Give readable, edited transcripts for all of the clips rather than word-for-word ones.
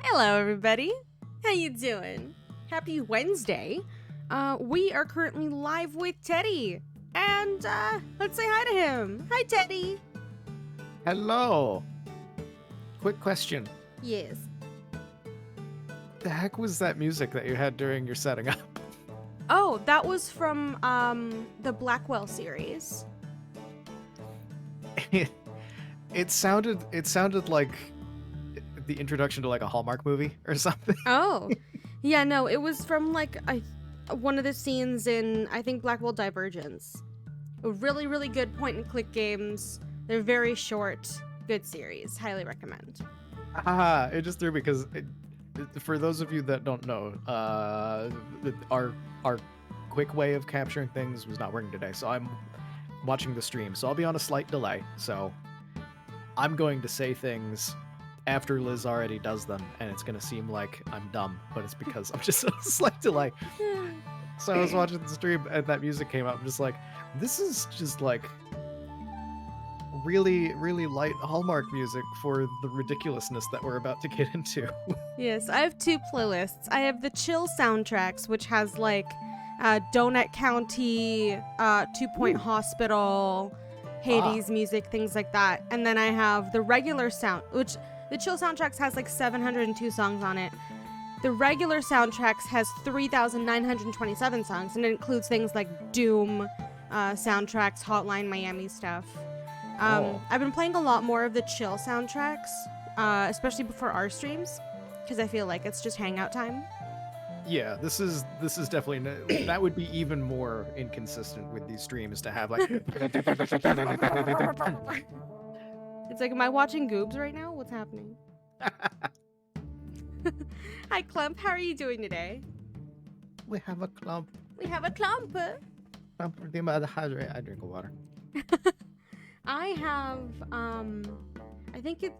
Hello, everybody. How you doing? Happy Wednesday. We are currently live with Teddy, and let's say hi to him. Hi, Teddy. Hello. Quick question. Yes. The heck was that music that you had during your setting up? Oh, that was from the Blackwell series. It sounded like the introduction to like a Hallmark movie or something. Oh, yeah. No, it was from like one of the scenes in I think Blackwell Divergence. Really, really good point-and-click games. They're very short, good series. Highly recommend. It just threw me because for those of you that don't know, our quick way of capturing things was not working today, so I'm watching the stream, so I'll be on a slight delay. So I'm going to say things after Liz already does them, and it's gonna seem like I'm dumb, but it's because I'm just on a slight delay. So I was watching the stream and that music came up. I'm just like, this is just like really, really light Hallmark music for the ridiculousness that we're about to get into. Yes, I have two playlists. I have the chill soundtracks, which has like Donut County, 2 Point Hospital, Hades music, things like that. And then I have the regular sound, which the chill soundtracks has like 702 songs on it. The regular soundtracks has 3,927 songs, and it includes things like Doom soundtracks, Hotline Miami stuff. I've been playing a lot more of the chill soundtracks, especially before our streams, because I feel like it's just hangout time. Yeah, this is definitely that would be even more inconsistent with these streams to have like. It's like, am I watching Goobs right now? What's happening? Hi, Clump. How are you doing today? We have a clump. We have a clump. I drink water. I have, I think it,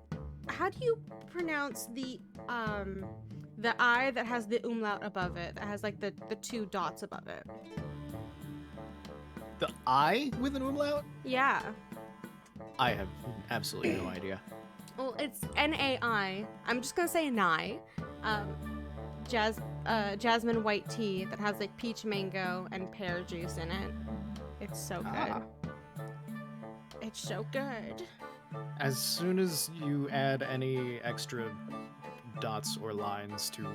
how do you pronounce the I that has the umlaut above it, that has like the two dots above it? The I with an umlaut? Yeah. I have absolutely no idea. Well, it's N-A-I. I'm just gonna say Nai. Jasmine white tea that has like peach mango and pear juice in it. It's so good. It's so good. As soon as you add any extra dots or lines to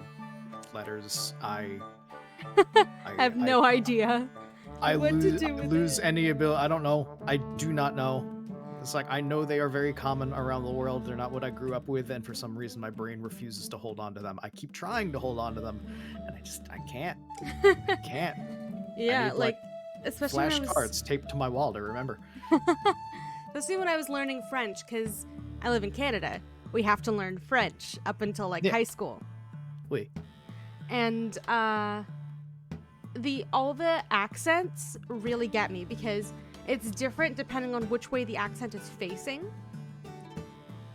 letters, I have no idea. I what lose, to do with lose it. any ability. I don't know. I do not know. It's like, I know they are very common around the world. They're not what I grew up with, and for some reason my brain refuses to hold on to them. I keep trying to hold on to them, and I can't. I can't. Yeah, I need, like especially flashcards taped to my wall to remember. Especially when I was learning French, because I live in Canada. We have to learn French up until like high school. Wait. And all the accents really get me, because it's different depending on which way the accent is facing.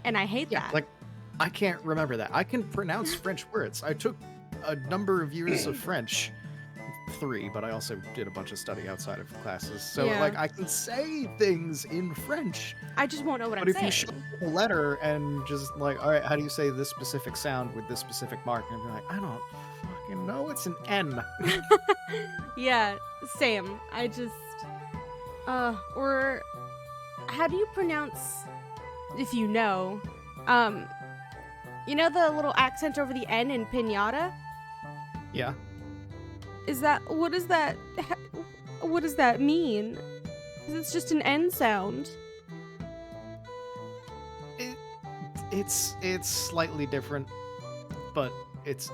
And I hate that. Like, I can't remember that. I can pronounce French words. I took a number of years of French. 3, but I also did a bunch of study outside of classes. So, like, I can say things in French. I just won't know what I'm saying. But if you show a letter and just like, all right, how do you say this specific sound with this specific mark? And you're like, I don't fucking know. It's an N. Yeah, same. I just, or how do you pronounce, if you know the little accent over the N in pinata? Yeah. What does that mean? 'Cause it's just an N sound. It's slightly different, but it's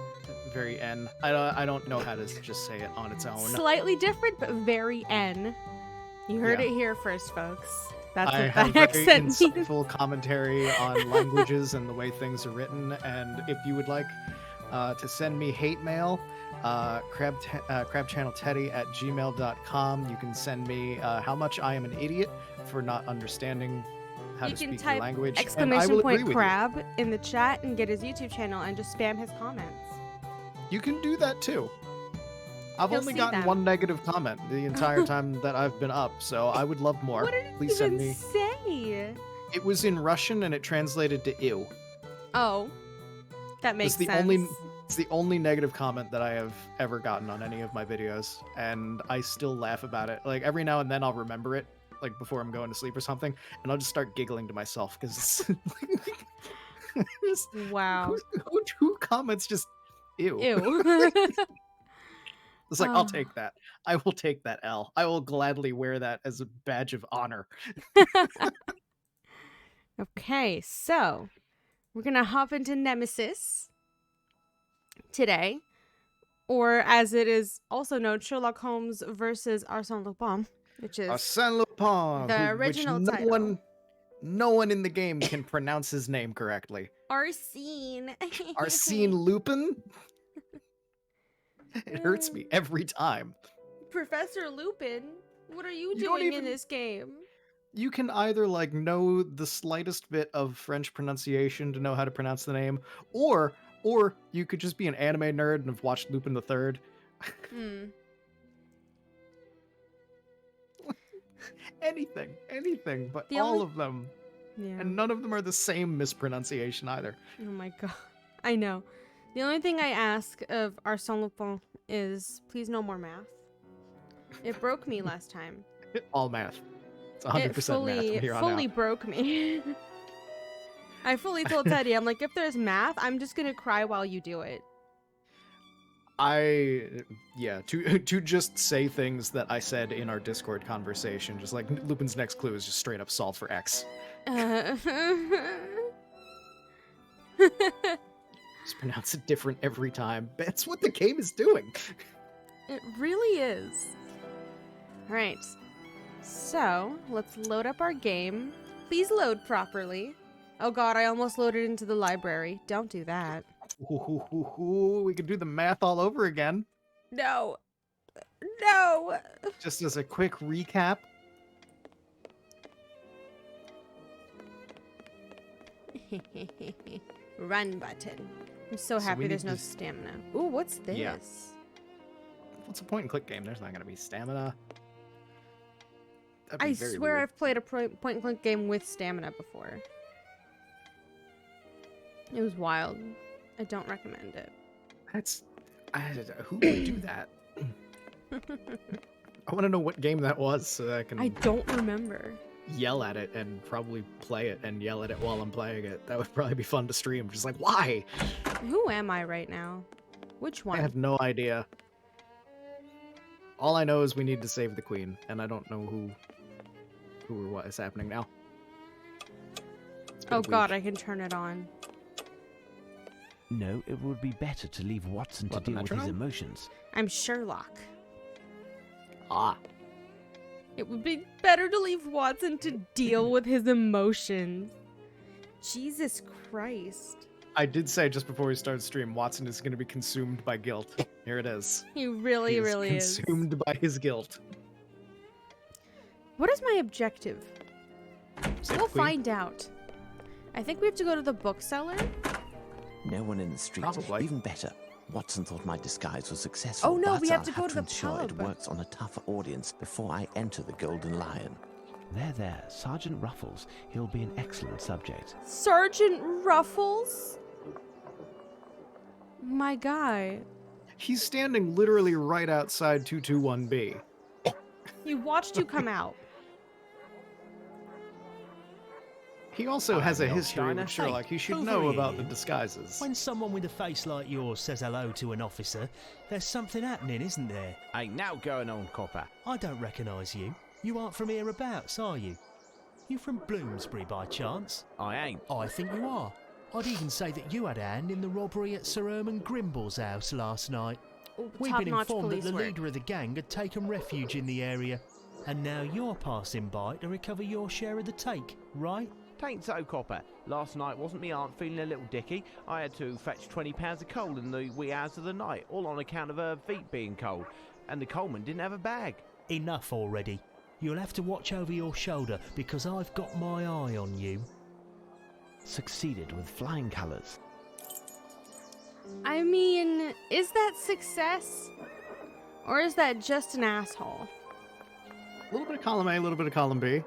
very N. I don't know how to just say it on its own. Slightly different, but very N. You heard it here first, folks. That's I what have that very accent means. insightful commentary on languages and the way things are written, and if you would like to send me hate mail, crabchannelteddy@gmail.com. You can send me how much I am an idiot for not understanding how to speak your language. Exclamation point crab in the chat and get his YouTube channel and just spam his comments. You can do that too. I've He'll only see gotten them. one negative comment the entire time that I've been up, so I would love more. What did it Please send even me. say? It was in Russian and it translated to ew. Oh. That makes It's sense. the only negative comment that I have ever gotten on any of my videos, and I still laugh about it. Like every now and then I'll remember it, like before I'm going to sleep or something, and I'll just start giggling to myself because Wow. who comments just ew. Ew. It's like, I'll Oh. take that. I will take that L. I will gladly wear that as a badge of honor. Okay, so we're gonna hop into Nemesis today, or as it is also known, Sherlock Holmes versus Arsène Lupin, which is Arsène Lupin, the which original title. no one in the game can pronounce his name correctly. Arsène. Arsène Lupin? It hurts me every time. Professor Lupin, what are you You don't doing in even- this game? You can either like know the slightest bit of French pronunciation to know how to pronounce the name, or you could just be an anime nerd and have watched Lupin the Third. Hmm. Anything, but The all only- of them, Yeah. and none of them are the same mispronunciation either. Oh my god. I know. The only thing I ask of Arsène Lupin is please no more math. It broke me last time. All math. It's 100% math from here on fully out. broke me. I fully told Teddy, I'm like, if there's math, I'm just gonna cry while you do it. To just say things that I said in our Discord conversation, just like Lupin's next clue is just straight up solve for X. Just pronounce it different every time. That's what the game is doing. It really is. Alright. So, let's load up our game. Please load properly. Oh god, I almost loaded into the library. Don't do that. We could do the math all over again. No. No. Just as a quick recap. Run button. I'm so So happy we there's need no to- stamina. Ooh, what's this? Yeah. What's a point and click game? There's not going to be stamina. That'd be I very swear weird. I've played a point and click game with stamina before. It was wild. I don't recommend it. Who would do that? I want to know what game that was so that I can I don't remember. yell at it and probably play it and yell at it while I'm playing it. That would probably be fun to stream. Just like, why? Who am I right now? Which one? I have no idea. All I know is we need to save the queen, and I don't know who or what is happening now. It's been Oh a god, week. I can turn it on. No, it would be better to leave Watson What, to the deal with his metronome? emotions. I'm Sherlock. Ah, It would be better to leave Watson to deal with his emotions. Jesus Christ. I did say just before we started stream, Watson is going to be consumed by guilt. Here it is. He really, He really is. consumed by his guilt. What is my objective? Save We'll the queen? find out. I think we have to go to the bookseller. No one in the street. Probably. Even better. Watson thought my disguise was successful. Oh, no, but we have I'll to go to the ensure it pub. works on a tougher audience before I enter the Golden Lion. There, Sergeant Ruffles. He'll be an excellent subject. Sergeant Ruffles? My guy. He's standing literally right outside 221B. He watched you come out. He also Hello, has a the old history China. with Sherlock. Hey, He should over know about the here. disguises. When someone with a face like yours says hello to an officer, there's something happening, isn't there? Ain't now going on, copper. I don't recognise you. You aren't from hereabouts, are you? You from Bloomsbury by chance? I ain't. I think you are. I'd even say that you had a hand in the robbery at Sir Herman Grimble's house last night. We've been Top-notch informed that police the work. leader of the gang had taken refuge in the area. And now you're passing by to recover your share of the take, right? Tain't so, copper. Last night wasn't me aunt feeling a little dicky. I had to fetch 20 pounds of coal in the wee hours of the night, all on account of her feet being cold. And the coalman didn't have a bag. Enough already. You'll have to watch over your shoulder because I've got my eye on you. Succeeded with flying colours. I mean, is that success? Or is that just an asshole? A little bit of column A, a little bit of column B.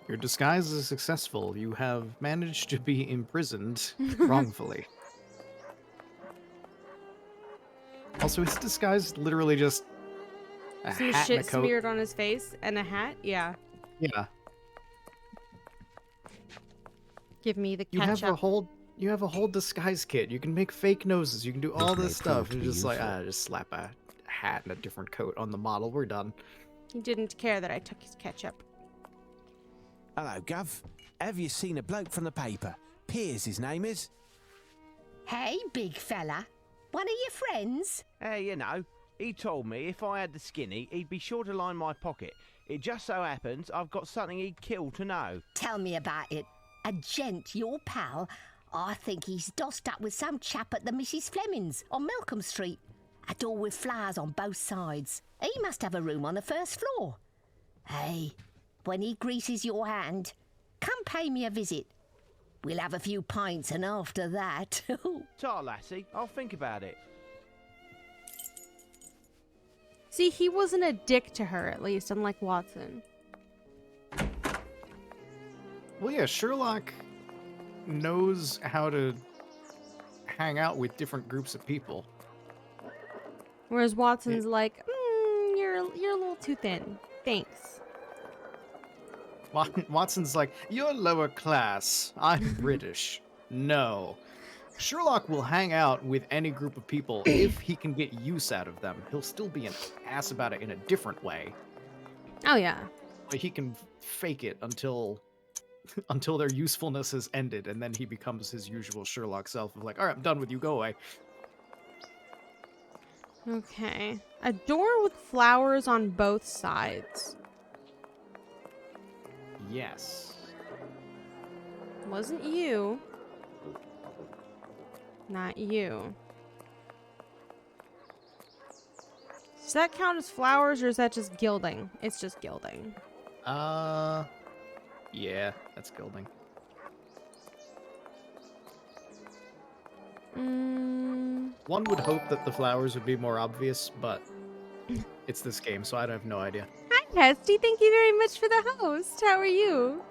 Your disguise is successful. You have managed to be imprisoned wrongfully. Also, his disguise is literally just a Some hat and a shit coat. smeared on his face and a hat? Yeah. Yeah. Give me the You ketchup. have a whole disguise kit. You can make fake noses. You can do all This may this stuff. prove to And be just like, useful. just slap a hat and a different coat on the model. We're done. He didn't care that I took his ketchup. Hello, Gov. Have you seen a bloke from the paper? Piers, his name is. Hey, big fella. One of your friends? Hey, you know, he told me if I had the skinny, he'd be sure to line my pocket. It just so happens I've got something he'd kill to know. Tell me about it. A gent, your pal. I think he's dossed up with some chap at the Mrs. Fleming's on Malcolm Street. A door with flowers on both sides. He must have a room on the first floor. Hey, when he greases your hand, come pay me a visit. We'll have a few pints, and after that... Ta, lassie, I'll think about it. See, he wasn't a dick to her, at least, unlike Watson. Well, yeah, Sherlock knows how to hang out with different groups of people. Whereas Watson's like, you're a little too thin. Thanks. Watson's like, you're lower class. I'm British. No. Sherlock will hang out with any group of people if he can get use out of them. He'll still be an ass about it in a different way. Oh, yeah. But he can fake it until their usefulness has ended, and then he becomes his usual Sherlock self of like, all right, I'm done with you, go away. Okay. A door with flowers on both sides. Yes. Wasn't you. Not you. Does that count as flowers, or is that just gilding? It's just gilding. Yeah, that's gilding. One would hope that the flowers would be more obvious, but it's this game, so I have no idea. Hi, Hesty. Thank you very much for the host. How are you?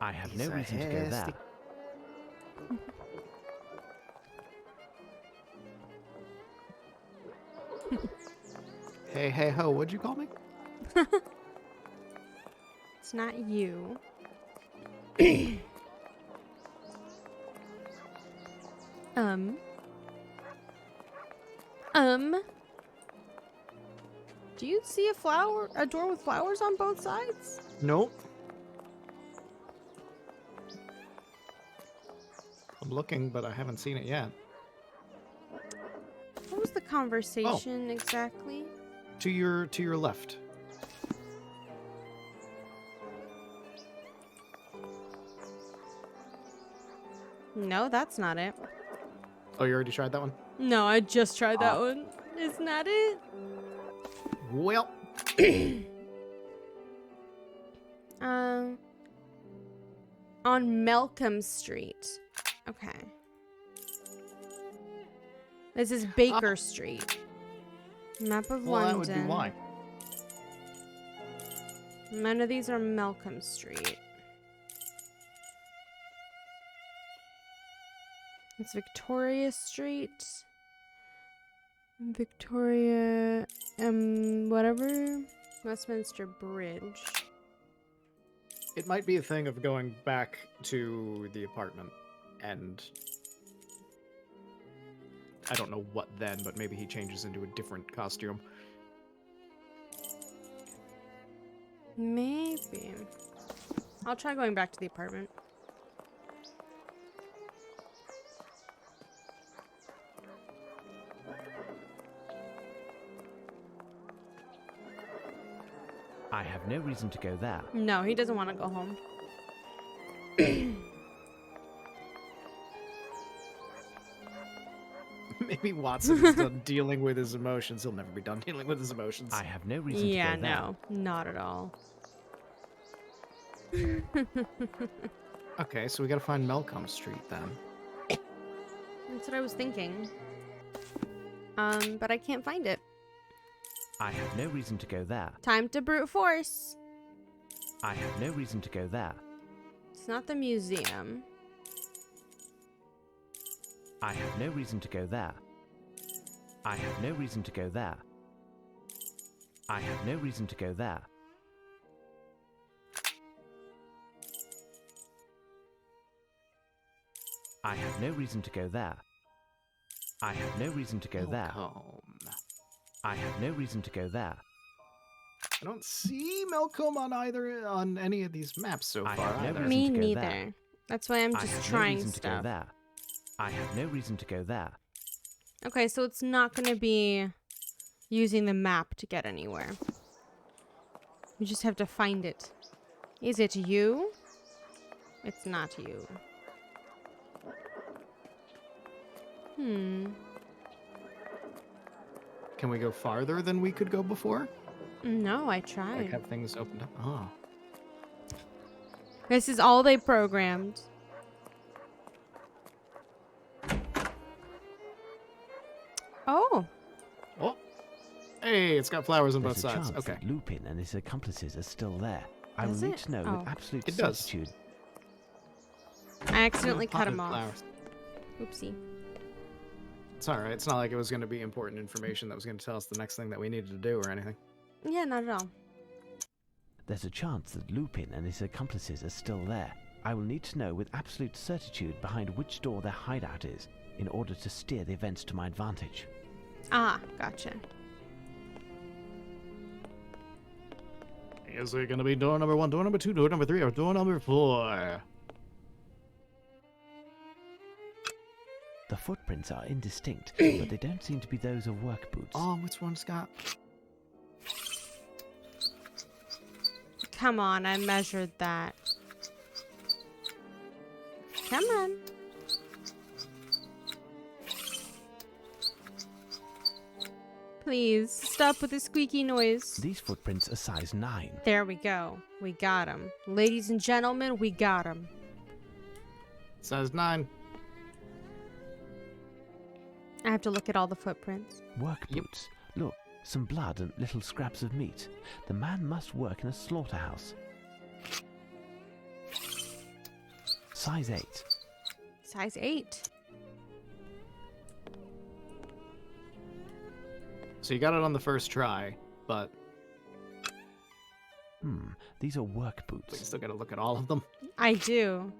I have no reason to go there. Hey ho, what'd you call me? It's not you. Do you see a door with flowers on both sides? Nope. I'm looking, but I haven't seen it yet. What was the conversation exactly? To your left. No, that's not it. Oh, you already tried that one? No, I just tried that one. Isn't that it? Well. On Malcolm Street. Okay. This is Baker Street. Map of Well, London. that would be why. None of these are Malcolm Street. It's Victoria Street. Victoria, whatever. Westminster Bridge. It might be a thing of going back to the apartment, and I don't know what then, but maybe he changes into a different costume. Maybe. I'll try going back to the apartment. I have no reason to go there. No, he doesn't want to go home. Maybe Watson is done dealing with his emotions. He'll never be done dealing with his emotions. I have no reason Yeah, to go there. no, not at all. Okay, so we gotta find Malcolm Street then. That's what I was thinking. But I can't find it. I have no reason to go there. Time to brute force. I have no reason to go there. It's not the museum. I have no reason to go there. I have no reason to go there. I have no reason to go there. I have no reason to go there. I have no reason to go there. Malcolm. I have no reason to go there. I don't see Malcolm on any of these maps so I far have no either. reason Me to go neither. there. That's why I'm I just have no trying reason to go stuff. there. I have no reason to go there. Okay, so it's not going to be using the map to get anywhere. You just have to find it. Is it you? It's not you. Can we go farther than we could go before? No, I tried. Like have things opened up? Oh. This is all they programmed. Oh, Oh. Hey, it's got flowers on both There's a sides. chance Okay. that Lupin and his accomplices are still there. I will Does need it? to know Oh. with absolute It does. certitude. I accidentally cut Potted him off. flowers. Oopsie. It's alright. It's not like it was going to be important information that was going to tell us the next thing that we needed to do or anything. Yeah, not at all. There's a chance that Lupin and his accomplices are still there. I will need to know with absolute certitude behind which door their hideout is in order to steer the events to my advantage. Ah, gotcha. Is it going to be door number 1, door number 2, door number 3, or door number 4? The footprints are indistinct, but they don't seem to be those of work boots. Oh, which one's got? Come on, I measured that. Come on. Please, stop with the squeaky noise. These footprints are size 9. There we go. We got him. Ladies and gentlemen, we got him. Size 9. I have to look at all the footprints. Work boots. Look, some blood and little scraps of meat. The man must work in a slaughterhouse. Size 8. Size 8. So you got it on the first try, but These are work we boots. still got to look at all of them. I do.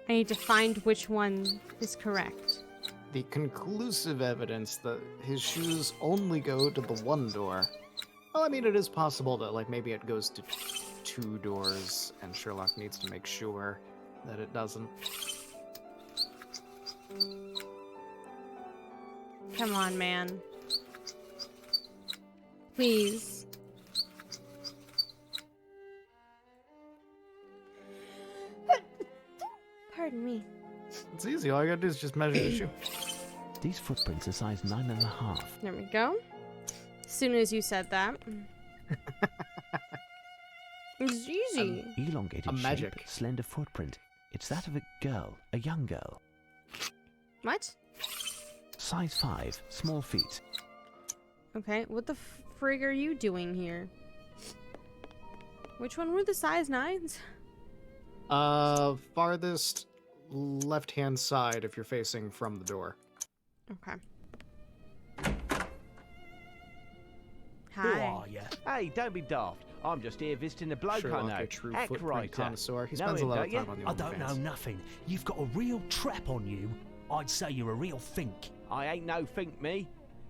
I need to find which one is correct. The conclusive evidence that his shoes only go to the one door. Well, I mean, it is possible that, like, maybe it goes to 2 doors, and Sherlock needs to make sure that it doesn't. Come on, man. Please. Pardon me. It's easy. All you gotta do is just measure the shoe. These footprints are size 9.5. There we go. As soon as you said that. It's easy. Elongated A shape, magic. slender footprint. It's that of a girl, a young girl. What? Size 5, small feet. Okay, what the frig are you doing here? Which one were the size 9s? Farthest left-hand side if you're facing from the door. Okay. Who Hi. are you? Hey, don't be daft. I'm just here visiting the bloke Sherlock, I know. a true Heck footprint writer. connoisseur. He Know spends a him, lot of don't you? time on the I don't know OnlyFans. nothing. You've got a real trap on you. I'd say you're a real fink. I ain't no think me.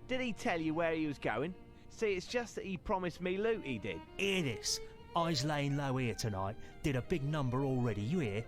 Did he tell you where he was going? See, it's just that he promised me loot, he did. Hear this. I's laying low here tonight. Did a big number already, you hear?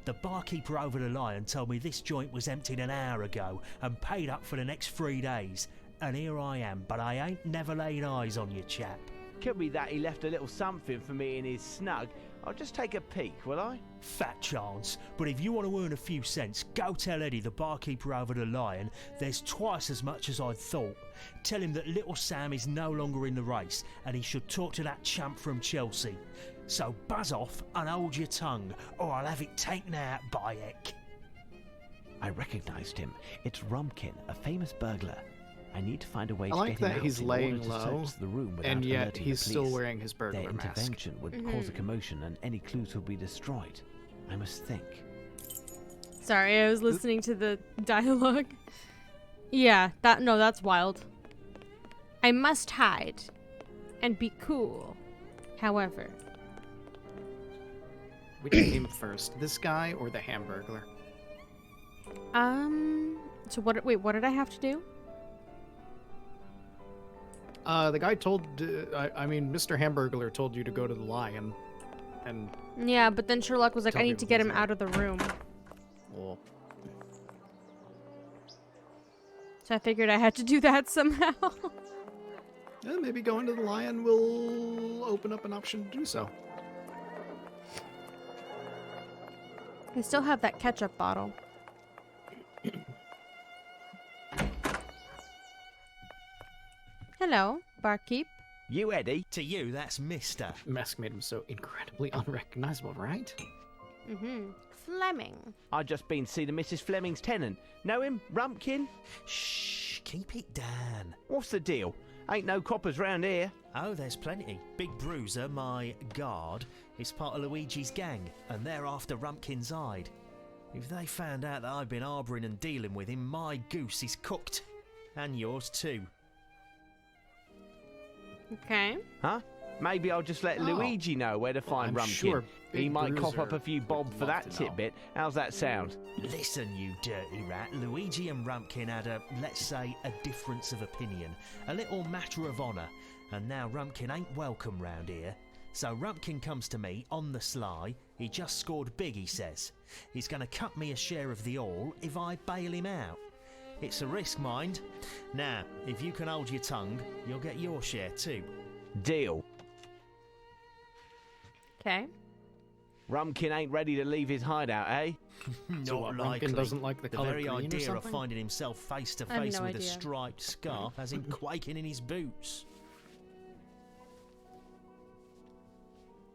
The barkeeper over the Lion told me this joint was emptied an hour ago and paid up for the next 3 days. And here I am, but I ain't never laid eyes on you, chap. Could be that he left a little something for me in his snug. I'll just take a peek, will I? Fat chance, but if you want to earn a few cents, go tell Eddie, the barkeeper over the Lion, there's twice as much as I'd thought. Tell him that little Sam is no longer in the race and he should talk to that chump from Chelsea. So buzz off and hold your tongue, or I'll have it taken out by heck. I recognized him. It's Rumkin, a famous burglar. I need to find a way I to like get him that out he's in laying order to low, search the room without and yet alerting he's the still police. wearing his Their burglar mask. intervention would cause a commotion and any clues would be destroyed. I must think. Sorry, I was listening to the dialogue. Yeah, that's wild. I must hide and be cool. However, Which came first, this guy or the Hamburglar? so what did I have to do? The guy told, Mr. Hamburglar told you to go to the lion, and Yeah, but then Sherlock was like, Tell I me need to what get was him that. out of the room. well, So I figured I had to do that somehow. yeah, maybe going to the lion will open up an option to do so. I still have that ketchup bottle. Hello, barkeep. You, Eddie? To you, that's Mister. Mask made him so incredibly unrecognizable, right? Fleming. I just been to see the Mrs. Fleming's tenant. Know him? Rumpkin? Shh, keep it down. What's the deal? Ain't no coppers round here. Oh, there's plenty. Big Bruiser, my guard, is part of Luigi's gang, and they're after Rumpkin's hide. If they found out that I've been harbouring and dealing with him, my goose is cooked. And yours too. Okay. Huh? Maybe I'll just let Oh. Luigi know where to find I'm Rumpkin. sure He Big might cop Bruiser up a few bob would for love that to know. tidbit. How's that sound? Listen, you dirty rat. Luigi and Rumpkin had let's say, a difference of opinion. A little matter of honour. And now Rumpkin ain't welcome round here. So Rumpkin comes to me on the sly. He just scored big, he says. He's going to cut me a share of the all if I bail him out. It's a risk, mind. Now, if you can hold your tongue, you'll get your share too. Deal. Okay. Rumpkin ain't ready to leave his hideout, eh? So what, Rumpkin doesn't like the color very green or idea of something? finding himself face to I have face no with a idea. striped scarf has him quaking in his boots.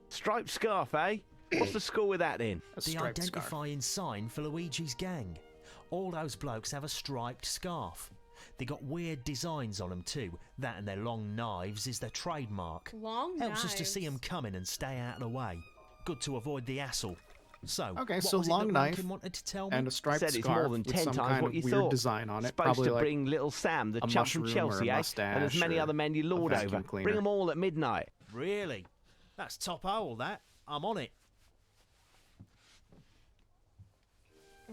Striped scarf, eh? What's the score with that then? A The striped scarf. identifying sign for Luigi's gang. All those blokes have a striped scarf. They got weird designs on them too. That and their long knives is their trademark. Long Helps us to knives. see them coming and stay out of the way. Good to avoid the hassle. So, Okay, what so was long it that knife Rankin wanted to tell me? And a striped Said it's scarf more than with 10 some times kind what of you weird thought. design on it. Supposed Probably to like bring little Sam, the a chump from mushroom or a Chelsea, eh? And as mustache many or other men you a lord vacuum over. cleaner. Bring them all at midnight. Really? That's top hole, that. I'm on it.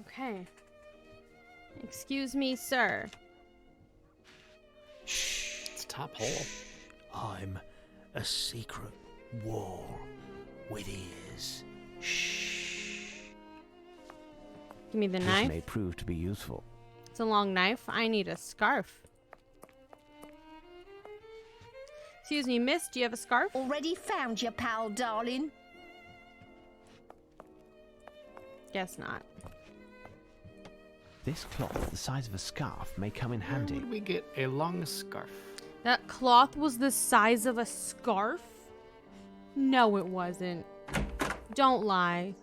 Okay. Excuse me, sir. Shh. it's top hole. I'm a secret wall with ears. Shh. Give me the This knife. may prove to be useful. It's a long knife. I need a scarf. Excuse me, miss, do you have a scarf? Already found your pal, darling. Guess not. This cloth, the size of a scarf, may come in Where handy. would we get a long scarf? That cloth was the size of a scarf? No, it wasn't. Don't lie.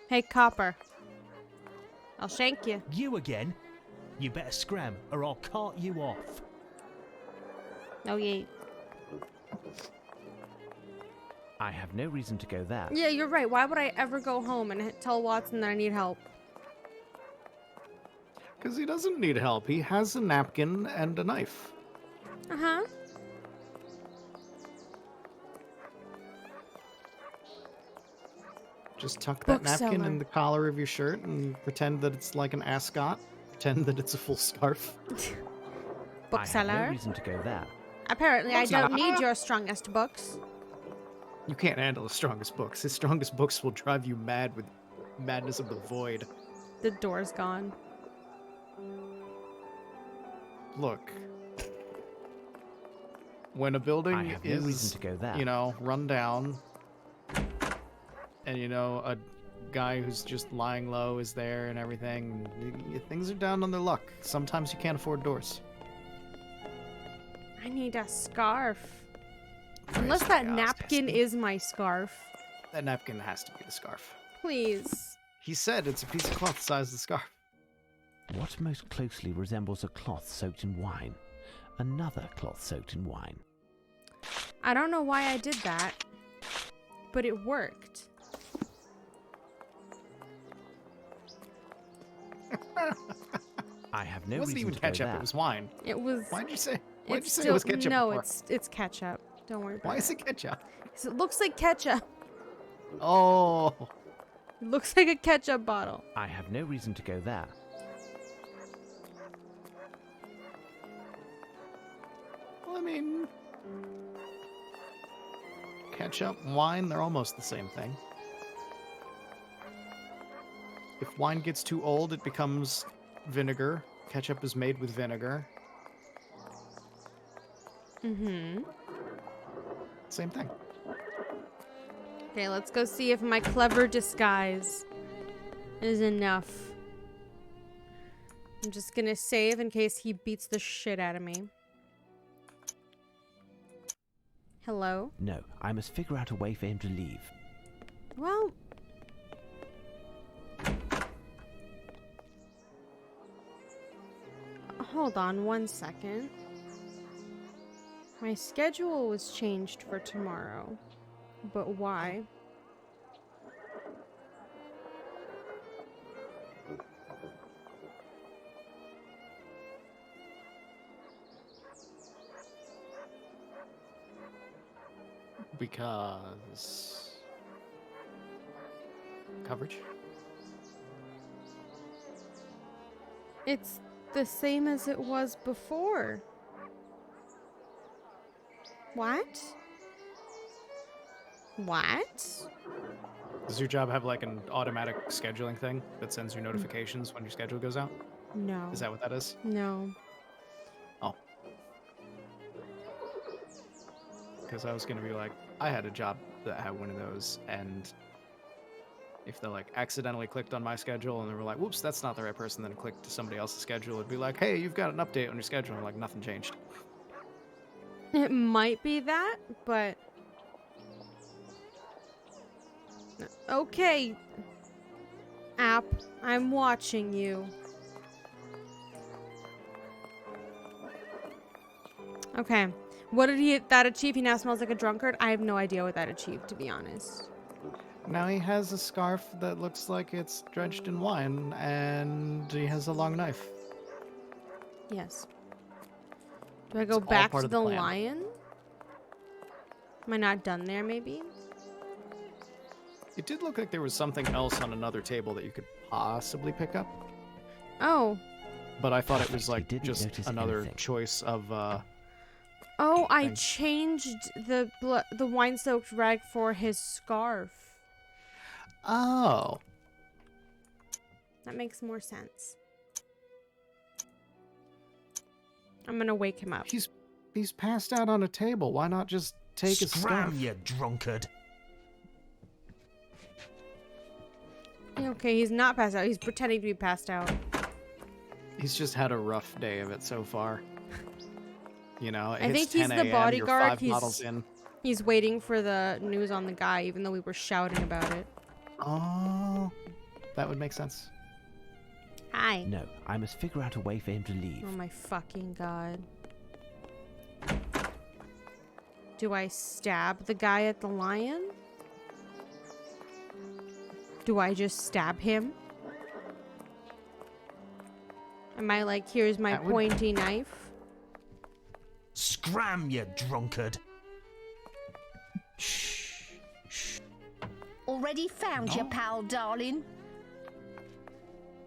Hey, copper. I'll shank you. You again? You better scram, or I'll cart you off. Oh, yeah. I have no reason to go there. Yeah, you're right. Why would I ever go home and tell Watson that I need help? Because he doesn't need help. He has a napkin and a knife. Uh-huh. Just tuck that napkin Bookseller. in the collar of your shirt and pretend that it's like an ascot. Pretend that it's a full scarf. I have Bookseller. no reason to go there. Apparently, I don't Bookseller. need your strongest books. You can't handle his strongest books. His strongest books will drive you mad with madness of the void. The door's gone. Look. When a building I have no is, reason to go there. you know, run down, and, you know, a guy who's just lying low is there and everything, things are down on their luck. Sometimes you can't afford doors. I need a scarf. Unless that Christ, napkin Esty. is my scarf. That napkin has to be the scarf. Please. He said it's a piece of cloth the size of the scarf. What most closely resembles a cloth soaked in wine? Another cloth soaked in wine. I don't know why I did that, but it worked. I have no It wasn't reason even to go ketchup, there. it was wine. It was. Why'd you say It's it was ketchup No, before? it's ketchup. Don't worry about Why it. is it ketchup? 'Cause it looks like ketchup. Oh. It looks like a ketchup bottle. I have no reason to go there. Well, I mean, ketchup, wine, they're almost the same thing. If wine gets too old, it becomes vinegar. Ketchup is made with vinegar. Mm-hmm. Same thing. Okay, let's go see if my clever disguise is enough. I'm just gonna save in case he beats the shit out of me. Hello? No, I must figure out a way for him to leave. Well... Hold on 1 second. My schedule was changed for tomorrow. But why? Because... coverage? It's the same as it was before. What? What? Does your job have like an automatic scheduling thing that sends you notifications when your schedule goes out? No. Is that what that is? No. Oh. Because I was going to be like, I had a job that had one of those, and if they like accidentally clicked on my schedule and they were like, whoops, that's not the right person, then clicked to somebody else's schedule, it'd be like, hey, you've got an update on your schedule, and like nothing changed. It might be that, but... Okay. App, I'm watching you. Okay. What did that achieve? He now smells like a drunkard? I have no idea what that achieved, to be honest. Now he has a scarf that looks like it's drenched in wine, and he has a long knife. Yes. Do I go all back part to of the the plan. lion? Am I not done there, maybe? It did look like there was something else on another table that you could possibly pick up, Oh. but I thought it was Perfect, he like didn't just notice another anything. choice of Oh, I Thanks. changed the wine-soaked rag for his scarf. Oh. That makes more sense. I'm gonna wake him up. He's passed out on a table. Why not just take a Scram, scarf? you drunkard. Okay, he's not passed out. He's pretending to be passed out. He's just had a rough day of it so far. You know, I think he's 10 the a.m., you're bodyguard. 5 bottles in. He's waiting for the news on the guy, even though we were shouting about it. Oh, that would make sense. Hi. No, I must figure out a way for him to leave. Oh my fucking god. Do I stab the guy at the lion? Do I just stab him? Am I like, here's my That would- pointy knife? Scram, you drunkard. Already found your pal, darling?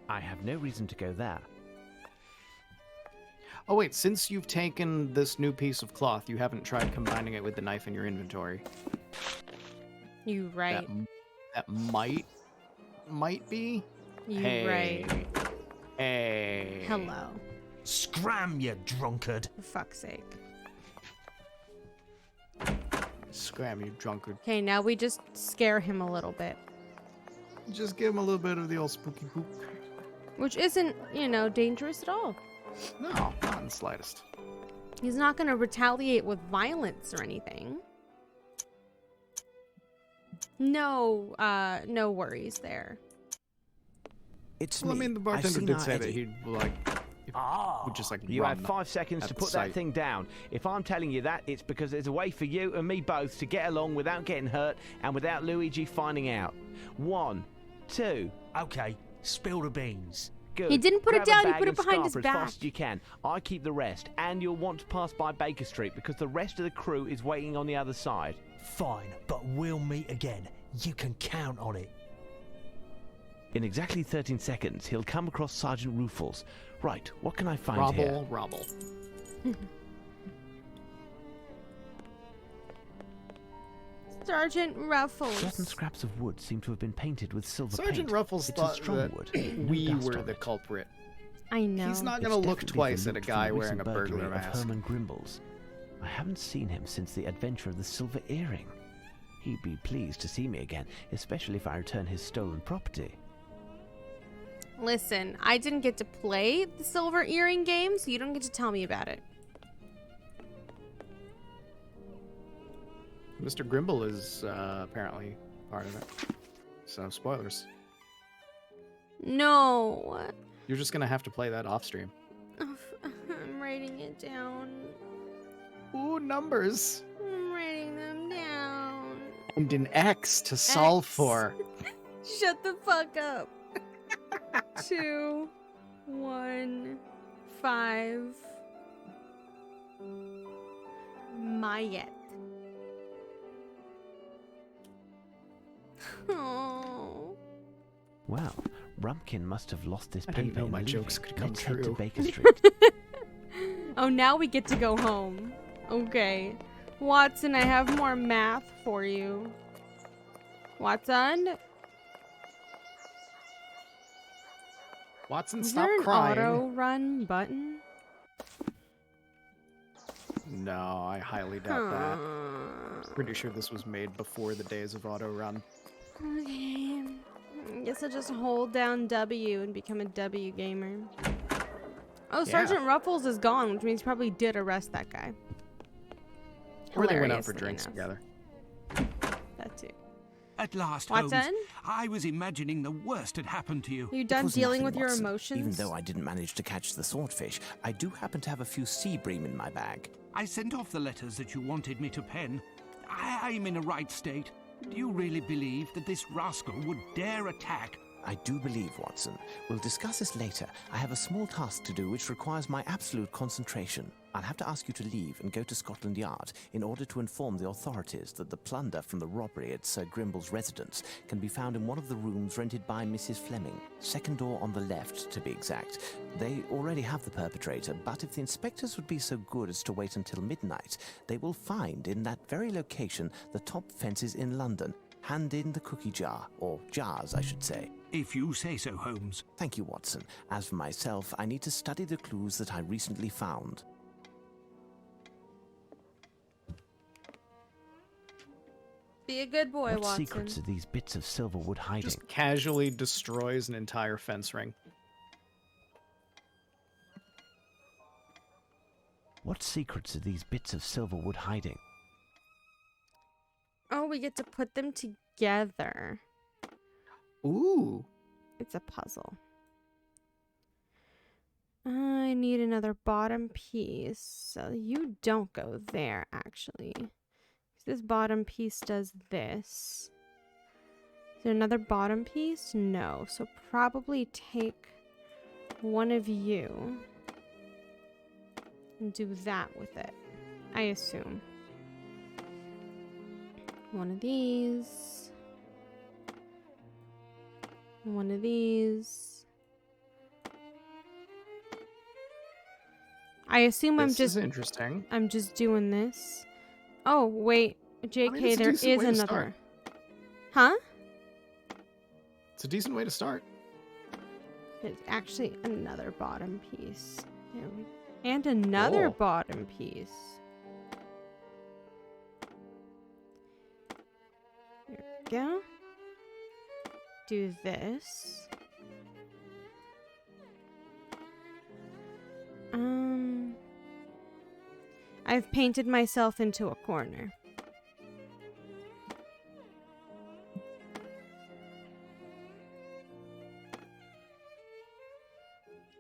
I have no reason to go there. Oh wait, since you've taken this new piece of cloth, you haven't tried combining it with the knife in your inventory. You right. That might be. You Hey. right. Hey. Hello. Scram, you drunkard. For fuck's sake. Scram, you drunkard. Okay, now we just scare him a little bit. Just give him a little bit of the old spooky poop. Which isn't, dangerous at all. No, not in the slightest. He's not going to retaliate with violence or anything. No worries there. It's Well, I me. mean, the I've bartender seen did our say that Eddie. he'd would just like You run have 5 seconds at to the put that sight. thing down. If I'm telling you that, it's because there's a way for you and me both to get along without getting hurt and without Luigi finding out. 1, 2. Okay, spill the beans. Good. He didn't put it Grab a down, he bag put it and behind his scarper as back. fast as you can. I keep the rest, and you'll want to pass by Baker Street because the rest of the crew is waiting on the other side. Fine, but we'll meet again. You can count on it. In exactly 13 seconds, he'll come across Sergeant Ruffles. Right, what can I find here? Robble. Sergeant Ruffles. Certain scraps of wood seem to have been painted with silver Sergeant paint. Ruffles It's thought a strong that wood. No we dust were on the it. culprit. I know. He's not It's going to look definitely twice the at a loot from guy the wearing a recent burglar burglary of mask. Herman Grimble's. I haven't seen him since the adventure of the silver earring. He'd be pleased to see me again, especially if I return his stolen property. Listen, I didn't get to play the silver earring game, so you don't get to tell me about it. Mr. Grimble is apparently part of it. So, spoilers. No. You're just going to have to play that off stream. I'm writing it down. Ooh, numbers. I'm writing them down. And an X to solve X. for. Shut the fuck up. 2, 1, 5. Mayet. Oh. Well, Rumpkin must have lost this I paper didn't know in my leaving. jokes could come Let's head to true. Baker Street. Oh, now we get to go home. Okay. Watson, I have more math for you. Watson? Watson, Is stop there an crying. auto run button? No, I highly doubt that. Pretty sure this was made before the days of auto run. Okay. I guess I'll just hold down W and become a W gamer. Oh, Yeah. Sergeant Ruffles is gone, which means he probably did arrest that guy. Or they went out for Hilariously drinks enough. together. That too. At last, Watson? Holmes, I was imagining the worst had happened to you. Are you It done was dealing nothing, with your Watson. emotions? Even though I didn't manage to catch the swordfish, I do happen to have a few sea bream in my bag. I sent off the letters that you wanted me to pen. I'm in a right state. Do you really believe that this rascal would dare attack? I do believe, Watson. We'll discuss this later. I have a small task to do which requires my absolute concentration. I'll have to ask you to leave and go to Scotland Yard in order to inform the authorities that the plunder from the robbery at Sir Grimble's residence can be found in one of the rooms rented by Mrs. Fleming. Second door on the left, to be exact. They already have the perpetrator, but if the inspectors would be so good as to wait until midnight, they will find in that very location the top fences in London. Hand in the cookie jar, or jars, I should say. If you say so, Holmes. Thank you, Watson. As for myself, I need to study the clues that I recently found. Be a good boy, What Watson. secrets are these bits of silver wood hiding? Just casually destroys an entire fence ring. What secrets are these bits of silver wood hiding? Oh, we get to put them together. Ooh. It's a puzzle. I need another bottom piece. So you don't go there, actually. This bottom piece does this. Is there another bottom piece? No. So probably take one of you and do that with it, I assume. One of these. One of these. I assume This is interesting. I'm just doing this. Oh, wait. JK, it's a there decent is way to another. start. Huh? It's a decent way to start. There's actually another bottom piece. There we go. And another Cool. bottom piece. There we go. Do this. I've painted myself into a corner.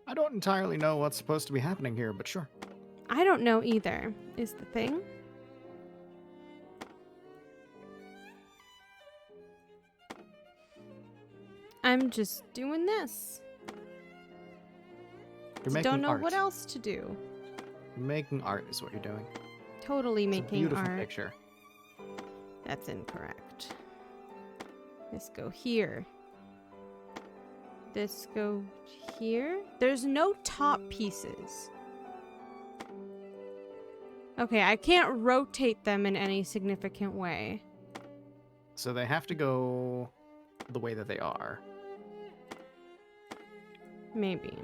I don't entirely know what's supposed to be happening here, but sure. I don't know either, is the thing. I'm just doing this. You're making Don't know art. what else to do. Making art is what you're doing. Totally It's a making beautiful art. picture. That's incorrect. This go here. This go here. There's no top pieces. Okay, I can't rotate them in any significant way. So they have to go the way that they are. Maybe.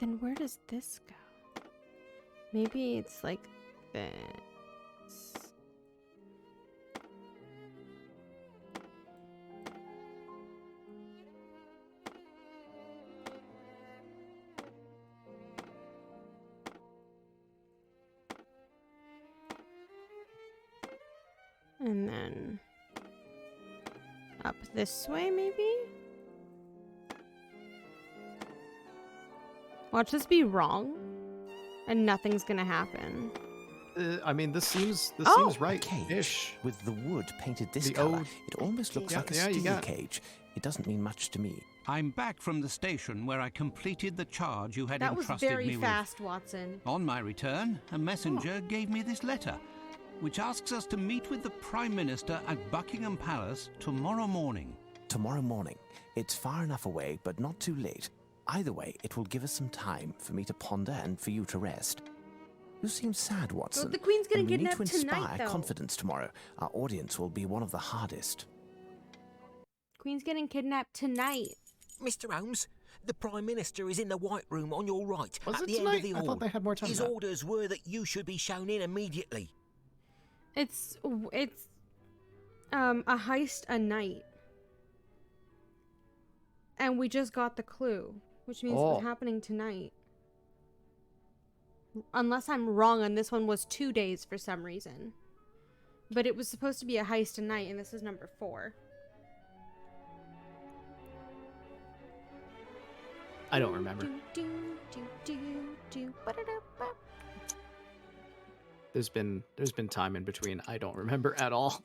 Then where does this go? Maybe it's like this. And then up this way, maybe? Watch this be wrong, and nothing's gonna happen. I mean, this seems Oh! right. Cage Ish. with the wood painted this The color. old- It almost looks Yeah, like a yeah, you steel got it. cage. It doesn't mean much to me. I'm back from the station where I completed the charge you had That was entrusted very me fast, Watson. with. On my return, a messenger gave me this letter, which asks us to meet with the Prime Minister at Buckingham Palace tomorrow morning. Tomorrow morning. It's far enough away, but not too late. Either way, it will give us some time for me to ponder and for you to rest. You seem sad, Watson. the Queen's getting and we need to kidnapped inspire tonight, though. confidence tomorrow. Our audience will be one of the hardest. Queen's getting kidnapped tonight. Mr. Holmes, the Prime Minister is in the White Room on your right, Was at it the end tonight? of the I hall. thought they had more time His than that. orders were that you should be shown in immediately. It's a heist a night. And we just got the clue, which means Oh. it's happening tonight. Unless I'm wrong and this one was 2 days for some reason. But it was supposed to be a heist a night, and this is number 4. I don't remember. Ba-da-da-ba. There's been time in between. I don't remember at all.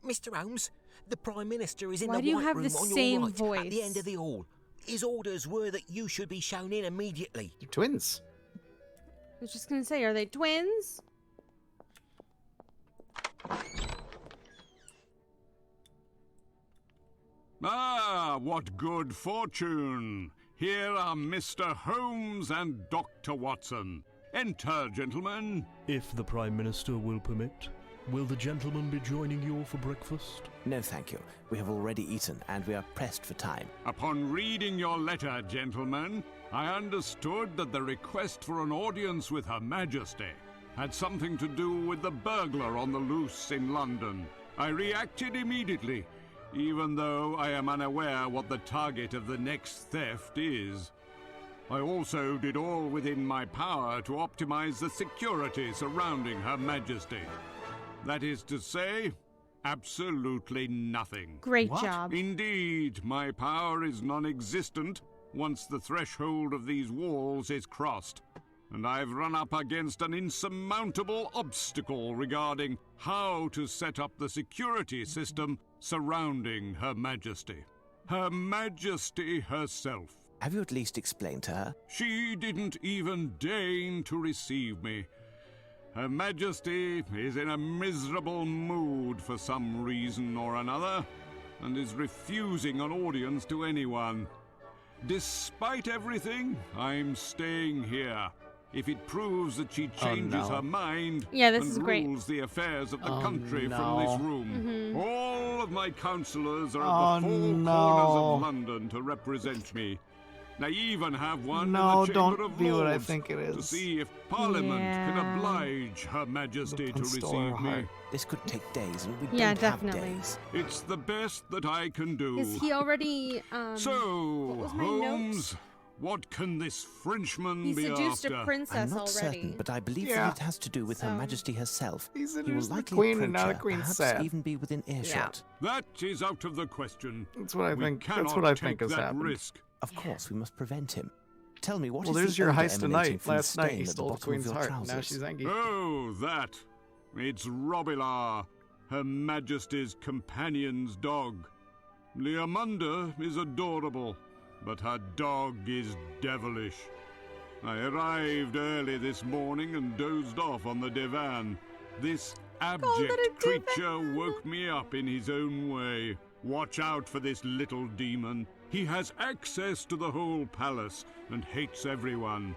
Mr. Holmes, the Prime Minister is in Why the do you White have Room the on same your right, at the voice? end of the hall. His orders were that you should be shown in immediately. They're twins. I was just gonna say, are they twins? Ah, what good fortune! Here are Mr. Holmes and Dr. Watson. Enter, gentlemen. If the Prime Minister will permit, will the gentleman be joining you all for breakfast? No, thank you. We have already eaten, and we are pressed for time. Upon reading your letter, gentlemen, I understood that the request for an audience with Her Majesty had something to do with the burglar on the loose in London. I reacted immediately, even though I am unaware what the target of the next theft is. I also did all within my power to optimize the security surrounding Her Majesty. That is to say, absolutely nothing. Great What? job. Indeed, my power is non-existent once the threshold of these walls is crossed, and I've run up against an insurmountable obstacle regarding how to set up the security system surrounding Her Majesty. Her Majesty herself. Have you at least explained to her? She didn't even deign to receive me. Her Majesty is in a miserable mood for some reason or another, and is refusing an audience to anyone. Despite everything, I'm staying here. If it proves that she changes no. her mind Yeah, this and is great. rules the affairs of the Oh, country no. from this room, Mhm. all of my counselors are Oh, at the four corners no. of London to represent me. They even have one No, in the Chamber don't of be what I Lords think it to is. see if Parliament can Yeah. oblige Her Majesty to Lupin stole our receive me. heart. This could take days, and we Yeah, don't definitely. have days. It's the best that I can do. Is he already, So, what was my Holmes, what can this Frenchman He be seduced after? a I'm princess not already. certain, but I believe Yeah. that it has to do with Her So- Majesty herself. He He will seduced the likely queen, and approach now the her, queen's perhaps sad. even be within earshot. That is out of the question. That's what I We think. cannot That's what I take think has that happened. risk. Of course, we must prevent him. Tell me, what Well, is there's the your odour heist emanating tonight. from the Last night stain he at the stole the bottom queen's of your heart. Now trousers? she's angry. Oh, that. It's Robillard, Her Majesty's companion's dog. Leomunda is adorable, but her dog is devilish. I arrived early this morning and dozed off on the divan. This abject creature woke me up in his own way. Watch out for this little demon. He has access to the whole palace and hates everyone.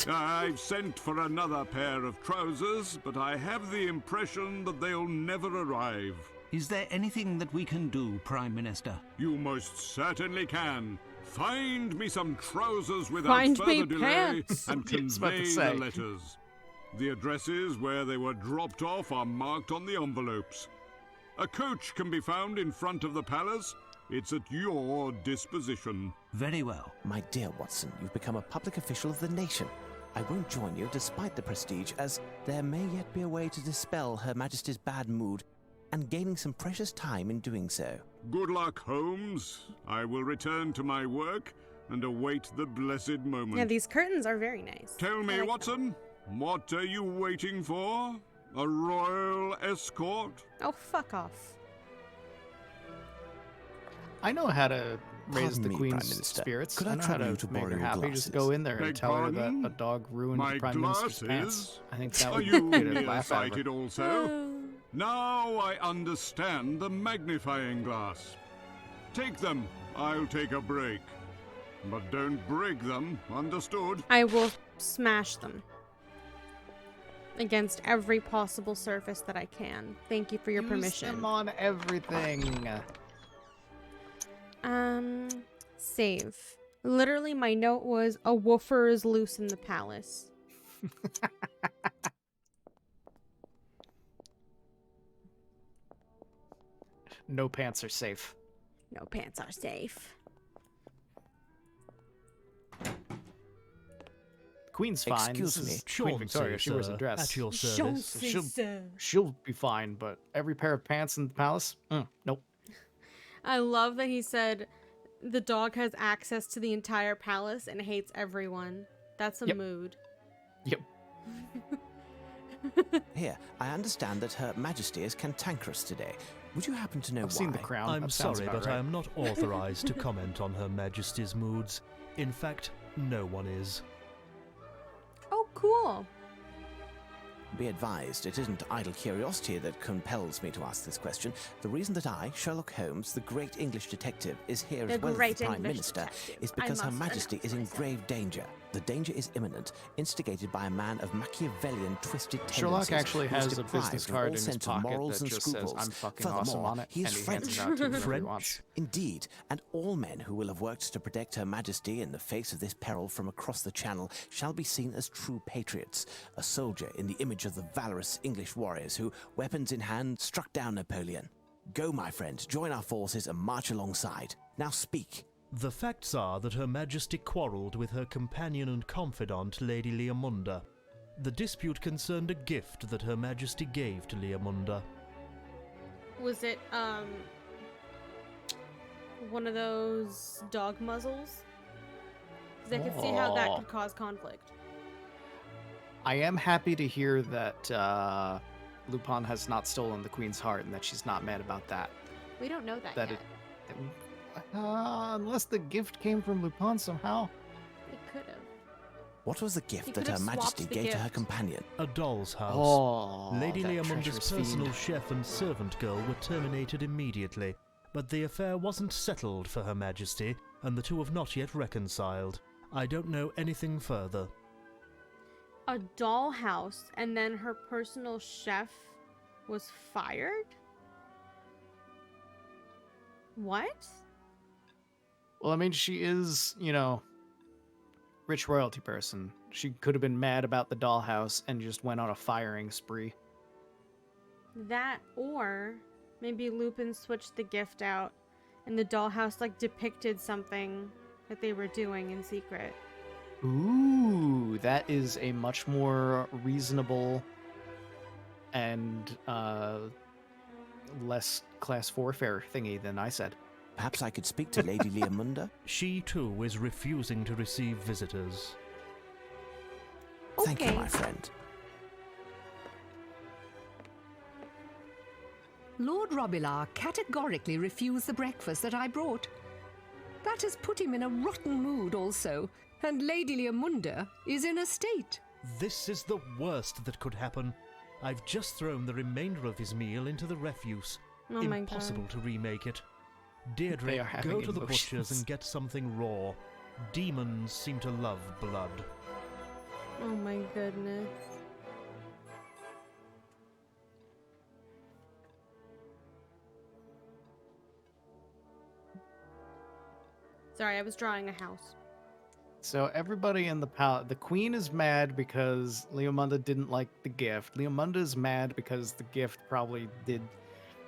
I've sent for another pair of trousers, but I have the impression that they'll never arrive. Is there anything that we can do, Prime Minister? You most certainly can. Find me some trousers without Find further me delay pants. and I was about to convey say. the letters. The addresses where they were dropped off are marked on the envelopes. A coach can be found in front of the palace. It's at your disposition. Very well. My dear Watson, you've become a public official of the nation. I won't join you despite the prestige, as there may yet be a way to dispel Her Majesty's bad mood, and gaining some precious time in doing so. Good luck, Holmes. I will return to my work and await the blessed moment. Yeah, these curtains are very nice. Tell I me, like Watson, what are you waiting for? A royal escort? them. Oh, fuck off. I know how to raise Pardon the me, queen's Prime Minister. spirits. Could I I know how trouble to you to make borrow her your happy. Just glasses? go in there and Beg tell her pardon? that a dog ruined My the prime minister's glasses? pants. I think that Are would you get her to laugh at her. nearsighted also? Now I understand the magnifying glass. Take them. I'll take a break. But don't break them, understood? I will smash them against every possible surface that I can. Thank you for your Use permission. them on everything. Save. Literally, my note was, a woofer is loose in the palace. No pants are safe. No pants are safe. Queen's fine. Excuse This me. is Queen Victoria. She wears a dress. At your Jean service. She'll be fine, but every pair of pants in the palace? Nope. I love that he said the dog has access to the entire palace and hates everyone. That's a Yep. mood. Yep. Here, I understand that Her Majesty is cantankerous today. Would you happen to know I've why? seen The Crown. I'm That sounds sorry, about but right. I am not authorized to comment on Her Majesty's moods. In fact, no one is. Oh, cool. Be advised, it isn't idle curiosity that compels me to ask this question. The reason that I, Sherlock Holmes, the great English detective, is here The as well as great the Prime English Minister detective. is I because Her must Majesty is in announce grave danger. The danger is imminent, instigated by a man of Machiavellian twisted tendencies. Sherlock actually who is has a business deprived of card all in his sense of pocket morals that and just scruples. says, I'm fucking Furthermore, awesome on it, he is and he French. hands it out to whoever he French? wants. Indeed, and all men who will have worked to protect Her Majesty in the face of this peril from across the Channel shall be seen as true patriots. A soldier in the image of the valorous English warriors who, weapons in hand, struck down Napoleon. Go, my friend, join our forces and march alongside. Now speak. The facts are that Her Majesty quarrelled with her companion and confidant, Lady Leomunda. The dispute concerned a gift that Her Majesty gave to Leomunda. Was it, one of those dog muzzles? 'Cause I could see how that could cause conflict. I am happy to hear that Lupin has not stolen the queen's heart and that she's not mad about that. We don't know that, That yet. Unless the gift came from Lupin somehow. It could have. What was the He gift could that Her have swapped Majesty the gave to her gift. companion? A doll's house. Oh, Lady that Leomunda's treacherous personal fiend. chef and servant girl were terminated immediately, but the affair wasn't settled for Her Majesty, and the two have not yet reconciled. I don't know anything further. A dollhouse, and then her personal chef was fired? What? Well, I mean, she is, rich royalty person. She could have been mad about the dollhouse and just went on a firing spree. That, or maybe Lupin switched the gift out and the dollhouse like depicted something that they were doing in secret. Ooh, that is a much more reasonable and less class 4 fare thingy than I said. Perhaps I could speak to Lady Leomunda? She too is refusing to receive visitors. Thank you, Okay. my friend. Lord Robilar categorically refused the breakfast that I brought. That has put him in a rotten mood also, and Lady Leomunda is in a state. This is the worst that could happen. I've just thrown the remainder of his meal into the refuse. Oh my Impossible god. to remake it. They Deirdre, are having go to the emotions. butcher's and get something raw. Demons seem to love blood. Oh my goodness. Sorry, I was drawing a house. So everybody in the palace, the queen is mad because Leomunda didn't like the gift. Leomunda is mad because the gift probably did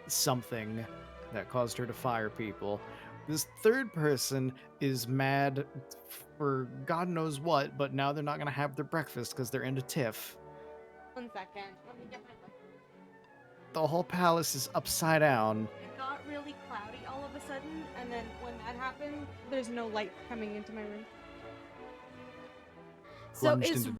something that caused her to fire people. This third person is mad for God knows what, but now they're not going to have their breakfast because they're in a tiff. 1 second. Let me get my light. The whole palace is upside down. It got really cloudy all of a sudden, and then when that happened, there's no light coming into my room. So Plunged is into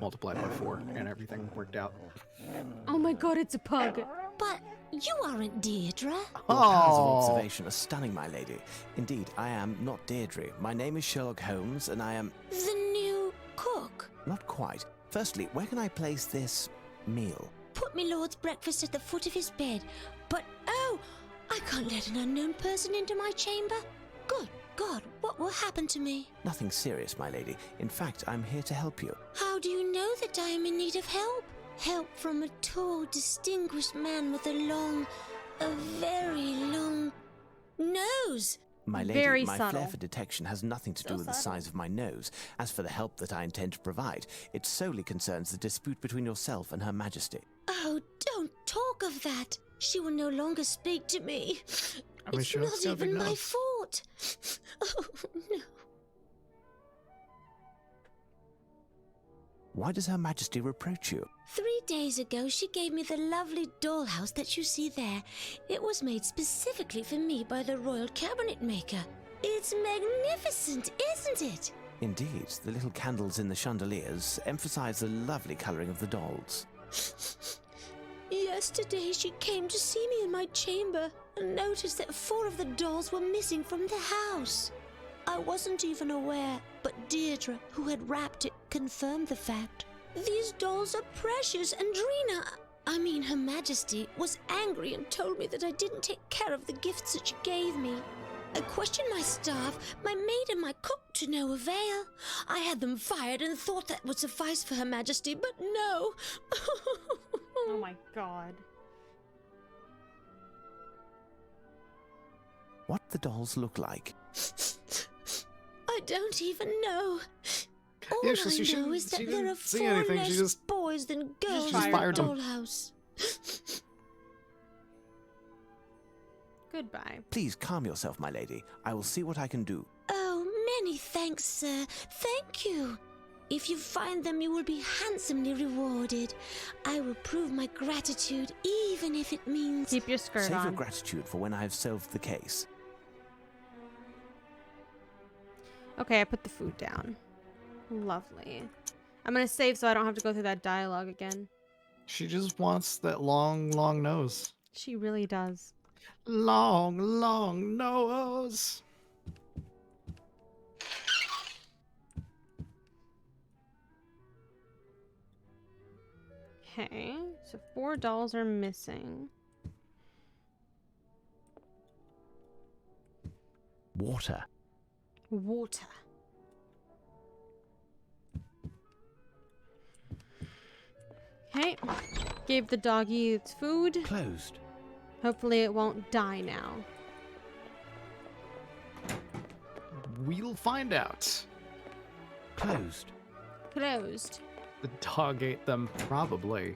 multiplied by 4, and everything worked out. Oh my god, it's a pug. But you aren't Deirdre. Your powers of observation are stunning, my lady. Indeed, I am not Deirdre. My name is Sherlock Holmes, and I am... The new cook. Not quite. Firstly, where can I place this meal? Put me lord's breakfast at the foot of his bed. But, oh, I can't let an unknown person into my chamber. Good God, what will happen to me? Nothing serious, my lady. In fact, I'm here to help you. How do you know that I am in need of help? Help from a tall, distinguished man with a very long nose. My lady, Very my subtle. flair for detection has nothing to do with the size of my nose. As for the help that I intend to provide, it solely concerns the dispute between yourself and Her Majesty. Oh, don't talk of that. She will no longer speak to me. I mean, It's Sherlock's not got a big even my nose. fault. Oh, no. Why does Her Majesty reproach you? 3 days ago, she gave me the lovely dollhouse that you see there. It was made specifically for me by the royal cabinet maker. It's magnificent, isn't it? Indeed, the little candles in the chandeliers emphasize the lovely colouring of the dolls. Yesterday, she came to see me in my chamber and noticed that 4 of the dolls were missing from the house. I wasn't even aware, but Deirdre, who had wrapped it, confirmed the fact. These dolls are precious, and Her Majesty, was angry and told me that I didn't take care of the gifts that she gave me. I questioned my staff, my maid and my cook to no avail. I had them fired and thought that would suffice for Her Majesty, but no. Oh my god. What the dolls look like? I don't even know. All Yeah, I she know is that she there are didn't see 4 anything, less she just boys than girls just in fired the them. dollhouse. Goodbye. Please calm yourself, my lady. I will see what I can do. Oh, many thanks, sir. Thank you. If you find them, you will be handsomely rewarded. I will prove my gratitude, even if it means... Keep your skirt Save your on. gratitude for when I have solved the case. Okay, I put the food down. Lovely. I'm gonna save so I don't have to go through that dialogue again. She just wants that long, long nose. She really does. Long, long nose. Okay, so 4 dolls are missing. Water. Water. Okay, gave the doggy its food. Closed. Hopefully it won't die now. We'll find out. Closed. Closed. The dog ate them, probably.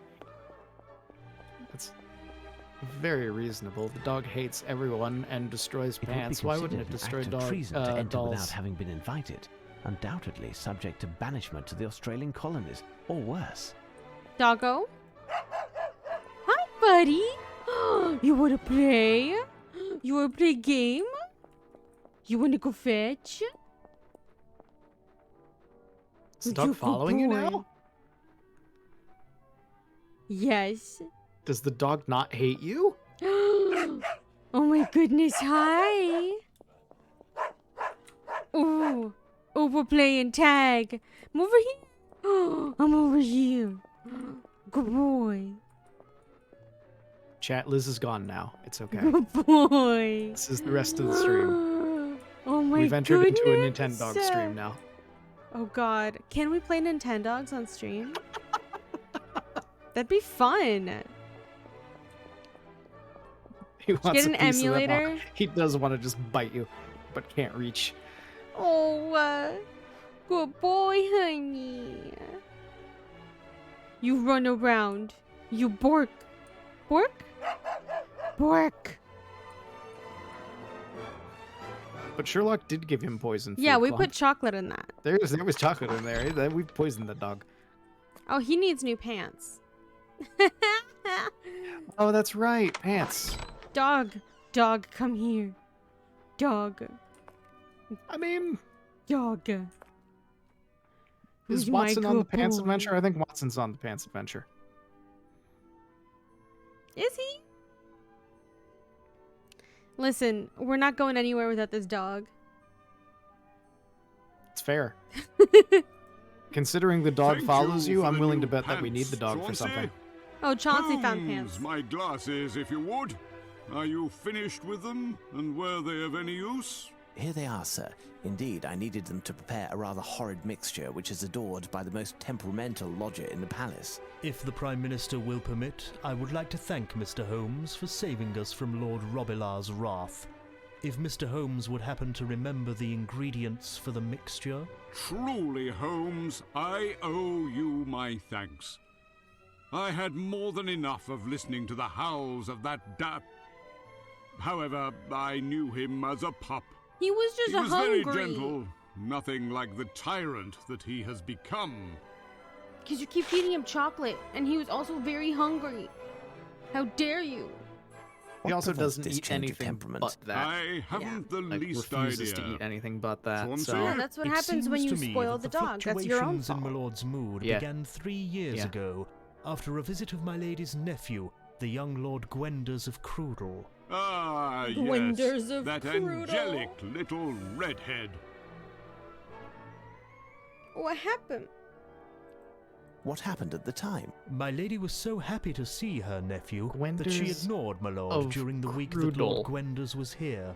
That's very reasonable. The dog hates everyone and destroys It would be pants. Why wouldn't it considered destroy an act of treason to enter dolls? without having been invited. Undoubtedly subject to banishment to the Australian colonies, or worse. Doggo? Hi, buddy. You wanna play? You wanna play game? You wanna go fetch? Is the dog following you now? Yes. Does the dog not hate you? Oh my goodness, hi. Oh, we're playing tag. I'm over here. I'm over here. Good boy. Chat, Liz is gone now. It's okay. Good boy. This is the rest of the stream. Oh my We've entered into a goodness. Nintendo stream now. Oh god. Can we play Nintendogs on stream? That'd be fun. He wants get a an piece of that ball. emulator? He does want to just bite you, but can't reach. Oh, good boy, honey. You run around. You bork. Bork? Bork. But Sherlock did give him poison. Yeah, food, we Clump. put chocolate in that. There was chocolate in there. We poisoned the dog. Oh, he needs new pants. Oh, that's right. Pants. Dog. Dog, come here. Dog. I mean... Dog. Is Who's my Watson on the good Pants boy? Adventure? I think Watson's on the Pants Adventure. Is he? Listen, we're not going anywhere without this dog. It's fair. Considering the dog Thank follows you you, for I'm the willing new to bet that we need pants, the dog for Chauncey. something. Oh, Chauncey found Holmes, pants. my glasses, if you would. Are you finished with them, and were they of any use? Here they are, sir. Indeed, I needed them to prepare a rather horrid mixture which is adored by the most temperamental lodger in the palace. If the Prime Minister will permit, I would like to thank Mr. Holmes for saving us from Lord Robilar's wrath. If Mr. Holmes would happen to remember the ingredients for the mixture. Truly, Holmes, I owe you my thanks. I had more than enough of listening to the howls of that However, I knew him as a pup. He was just He was hungry. very gentle, nothing like the tyrant that he has become. Because you keep feeding him chocolate, and he was also very hungry. How dare you? He also provoked doesn't this eat change of anything temperament? but that. I haven't the Like, least refuses idea. to eat anything but that. Chauncey? So Yeah, that's what It happens when seems you to me spoil that the dog. That's your own fluctuations in my fault. lord's mood Yeah. began 3 years Yeah. ago, after a visit of my lady's nephew, the young Lord Gwenders of Crudel. Ah, Gwenders yes, of that Crudel. angelic little redhead. What happened? What happened at the time? My lady was so happy to see her nephew that she Gwenders ignored my lord of during the week that Crudel. Lord Gwenders was here.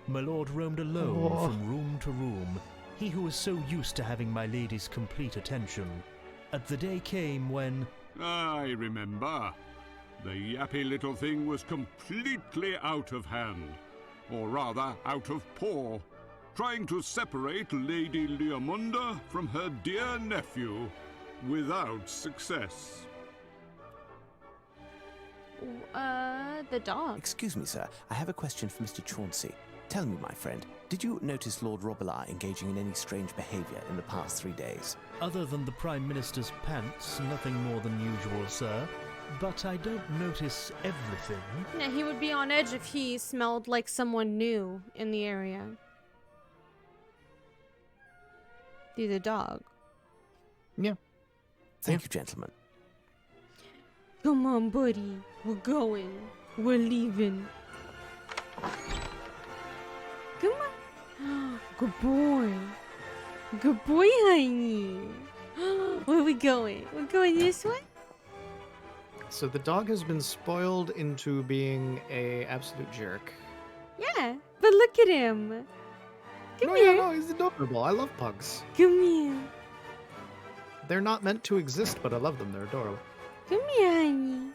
My lord roamed alone Oh. from room to room, he who was so used to having my lady's complete attention. At the day came when... I remember. The yappy little thing was completely out of hand, or rather out of paw, trying to separate Lady Leomunda from her dear nephew without success. The dog. Excuse me, sir. I have a question for Mr. Chauncey. Tell me, my friend, did you notice Lord Robilar engaging in any strange behaviour in the past 3 days? Other than the Prime Minister's pants, nothing more than usual, sir. But I don't notice everything. Yeah, he would be on edge if he smelled like someone new in the area. He's a dog. yeah. Thank you, gentlemen. Come on, buddy. We're going. We're leaving. Come on. Good boy. Good boy, honey. Where are we going? We're going this way? So the dog has been spoiled into being a absolute jerk. Yeah, but look at him. Come No, here. yeah, no, he's adorable. I love pugs. Come here. They're not meant to exist, but I love them. They're adorable. Come here, honey.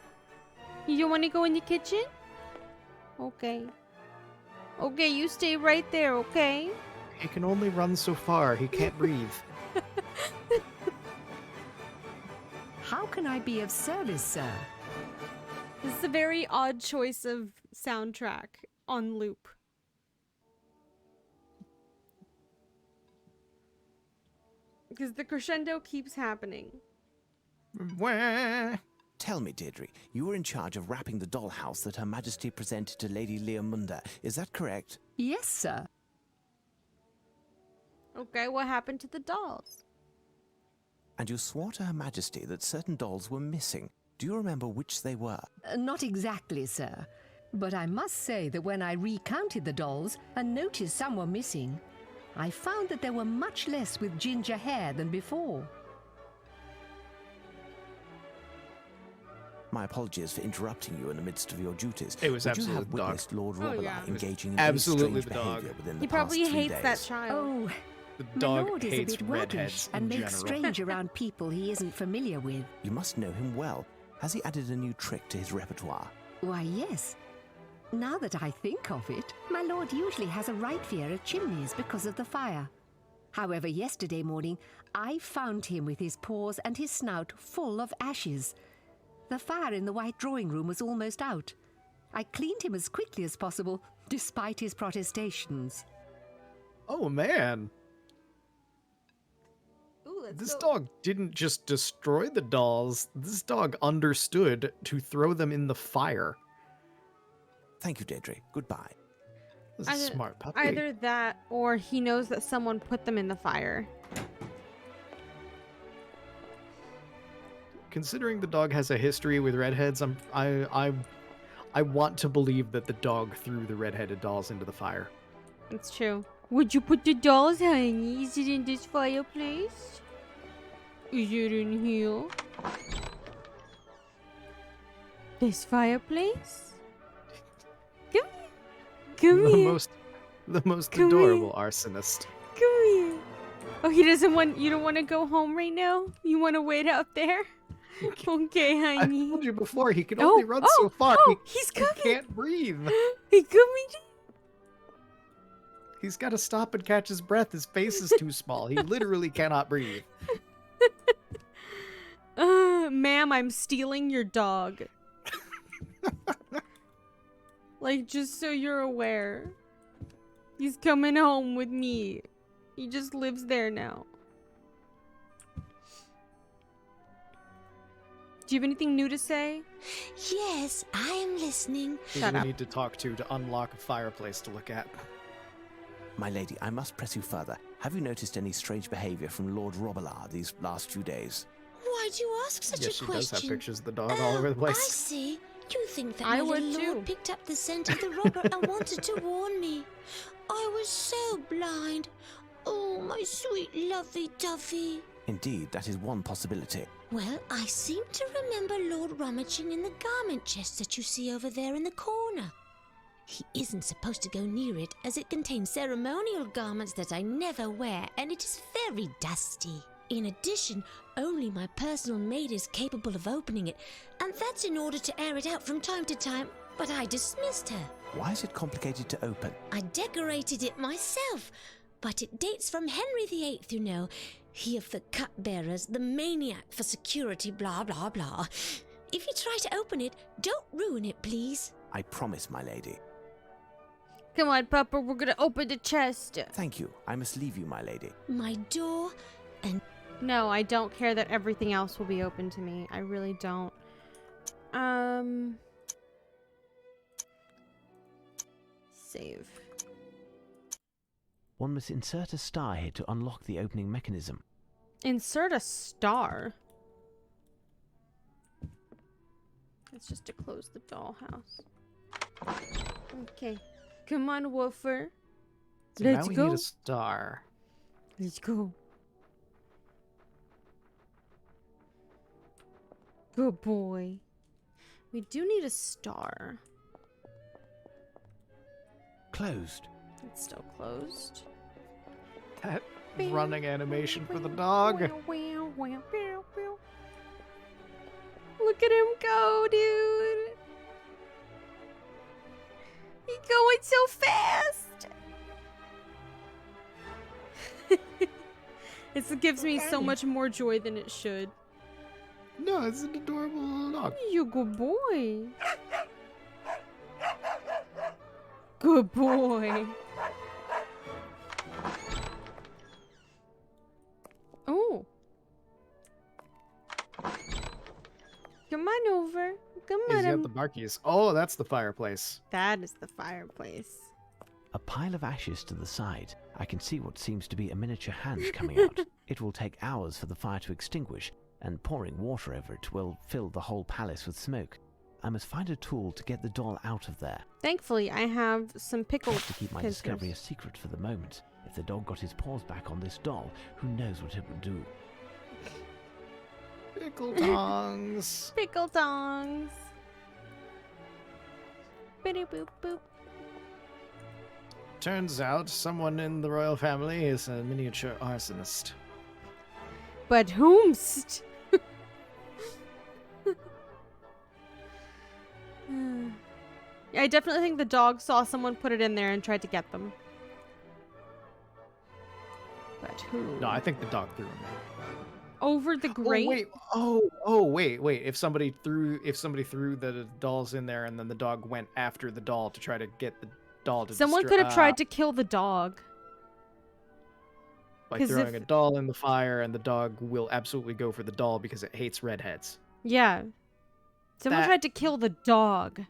You don't want to go in the kitchen? Okay. Okay, you stay right there, okay? He can only run so far. He can't breathe. How can I be of service, sir? This is a very odd choice of soundtrack on loop. Because the crescendo keeps happening. Wah. Tell me, Deirdre, you were in charge of wrapping the dollhouse that Her Majesty presented to Lady Leomunda. Is that correct? Yes, sir. Okay, what happened to the dolls? And you swore to Her Majesty that certain dolls were missing. Do you remember which they were? Not exactly, sir. But I must say that when I recounted the dolls and noticed some were missing, I found that there were much less with ginger hair than before. My apologies for interrupting you in the midst of your duties. It was Would you absolutely have the dog. witnessed Lord Oh, Robilar yeah. It was engaging in absolutely any the strange dog. behaviour within the He past probably 3 hates that days? child. Oh, The my dog lord is a hates bit redheads waggish and in makes general. strange around people he isn't familiar with. You must know him well. Has he added a new trick to his repertoire? Why, yes. Now that I think of it, my lord usually has a right fear of chimneys because of the fire. However, yesterday morning, I found him with his paws and his snout full of ashes. The fire in the white drawing room was almost out. I cleaned him as quickly as possible, despite his protestations. Oh, man. Ooh, let's This go. dog didn't just destroy the dolls. This dog understood to throw them in the fire. Thank you, Deirdre. Goodbye. This is a smart puppy. Either that or he knows that someone put them in the fire. considering the dog has a history with redheads, I want to believe that the dog threw the redheaded dolls into the fire. It's true. Would you put the dolls, honey? Is it in this fireplace? Is it in here? This fireplace? Come here. Come here. The most Come adorable arsonist. Come here. Oh, he doesn't want. You don't want to go home right now. You want to wait out there? Okay, I honey. told you before, he can only run so far. He's He coming. can't breathe. He's coming. He's got to stop and catch his breath. His face is too small. He literally cannot breathe. Ma'am, I'm stealing your dog. Like, just so you're aware. He's coming home with me. He just lives there now. Do you have anything new to say? Yes, I am listening. Who do we need to talk to unlock a fireplace to look at? My lady, I must press you further. Have you noticed any strange behavior from Lord Robillard these last few days? Why do you ask such Yes, a she does question? have pictures of the dog all over the place. I see. You think that I my would little too. lord picked up the scent of the robber and wanted to warn me. I was so blind. Oh, my sweet lovey-dovey. Indeed, that is one possibility. Well, I seem to remember Lord rummaging in the garment chest that you see over there in the corner. He isn't supposed to go near it, as it contains ceremonial garments that I never wear, and it is very dusty. In addition, only my personal maid is capable of opening it, and that's in order to air it out from time to time, but I dismissed her. Why is it complicated to open? I decorated it myself, but it dates from Henry VIII, you know. He of the cupbearers, the maniac for security, blah, blah, blah. If you try to open it, don't ruin it, please. I promise, my lady. Come on, Papa, we're gonna open the chest. Thank you. I must leave you, my lady. My door and... No, I don't care that everything else will be open to me. I really don't. Save. One must insert a star here to unlock the opening mechanism. Insert a star. It's just to close the dollhouse. Okay. Come on, Woofer. So Let's now we go. need a star. Let's go. Good boy. We do need a star. Closed. It's still closed. That running animation for the dog. Look at him go, dude. He's going so fast. It gives me so much more joy than it should. No, it's an adorable little dog. You good boy. Good boy. Oh. Come on over. Come He's on. got the barkies. Oh, that's the fireplace. That is the fireplace. A pile of ashes to the side. I can see what seems to be a miniature hand coming out. It will take hours for the fire to extinguish, and pouring water over it will fill the whole palace with smoke. I must find a tool to get the doll out of there. Thankfully, I have some I pickled have to keep my pickers. discovery a secret for the moment. If the dog got his paws back on this doll, who knows what it would do. Pickle tongs. Pickle tongs. Bitty boop boop. Turns out someone in the royal family is a miniature arsonist. But whomst? I definitely think the dog saw someone put it in there and tried to get them. But who? No, I think the dog threw him. Over the grate? Wait. If somebody threw the dolls in there and then the dog went after the doll to try to get the doll to Someone could have tried to kill the dog. by 'cause throwing if- a doll in the fire, and the dog will absolutely go for the doll because it hates redheads. Yeah. Someone That- tried to kill the dog.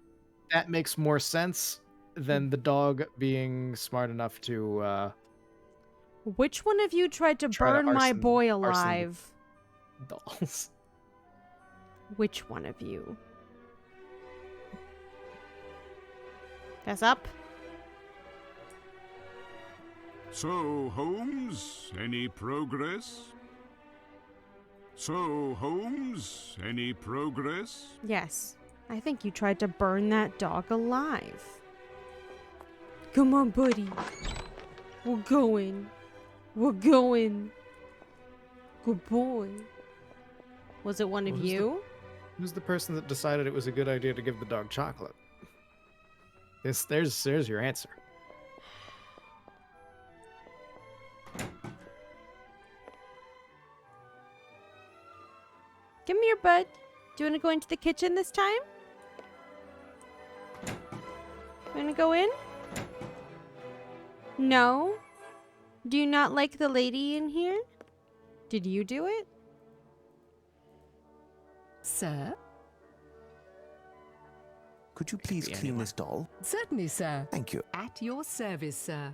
That makes more sense than the dog being smart enough to Which one of you tried to Try to burn my arson- boy arson the- alive? dolls. Which one of you? Fess up. So, Holmes, any progress? So, Holmes, any progress? Yes. I think you tried to burn that dog alive. Come on, buddy. We're going. We're going. Good boy. Was it one of you? Who's the person that decided it was a good idea to give the dog chocolate? There's your answer. Come here, bud. Do you want to go into the kitchen this time? You want to go in? No? Do you not like the lady in here? Did you do it? Sir? Could you please clean this doll? Certainly, sir. Thank you. At your service, sir.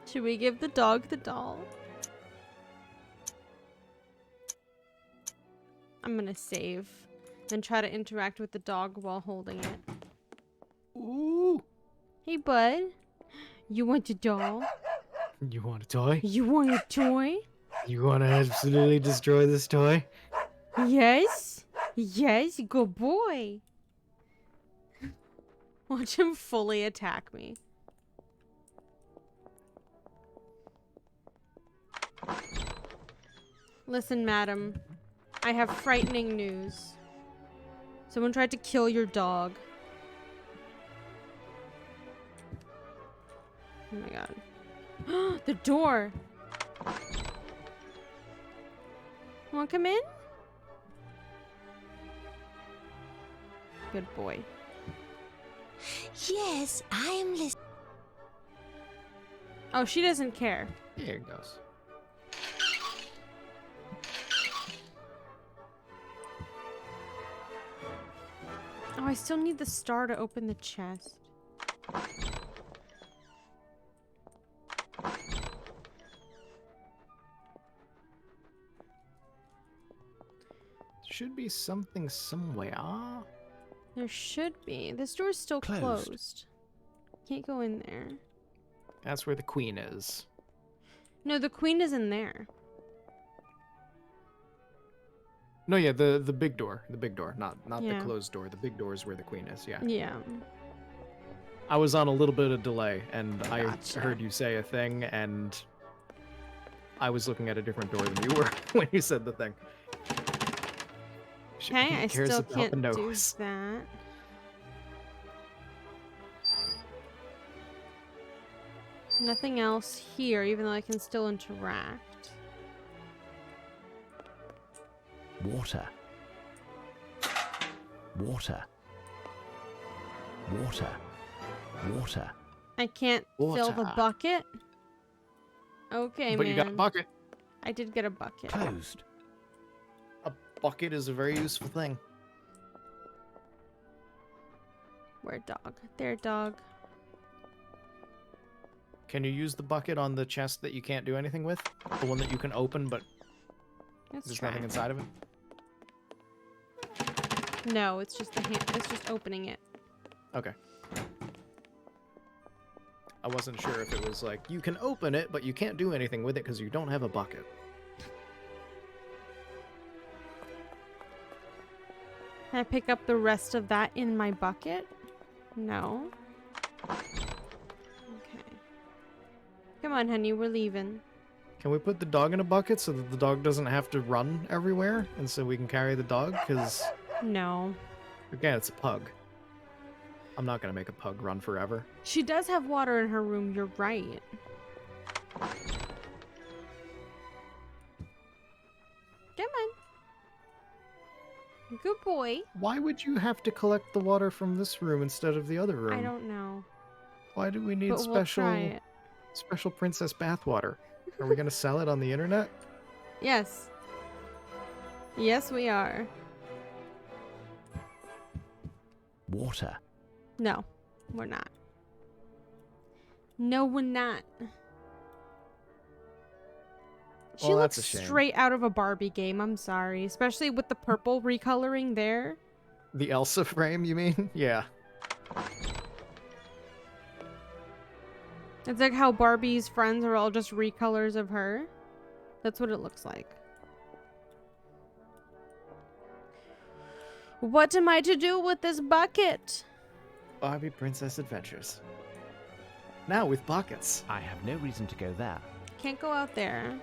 Should we give the dog the doll? I'm gonna save. Then try to interact with the dog while holding it. Ooh. Hey, bud. You want a doll? You want a toy? You want a toy? You want to absolutely destroy this toy? Yes? Yes, good boy. Watch him fully attack me. Listen, madam. I have frightening news. Someone tried to kill your dog. Oh my god. The door! Wanna come in? Good boy. Yes, I am listening. Oh, she doesn't care. Here it goes. Oh, I still need the star to open the chest. Should be something somewhere. There should be. This door's still closed. Can't go in there. That's where the queen is. No, the queen is in there. No, yeah, the big door. The big door, not Yeah. the closed door. The big door is where the queen is, yeah. Yeah. I was on a little bit of delay, and Gotcha. I heard you say a thing, and I was looking at a different door than you were when you said the thing. Okay, I cares still about can't the do nose? that. Nothing else here, even though I can still interact. Water. Water. Water. Water. I can't fill the Water. bucket? Okay, But man. you got a bucket. I did get a bucket. Closed. A bucket is a very useful thing. Where dog? There, dog. Can you use the bucket on the chest that you can't do anything with? The one that you can open, but Let's there's try. nothing inside of it? No, it's just the hand. It's just opening it. Okay. I wasn't sure if it was like, you can open it, but you can't do anything with it because you don't have a bucket. Can I pick up the rest of that in my bucket? No. Okay. Come on, honey, we're leaving. Can we put the dog in a bucket so that the dog doesn't have to run everywhere, and so we can carry the dog? Because, No. again, it's a pug. I'm not going to make a pug run forever. She does have water in her room, you're right. Come on. Good boy. Why would you have to collect the water from this room instead of the other room? I don't know. Why do we need But we'll special try it. special princess bathwater? Are we going to sell it on the internet? Yes. Yes, we are. Water. No, we're not. No, we're not. She Well, looks that's a shame. straight out of a Barbie game. I'm sorry. Especially with the purple recoloring there. The Elsa frame, you mean? Yeah. It's like how Barbie's friends are all just recolors of her. That's what it looks like. What am I to do with this bucket? Barbie Princess Adventures. Now with buckets. I have no reason to go there. Can't go out there.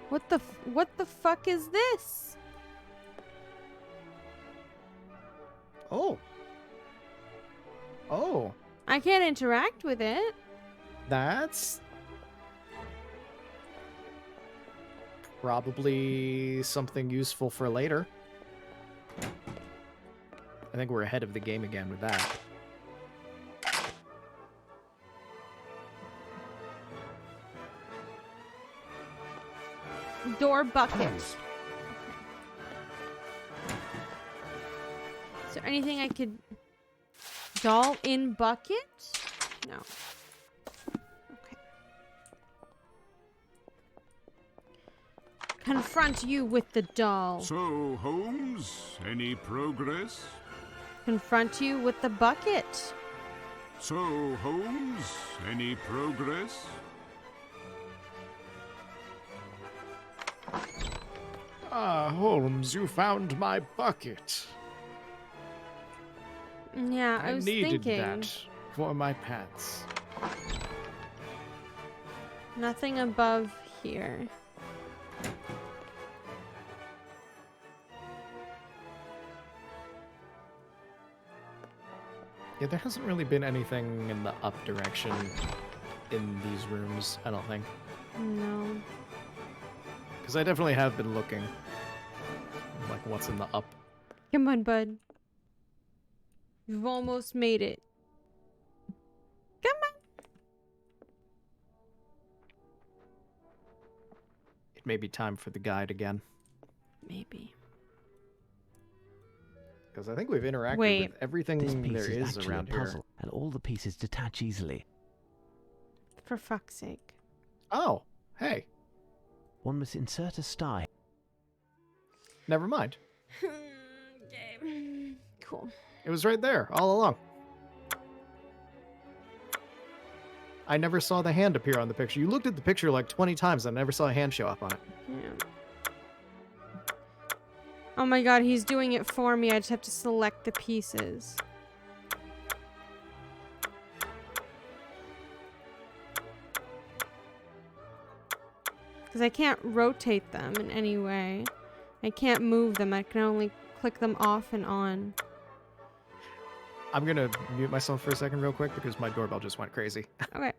What the fuck is this? Oh. Oh. I can't interact with it. That's probably something useful for later. I think we're ahead of the game again with that. Door bucket. Is there anything I could... Doll in bucket? No. Okay. Confront you with the doll. So, Holmes, any progress? Confront you with the bucket. So, Holmes, any progress? Ah, Holmes, you found my bucket. Yeah, I was needed thinking. that for my pants. Nothing above here. Yeah, there hasn't really been anything in the up direction in these rooms, I don't think. No. Because I definitely have been looking. Like, what's in the up? Come on, bud. You've almost made it. Come on. It may be time for the guide again. Maybe. Because I think we've interacted Wait. with everything This piece there is actually around a here. puzzle, and all the pieces detach easily. For fuck's sake. Oh, hey. One must insert a star. Never mind. Okay. Cool. It was right there, all along. I never saw the hand appear on the picture. You looked at the picture like 20 times and I never saw a hand show up on it. Yeah. Oh my god, he's doing it for me. I just have to select the pieces. Because I can't rotate them in any way. I can't move them. I can only click them off and on. I'm gonna mute myself for a second real quick because my doorbell just went crazy. Okay.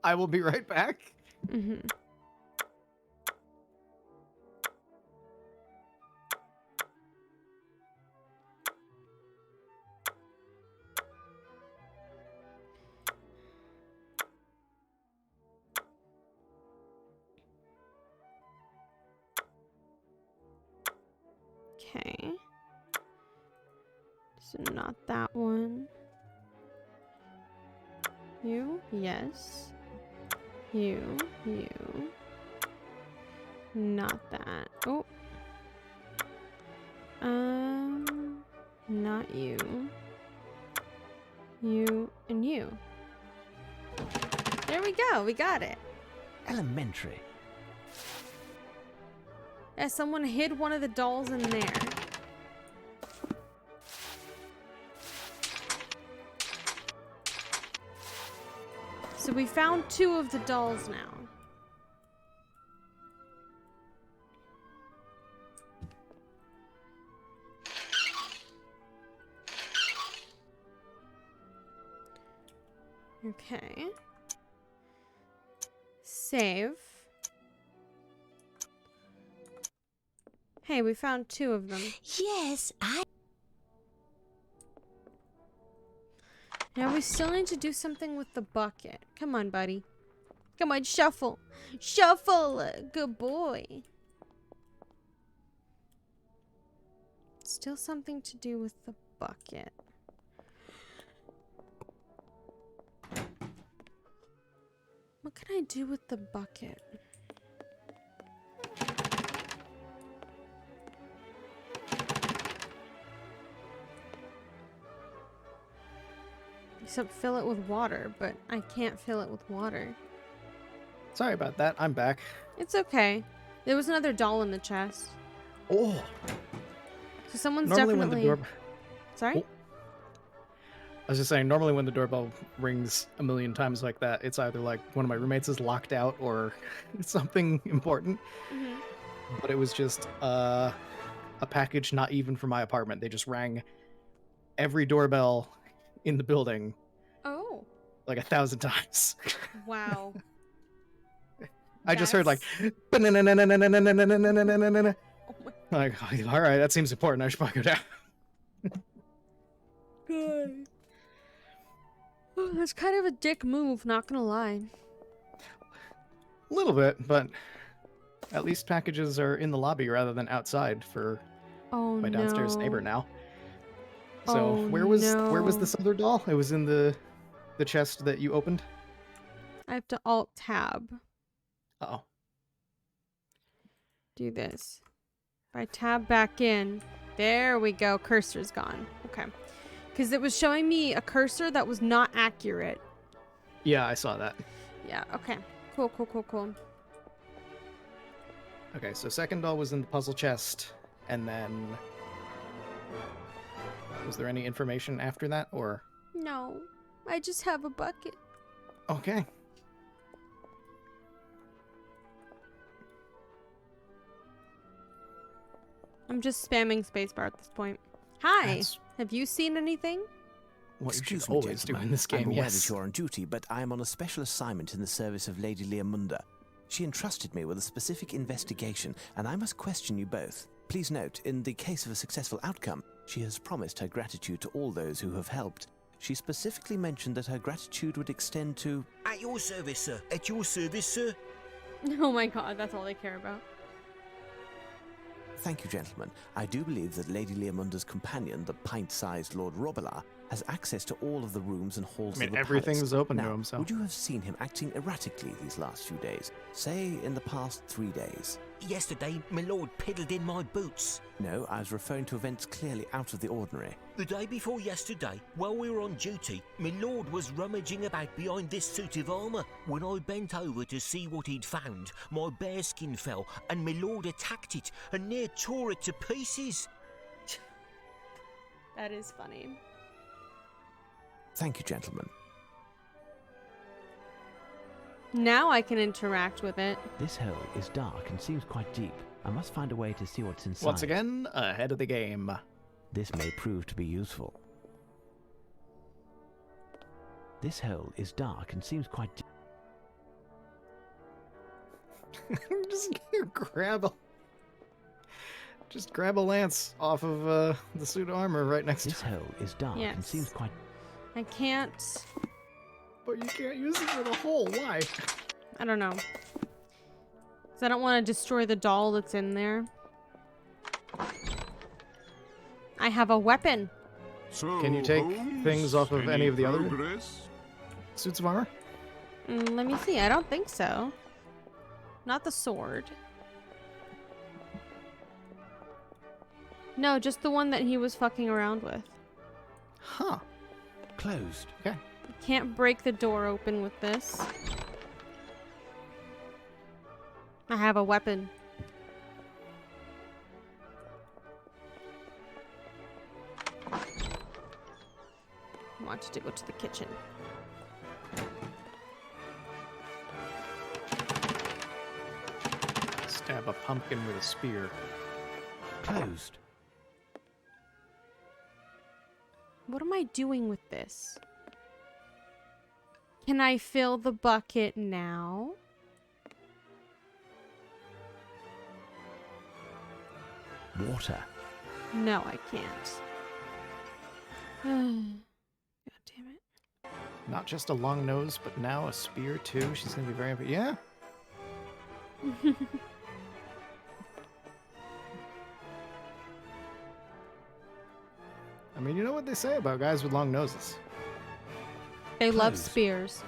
I will be right back. Mm-hmm. Okay. So not that one. You, yes. You. Not that. Oh. Not you. You and you. There we go. We got it. Elementary. Yeah, someone hid one of the dolls in there. So we found 2 of the dolls now. Okay. Save. Hey, we found 2 of them. Yes, Now we still need to do something with the bucket. Come on, buddy. Come on, shuffle. Shuffle. Good boy. Still something to do with the bucket. What can I do with the bucket? Except fill it with water, but I can't fill it with water. Sorry about that. I'm back. It's okay. There was another doll in the chest. Oh. So someone's Normally definitely... when the Sorry? Oh. I was just saying, normally when the doorbell rings a million times like that, it's either like one of my roommates is locked out or something important. Mm-hmm. But it was just a package not even from my apartment. They just rang every doorbell in the building Oh. like 1,000 times. Wow. I just heard like, like, all right, that seems important. I should probably go down. Good. Oh, that's kind of a dick move, not gonna lie. A little bit, but at least packages are in the lobby rather than outside for my downstairs neighbor now. So where was this other doll? It was in the chest that you opened? I have to alt tab. Uh-oh. Do this. If I tab back in, there we go. Cursor's gone. Okay. Because it was showing me a cursor that was not accurate. Yeah, I saw that. Yeah, okay. Cool, cool, cool, cool. Okay, so second doll was in the puzzle chest, and then... Was there any information after that, or...? No. I just have a bucket. Okay. I'm just spamming spacebar at this point. Hi! Have you seen anything? What Excuse you me, should always do gentlemen. in this game, I'm aware yes. that you're on duty, but I am on a special assignment in the service of Lady Leomunda. She entrusted me with a specific investigation, and I must question you both. Please note, in the case of a successful outcome, she has promised her gratitude to all those who have helped. She specifically mentioned that her gratitude would extend to... At your service, sir. At your service, sir. Oh my god, that's all they care about. Thank you, gentlemen. I do believe that Lady Leomunda's companion, the pint-sized Lord Robillard, has access to all of the rooms and halls of the everything palace. was open now, to him, so... Would you have seen him acting erratically these last few days? Say, in the past 3 days? Yesterday, my lord piddled in my boots. No, I was referring to events clearly out of the ordinary. The day before yesterday, while we were on duty, my lord was rummaging about behind this suit of armour. When I bent over to see what he'd found, my bearskin fell, and my lord attacked it and near tore it to pieces. That is funny. Thank you, gentlemen. Now I can interact with it. This hole is dark and seems quite deep. I must find a way to see what's inside. Once again, ahead of the game. This may prove to be useful. This hole is dark and seems quite deep. Just grab a lance off of the suit of armor right next This to it. hole is dark and seems quite... I can't... But you can't use it for the hole. Why? I don't know. Because I don't want to destroy the doll that's in there. I have a weapon. So, Can you take Holmes, things off of any of the other progress? suits of armor? Let me see. I don't think so. Not the sword. No, just the one that he was fucking around with. Huh. Closed. Okay. Can't break the door open with this. I have a weapon. I want to go to the kitchen. Stab a pumpkin with a spear. Closed. What am I doing with this? Can I fill the bucket now? Water. No, I can't. God damn it. Not just a long nose, but now a spear too. She's gonna be very happy. Yeah. mean, you know what they say about guys with long noses. They love Closed. spears.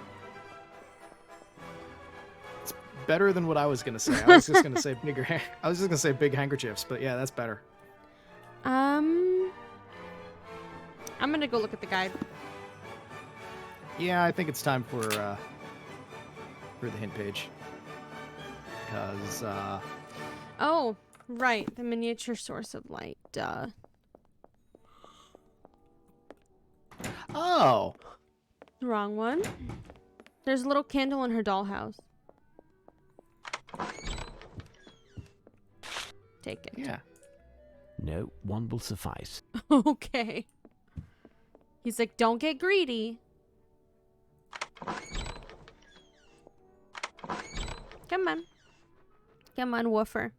It's better than what I was gonna say. I was just gonna say I was just gonna say big handkerchiefs, but yeah, that's better. I'm gonna go look at the guide. Yeah, I think it's time for the hint page. Because Oh, right, the miniature source of light. Duh. oh, Wrong one. There's a little candle in her dollhouse. Take it. yeah. No, one will suffice. Okay. He's like, don't get greedy. Come on. Come on, woofer.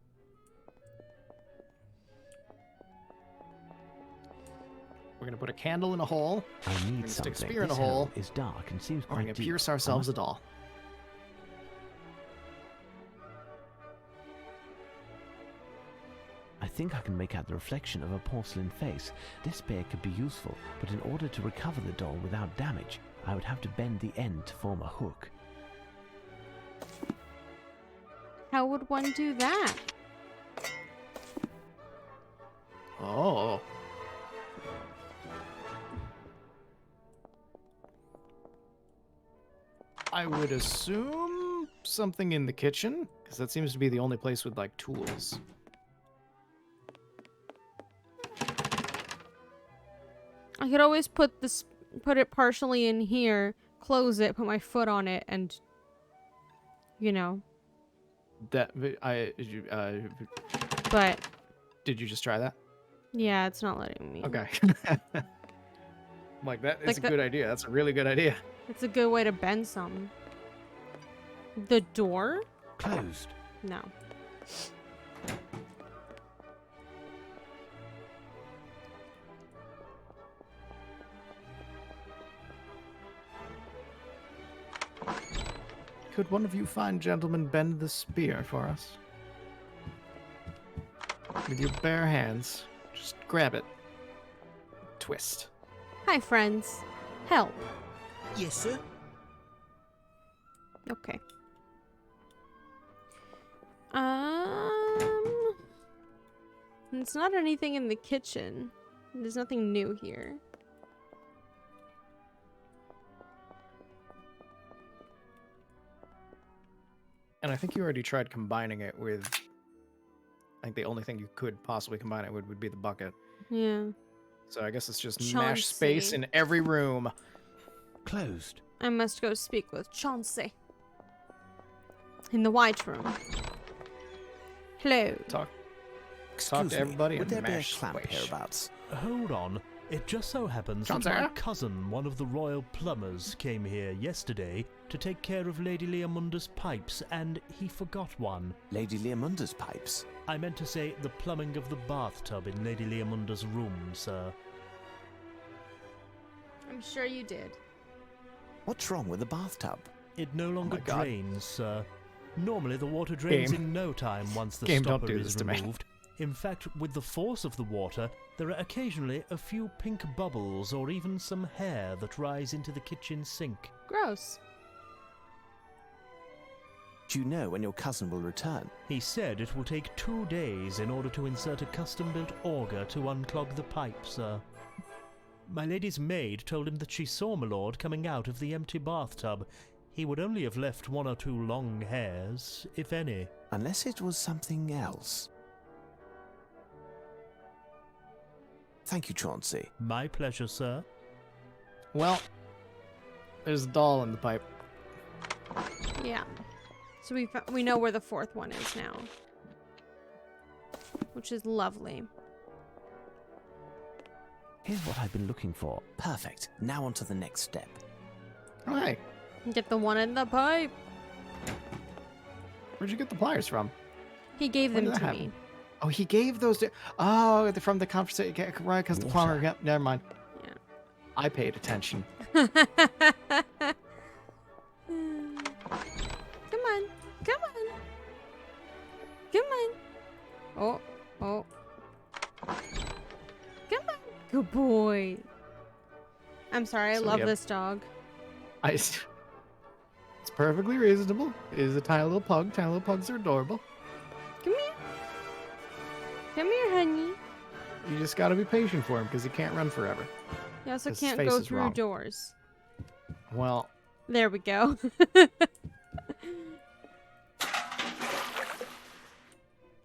We're gonna put a candle in a hole. I We're need gonna stick a something. spear in a This hole. hole is dark and seems We're quite gonna deep. pierce I ourselves a must- doll. I think I can make out the reflection of a porcelain face. This spear could be useful, but in order to recover the doll without damage, I would have to bend the end to form a hook. How would one do that? Oh. I would assume something in the kitchen, because that seems to be the only place with like tools. I could always put it partially in here, close it, put my foot on it, and you know. That But did you just try that? yeah, it's not letting me. Okay. I'm like, that is Like a the- good idea. That's a really good idea. It's a good way to bend some. The door? Closed. No. Could one of you fine gentlemen bend the spear for us? With your bare hands. Just grab it. Twist. Hi, friends. Help. Yes, sir. Okay. It's not anything in the kitchen. There's nothing new here. And I think you already tried combining it with... I think the only thing you could possibly combine it with would be the bucket. Yeah. So I guess it's just mash space Chauncey. in every room. Closed. I must go speak with Chauncey. In the white room. Hello. Talk Excuse to me, everybody would and there be a mash clamp squish. hereabouts? Hold on. It just so happens that Johnson? my cousin, one of the royal plumbers, came here yesterday to take care of Lady Leamunda's pipes, and he forgot one. Lady Leamunda's pipes? I meant to say the plumbing of the bathtub in Lady Leamunda's room, sir. I'm sure you did. What's wrong with the bathtub? It no longer God. drains, sir. Normally the water drains Game. in no time once the Game, don't stopper do is this to me. removed. In fact, with the force of the water, there are occasionally a few pink bubbles or even some hair that rise into the kitchen sink. Gross. Do you know when your cousin will return? He said it will take 2 days in order to insert a custom-built auger to unclog the pipe, sir. My lady's maid told him that she saw my lord coming out of the empty bathtub. He would only have left 1 or 2 long hairs, if any. Unless it was something else. Thank you, Chauncey. My pleasure, sir. Well, there's a doll in the pipe. Yeah. So we know where the 4th one is now. Which is lovely. Here's what I've been looking for. Perfect. Now on to the next step. Hi. Get the one in the pipe. Where'd you get the pliers from? He gave When them did to that me. happen? Oh, he gave those to... Oh, from the conversation. Right, because the plumber... Yep, never mind. Yeah. I paid attention. Come on. Come on. Come on. Oh. Oh. Come on. Good boy. I'm sorry, I So, love yep. this dog. It's perfectly reasonable. It is a tiny little pug. Tiny little pugs are adorable. Come here. Come here, honey. You just gotta be patient for him because he can't run forever. You also His can't face go is through wrong. doors. Well, There we go.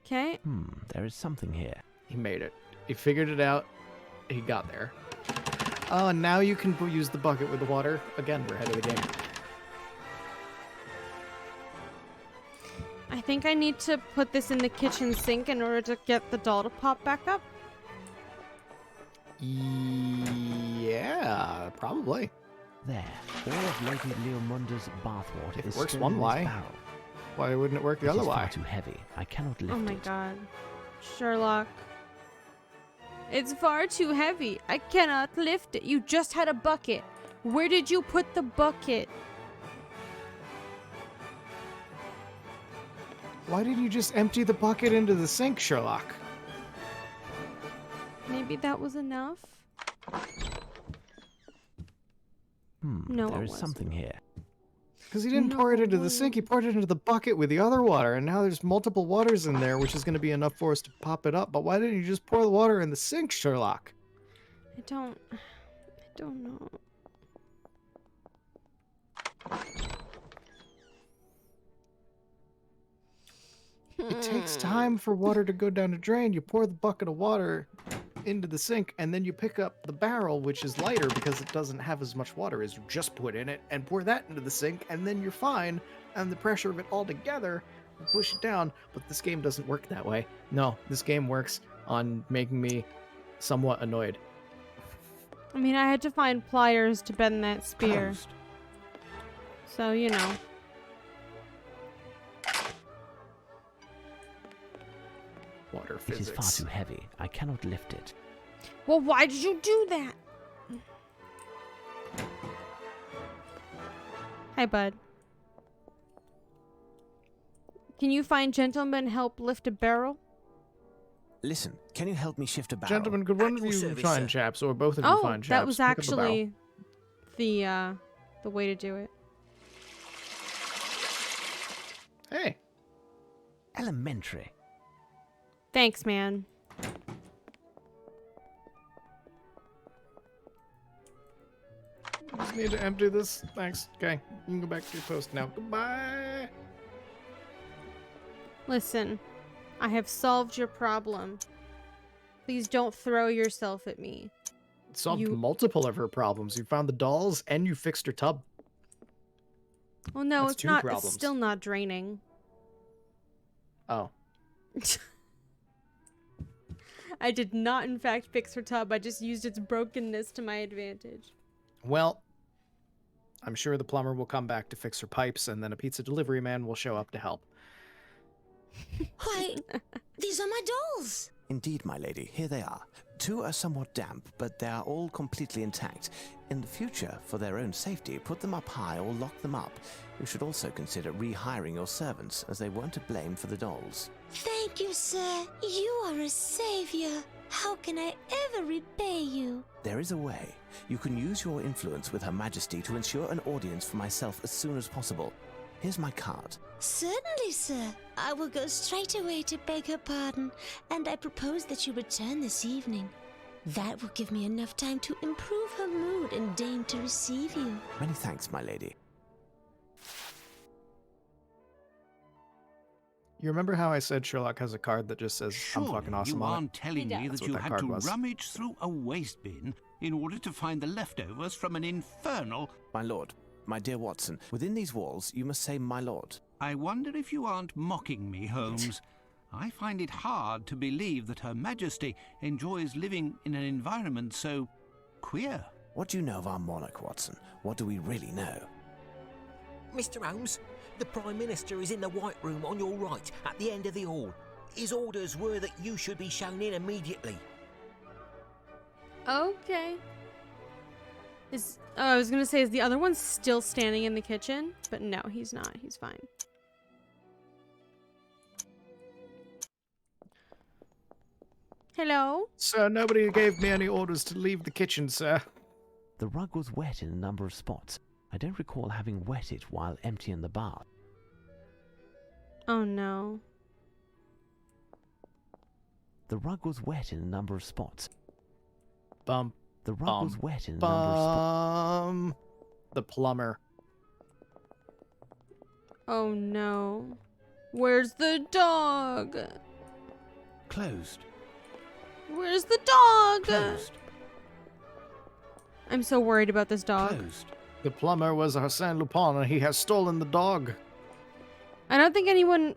Okay. There is something here. he made it. He figured it out. He got there. Oh, and now you can use the bucket with the water. Again, we're ahead of the game. I think I need to put this in the kitchen sink in order to get the doll to pop back up. Yeah, probably. There. All of Lady Leomunda's bathwater If it is works stored one in this way, barrel. why wouldn't it work the It other is far way? too heavy. I cannot lift Oh my it. god. Sherlock. It's far too heavy. I cannot lift it. You just had a bucket. Where did you put the bucket? Why didn't you just empty the bucket into the sink, Sherlock? Maybe that was enough? No, There it is wasn't. something here. Because he didn't pour it into the sink, he poured it into the bucket with the other water, and now there's multiple waters in there, which is going to be enough for us to pop it up. But why didn't you just pour the water in the sink, Sherlock? I don't know. It takes time for water to go down a drain. You pour the bucket of water into the sink, and then you pick up the barrel, which is lighter because it doesn't have as much water as you just put in it, and pour that into the sink, and then you're fine. And the pressure of it all together will push it down. But this game doesn't work that way. No, this game works on making me somewhat annoyed. I mean, I had to find pliers to bend that spear. Closed. So, you know. Water It physics. is far too heavy. I cannot lift it. Well, why did you do that? Hi, bud. Can you find gentlemen help lift a barrel? Listen, can you help me shift a barrel? Gentlemen, could one of At your you service, find sir. chaps, or both of you Oh, find chaps? that was pick up the barrel. actually the way to do it. Hey, Elementary. Thanks, man. just need to empty this. Thanks. Okay, you can go back to your post now. Goodbye. Listen, I have solved your problem. Please don't throw yourself at me. Solved You- multiple of her problems. You found the dolls, and you fixed her tub. Well, no, That's it's two not. problems. It's still not draining. Oh. I did not, in fact, fix her tub. I just used its brokenness to my advantage. Well, I'm sure the plumber will come back to fix her pipes, and then a pizza delivery man will show up to help. Why, these are my dolls. Indeed, my lady, here they are. 2 are somewhat damp, but they are all completely intact. In the future, for their own safety, put them up high or lock them up. You should also consider rehiring your servants, as they weren't to blame for the dolls. Thank you, sir. You are a savior. How can I ever repay you? There is a way. You can use your influence with Her Majesty to ensure an audience for myself as soon as possible. Here's my card. Certainly, sir. I will go straight away to beg her pardon, and I propose that you return this evening. That will give me enough time to improve her mood and deign to receive you. Many thanks, my lady. You remember how I said Sherlock has a card that just says, I'm Surely fucking awesome you on aren't telling me That's that what you that had card to was. rummage through a waste bin in order to find the leftovers from an infernal... My lord, my dear Watson, within these walls, you must say my lord. I wonder if you aren't mocking me, Holmes. I find it hard to believe that Her Majesty enjoys living in an environment so queer. What do you know of our monarch, Watson? What do we really know? Mr. Holmes, the Prime Minister is in the White Room on your right, at the end of the hall. His orders were that you should be shown in immediately. Okay. I was gonna say, is the other one still standing in the kitchen? But no, he's not. He's fine. Hello? Sir, nobody gave me any orders to leave the kitchen, sir. The rug was wet in a number of spots. I don't recall having wet it while emptying the bath. Oh no. The rug was wet in a number of spots. Bum. The rug was wet in a number of spots. The plumber. Oh no. Where's the dog? Closed. Where's the dog? Closed. I'm so worried about this dog. Closed. The plumber was Arsène Lupin, and he has stolen the dog. I don't think anyone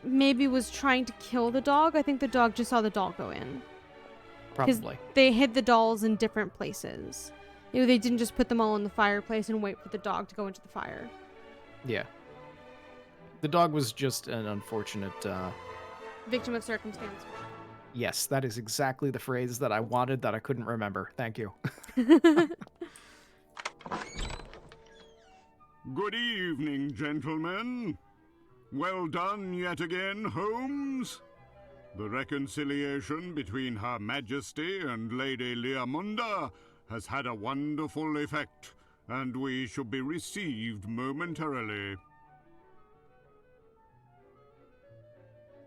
maybe was trying to kill the dog. I think the dog just saw the doll go in. 'Cause Probably. they hid the dolls in different places. You know, they didn't just put them all in the fireplace and wait for the dog to go into the fire. Yeah. The dog was just an unfortunate, Victim of circumstance. Yes, that is exactly the phrase that I wanted that I couldn't remember. Thank you. Good evening, gentlemen. Well done yet again, Holmes. The reconciliation between Her Majesty and Lady Leamunda has had a wonderful effect, and we should be received momentarily.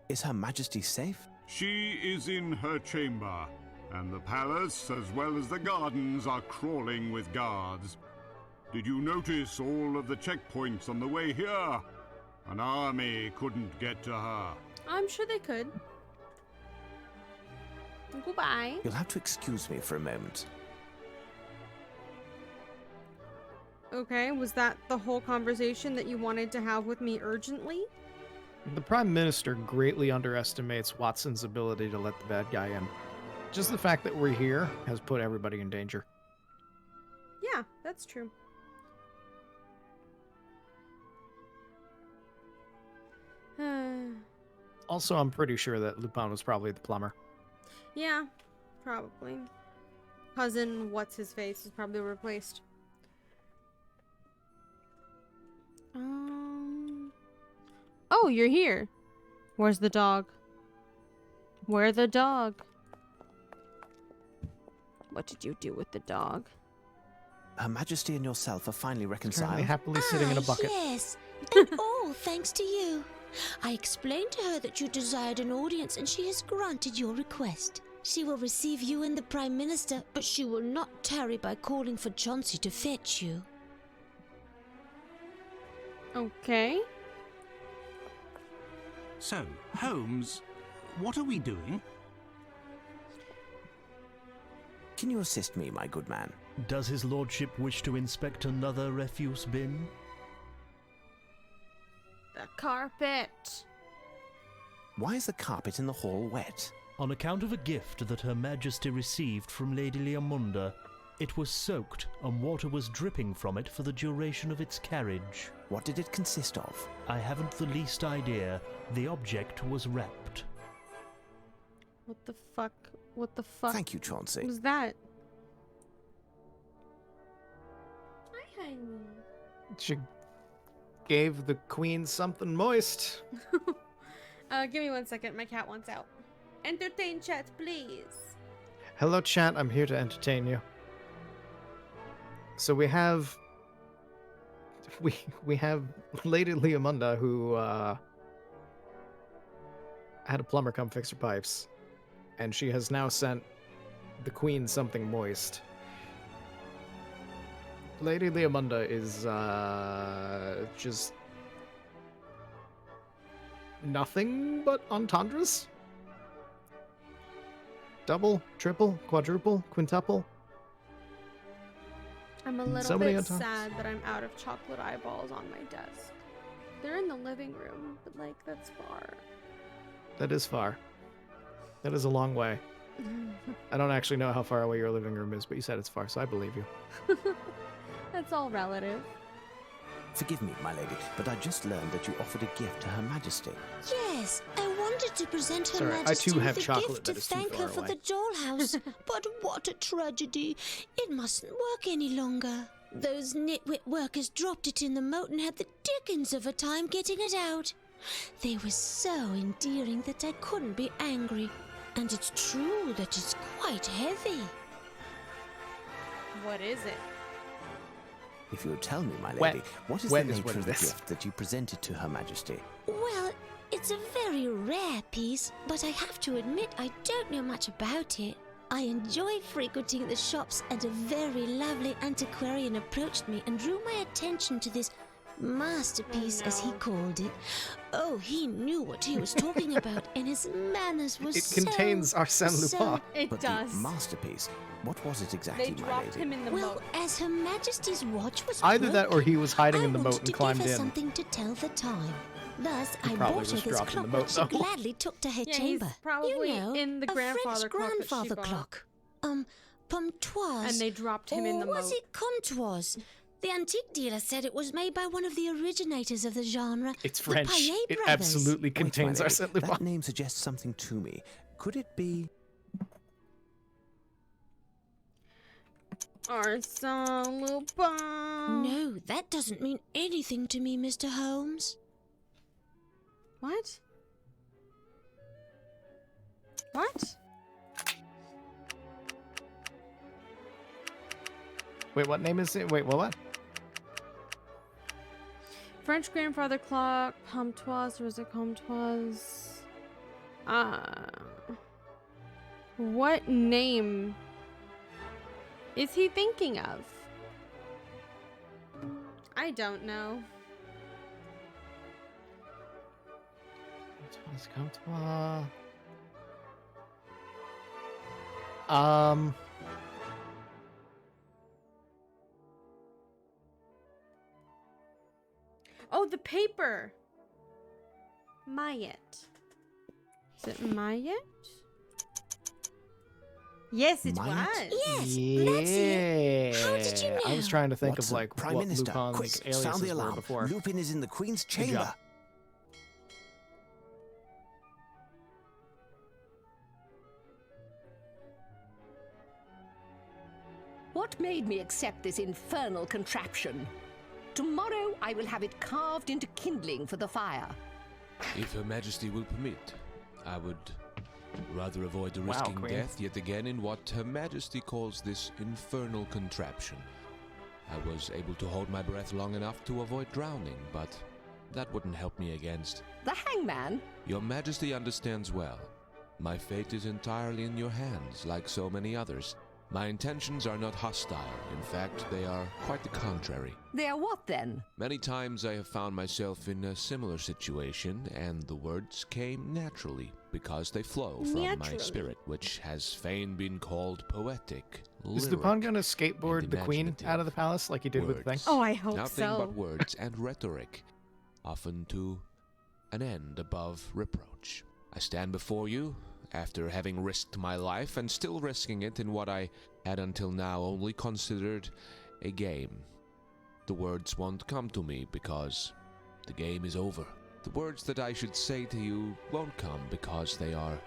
Is Her Majesty safe? She is in her chamber, and the palace as well as the gardens are crawling with guards. Did you notice all of the checkpoints on the way here? An army couldn't get to her. I'm sure they could. Goodbye. You'll have to excuse me for a moment. Okay, was that the whole conversation that you wanted to have with me urgently? The Prime Minister greatly underestimates Watson's ability to let the bad guy in. Just the fact that we're here has put everybody in danger. Yeah, that's true. Also, I'm pretty sure that Lupin was probably the plumber. Yeah, probably. Cousin What's-His-Face is probably replaced. Oh, you're here. Where's the dog? Where's the dog? What did you do with the dog? Her Majesty and yourself are finally reconciled. Currently happily sitting in a bucket. Yes, and all thanks to you. I explained to her that you desired an audience, and she has granted your request. She will receive you and the Prime Minister, but she will not tarry by calling for Chauncey to fetch you. Okay. So, Holmes, what are we doing? Can you assist me, my good man? Does his lordship wish to inspect another refuse bin? The carpet. Why is the carpet in the hall wet? On account of a gift that Her Majesty received from Lady Leamunda, it was soaked and water was dripping from it for the duration of its carriage. What did it consist of? I haven't the least idea. The object was wrapped. What the fuck? What the fuck? Thank you, Chauncey. What was that? Hi, honey. She gave the queen something moist. Give me 1 second. My cat wants out. Entertain chat, please. Hello, chat. I'm here to entertain you. So we have Lady Leamunda who had a plumber come fix her pipes, and she has now sent the queen something moist. Lady Leamunda is just nothing but entendres. Double, triple, quadruple, quintuple. I'm a little So many bit entendres. sad that I'm out of chocolate eyeballs on my desk. They're in the living room, but like, that's far. That is far. That is a long way. I don't actually know how far away your living room is, but you said it's far, so I believe you. That's all relative. Forgive me, my lady, but I just learned that you offered a gift to Her Majesty. Yes, I wanted to present Her Sorry, I Majesty too have with a chocolate gift that to is too thank far her for away. the dollhouse. But what a tragedy. It mustn't work any longer. Those nitwit workers dropped it in the moat and had the dickens of a time getting it out. They were so endearing that I couldn't be angry. And it's true that it's quite heavy. What is it? If you'll tell me, my Wet. lady, what is Wet the is nature what of it the is. gift that you presented to Her Majesty? Well, it's a very rare piece, but I have to admit I don't know much about it. I enjoy frequenting the shops, and a very lovely antiquarian approached me and drew my attention to this masterpiece, as he called it. Oh, he knew what he was talking about, and his manners were It contains Arsène Lupin. It But does. the masterpiece, what was it exactly, They my dropped lady? him in the Well, moat. as Her Majesty's watch was Either that or he was hiding I in the moat wanted and to climbed give her in. something to tell the time. Thus, I probably bought her was this dropped in the clock, moat, which she though. gladly took to her Yeah, chamber. he's probably you know, in the a grandfather French clock that she grandfather bought. clock. Pontoise. And they dropped him in the Or was moat. it Comtoise? The antique dealer said it was made by one of the originators of the genre. It's the French. Paillet It brothers. absolutely Wait, my contains lady, Arsène that Lupin. name suggests something to me. Could it be... Arsène Lupin. No, that doesn't mean anything to me, Mr. Holmes. What? What? Wait, what name is it? Wait, what? French grandfather clock, Comtoise, or is it Comtoise? What name is he thinking of? I don't know. Comtoise. Oh, the paper. Mayet. Is it Mayet? Yes, it Mayet? was. Yes, that's it. How did you know? I was trying to think Watson, of like Prime what Minister, Lupin's quick, aliases sound the were alarm. before. Lupin is in the Queen's job. chamber. What made me accept this infernal contraption? Tomorrow I will have it carved into kindling for the fire. If Her Majesty will permit, I would rather avoid risking Queen. death yet again in what Her Majesty calls this infernal contraption. I was able to hold my breath long enough to avoid drowning, but that wouldn't help me against. The hangman? Your Majesty understands well. My fate is entirely in your hands, like so many others. My intentions are not hostile. In fact, they are quite the contrary. They are what then? Many times I have found myself in a similar situation, and the words came naturally, because they flow from my Naturally. spirit, which has fain been called poetic, Is lyric, Lupin gonna skateboard and the queen imaginative. out of the palace like he did with the thing? Words. Oh, I hope Nothing so. but words and rhetoric, often to an end above reproach. I stand before you, after having risked my life and still risking it in what I had until now only considered a game. The words won't come to me because the game is over. The words that I should say to you won't come because they are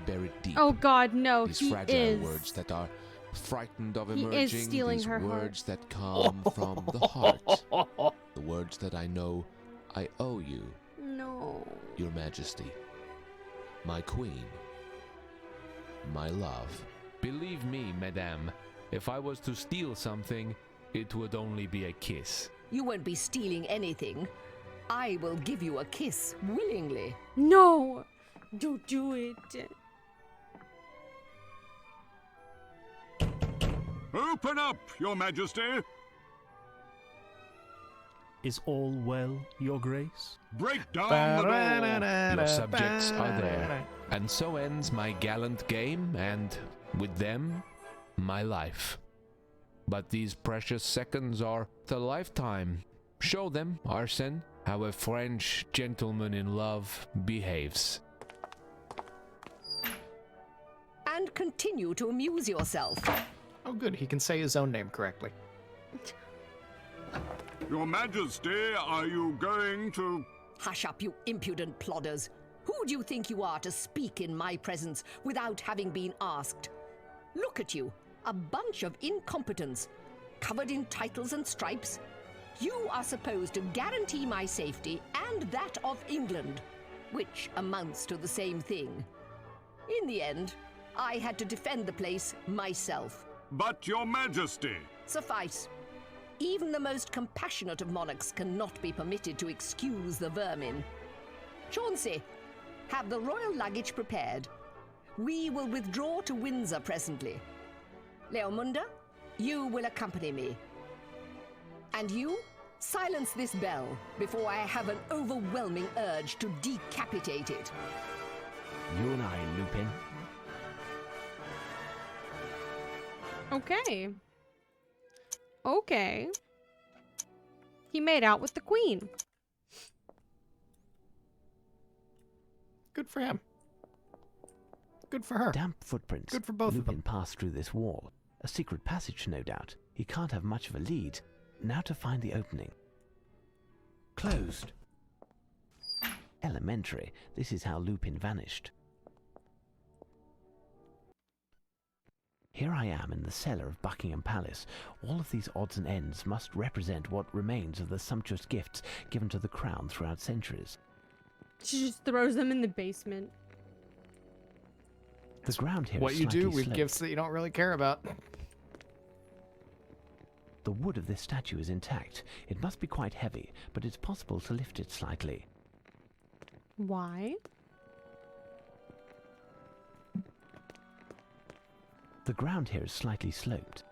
buried deep. Oh God, no, These he fragile is. words that are frightened of He is emerging, stealing these her heart. words that come from the heart, the words that I know I owe you, No. Your Majesty, my queen, my love. Believe me, madame, if I was to steal something, it would only be a kiss. You won't be stealing anything. I will give you a kiss willingly. No. Don't do it. Open up, Your Majesty! Is all well, Your Grace? Break down the door! Your subjects are there. And so ends my gallant game, and with them, my life. But these precious seconds are the lifetime. Show them, Arsène, how a French gentleman in love behaves. And continue to amuse yourself. Oh, good. He can say his own name correctly. Your Majesty, are you going to... Hush up, you impudent plodders. Who do you think you are to speak in my presence without having been asked? Look at you, a bunch of incompetents, covered in titles and stripes. You are supposed to guarantee my safety and that of England, which amounts to the same thing. In the end, I had to defend the place myself. But your majesty! Suffice. Even the most compassionate of monarchs cannot be permitted to excuse the vermin. Chauncey, have the royal luggage prepared. We will withdraw to Windsor presently. Leomunda, you will accompany me. And you, silence this bell before I have an overwhelming urge to decapitate it. You and I, Lupin. Okay. Okay. He made out with the queen. Good for him. Good for her. Damp footprints. Good for both Lupin of them. passed through this wall. A secret passage, no doubt. He can't have much of a lead. Now to find the opening. Closed. Elementary. This is how Lupin vanished. Here I am in the cellar of Buckingham Palace. All of these odds and ends must represent what remains of the sumptuous gifts given to the crown throughout centuries. She just throws them in the basement. The ground here What is you do slightly with sloped. gifts that you don't really care about. The wood of this statue is intact. It must be quite heavy, but it's possible to lift it slightly. Why? The ground here is slightly sloped.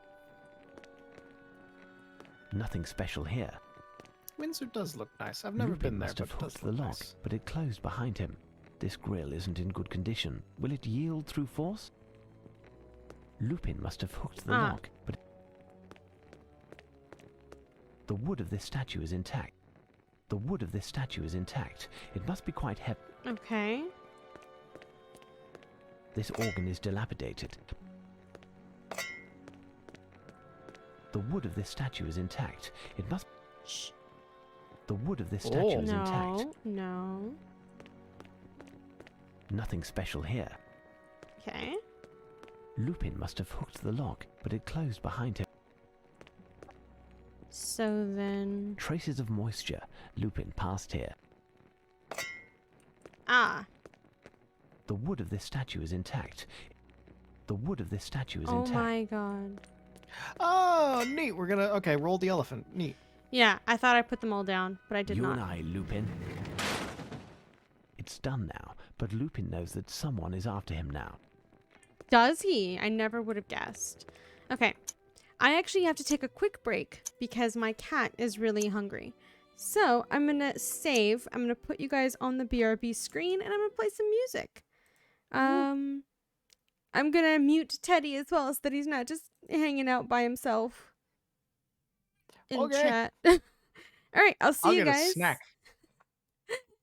Nothing special here. Windsor does look nice. I've never Lupin been there, must but have it does hooked the look lock, nice. but it closed behind him. This grill isn't in good condition. Will it yield through force? Lupin must have hooked the lock, but the wood of this statue is intact. The wood of this statue is intact. It must be quite heavy. Okay. This organ is dilapidated. The wood of this statue is intact. It must... Shh. The wood of this statue is intact. No. Nothing special here. Okay. Lupin must have hooked the lock, but it closed behind him. So then... Traces of moisture. Lupin passed here. Ah. The wood of this statue is intact. The wood of this statue is Oh intact. my god. Oh, neat. We're gonna... Okay, roll the elephant. Neat. Yeah, I thought I put them all down, but I did you not. and I, Lupin. It's done now, but Lupin knows that someone is after him now. Does he? I never would have guessed. Okay. I actually have to take a quick break because my cat is really hungry. So I'm going to save. I'm going to put you guys on the BRB screen and I'm going to play some music. I'm going to mute Teddy as well so that he's not just hanging out by himself in chat. All right. I'll see you guys. I'll get a snack.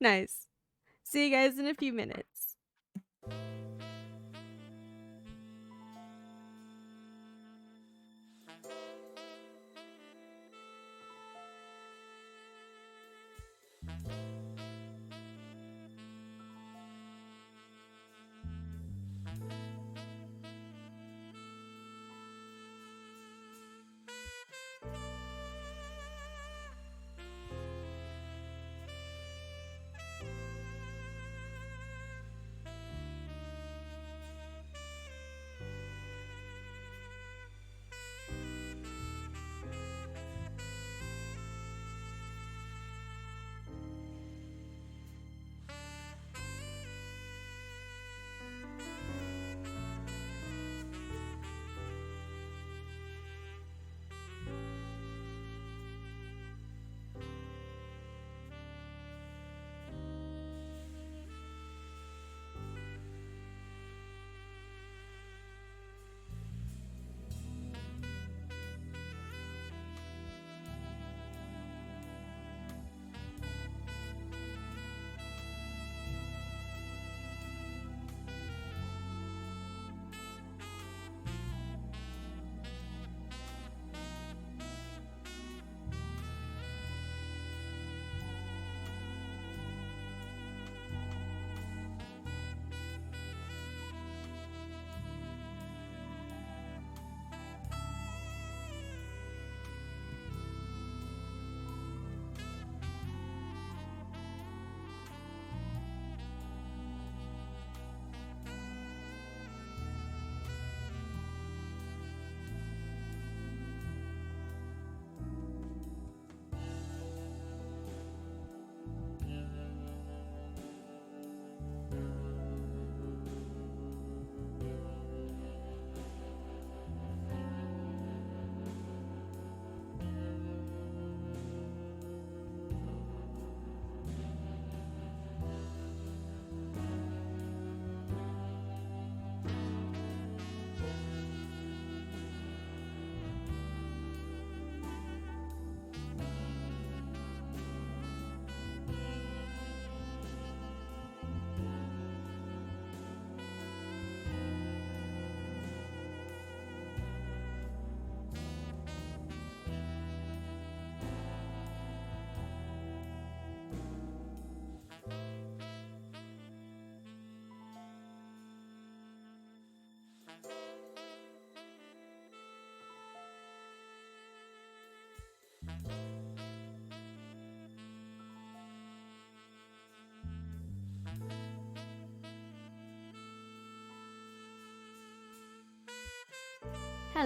Nice. See you guys in a few minutes.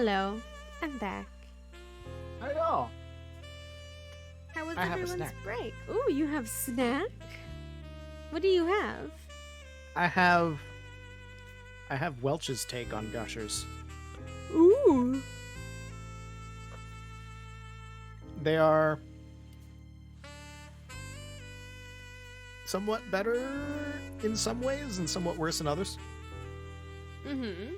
Hello. I'm back. Hello. How was I have a everyone's snack. break? Ooh, you have snack? What do you have? I have Welch's take on Gushers. Ooh. They are somewhat better in some ways and somewhat worse in others. Mm-hmm.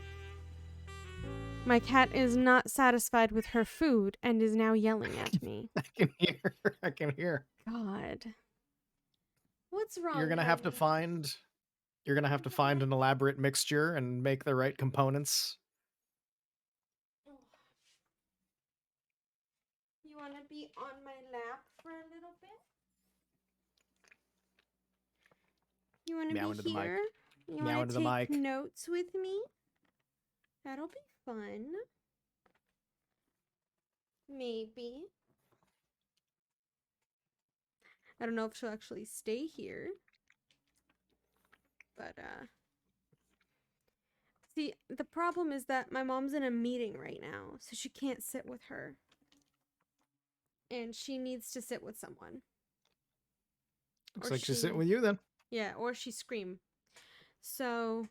My cat is not satisfied with her food and is now yelling at me. I can hear. I can hear. God. What's wrong? You're gonna have to find. You're gonna have to find an elaborate mixture and make the right components. You want to be on my lap for a little bit? You want Meow to into be the mic. here? You Meow want into to the take mic. notes with me? That'll be fun. Maybe. I don't know if she'll actually stay here. But, see, the problem is that my mom's in a meeting right now, so she can't sit with her. And she needs to sit with someone. Looks Or like she's sitting with you then. Yeah, or she scream. So,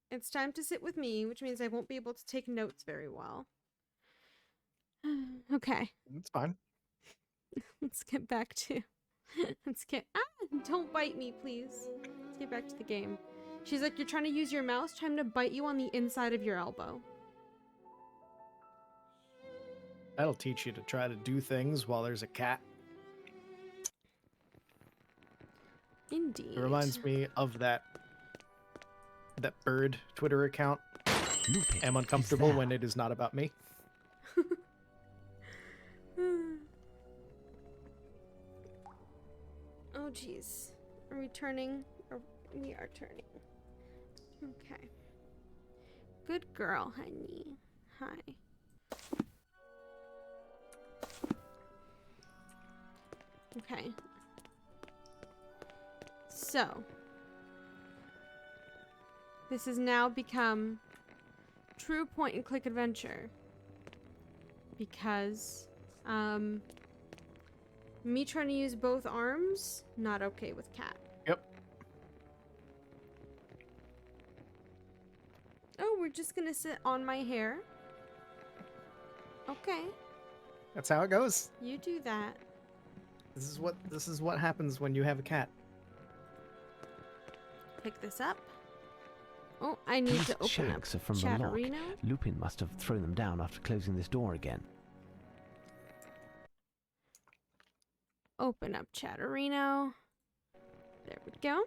it's time to sit with me, which means I won't be able to take notes very well. Okay. It's fine. Let's get back to... Don't bite me, please. Let's get back to the game. She's like, you're trying to use your mouse? Time to bite you on the inside of your elbow. That'll teach you to try to do things while there's a cat. Indeed. It reminds me of that bird Twitter account. I'm uncomfortable when it is not about me. Oh, jeez. Are we turning? We are turning. Okay. Good girl, honey. Hi. Okay. So. This has now become true point and click adventure. Because, me trying to use both arms, not okay with cat. Yep. Oh, we're just gonna sit on my hair. Okay. That's how it goes. You do that. This is what happens when you have a cat. Pick this up. Oh, I need These to open up shanks are from the lock. Chatterino. Lupin must have thrown them down after closing this door again. Open up Chatterino. There we go.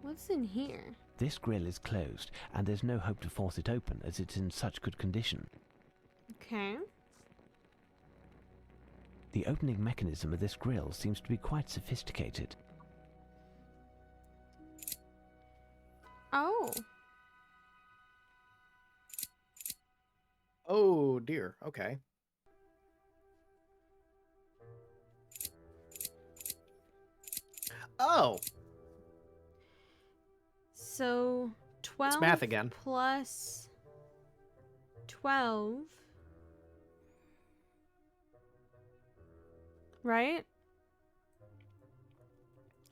What's in here? This grill is closed, and there's no hope to force it open as it's in such good condition. Okay. The opening mechanism of this grill seems to be quite sophisticated. Oh. Oh dear. Okay. Oh. So 12 It's math again. plus 12. Right?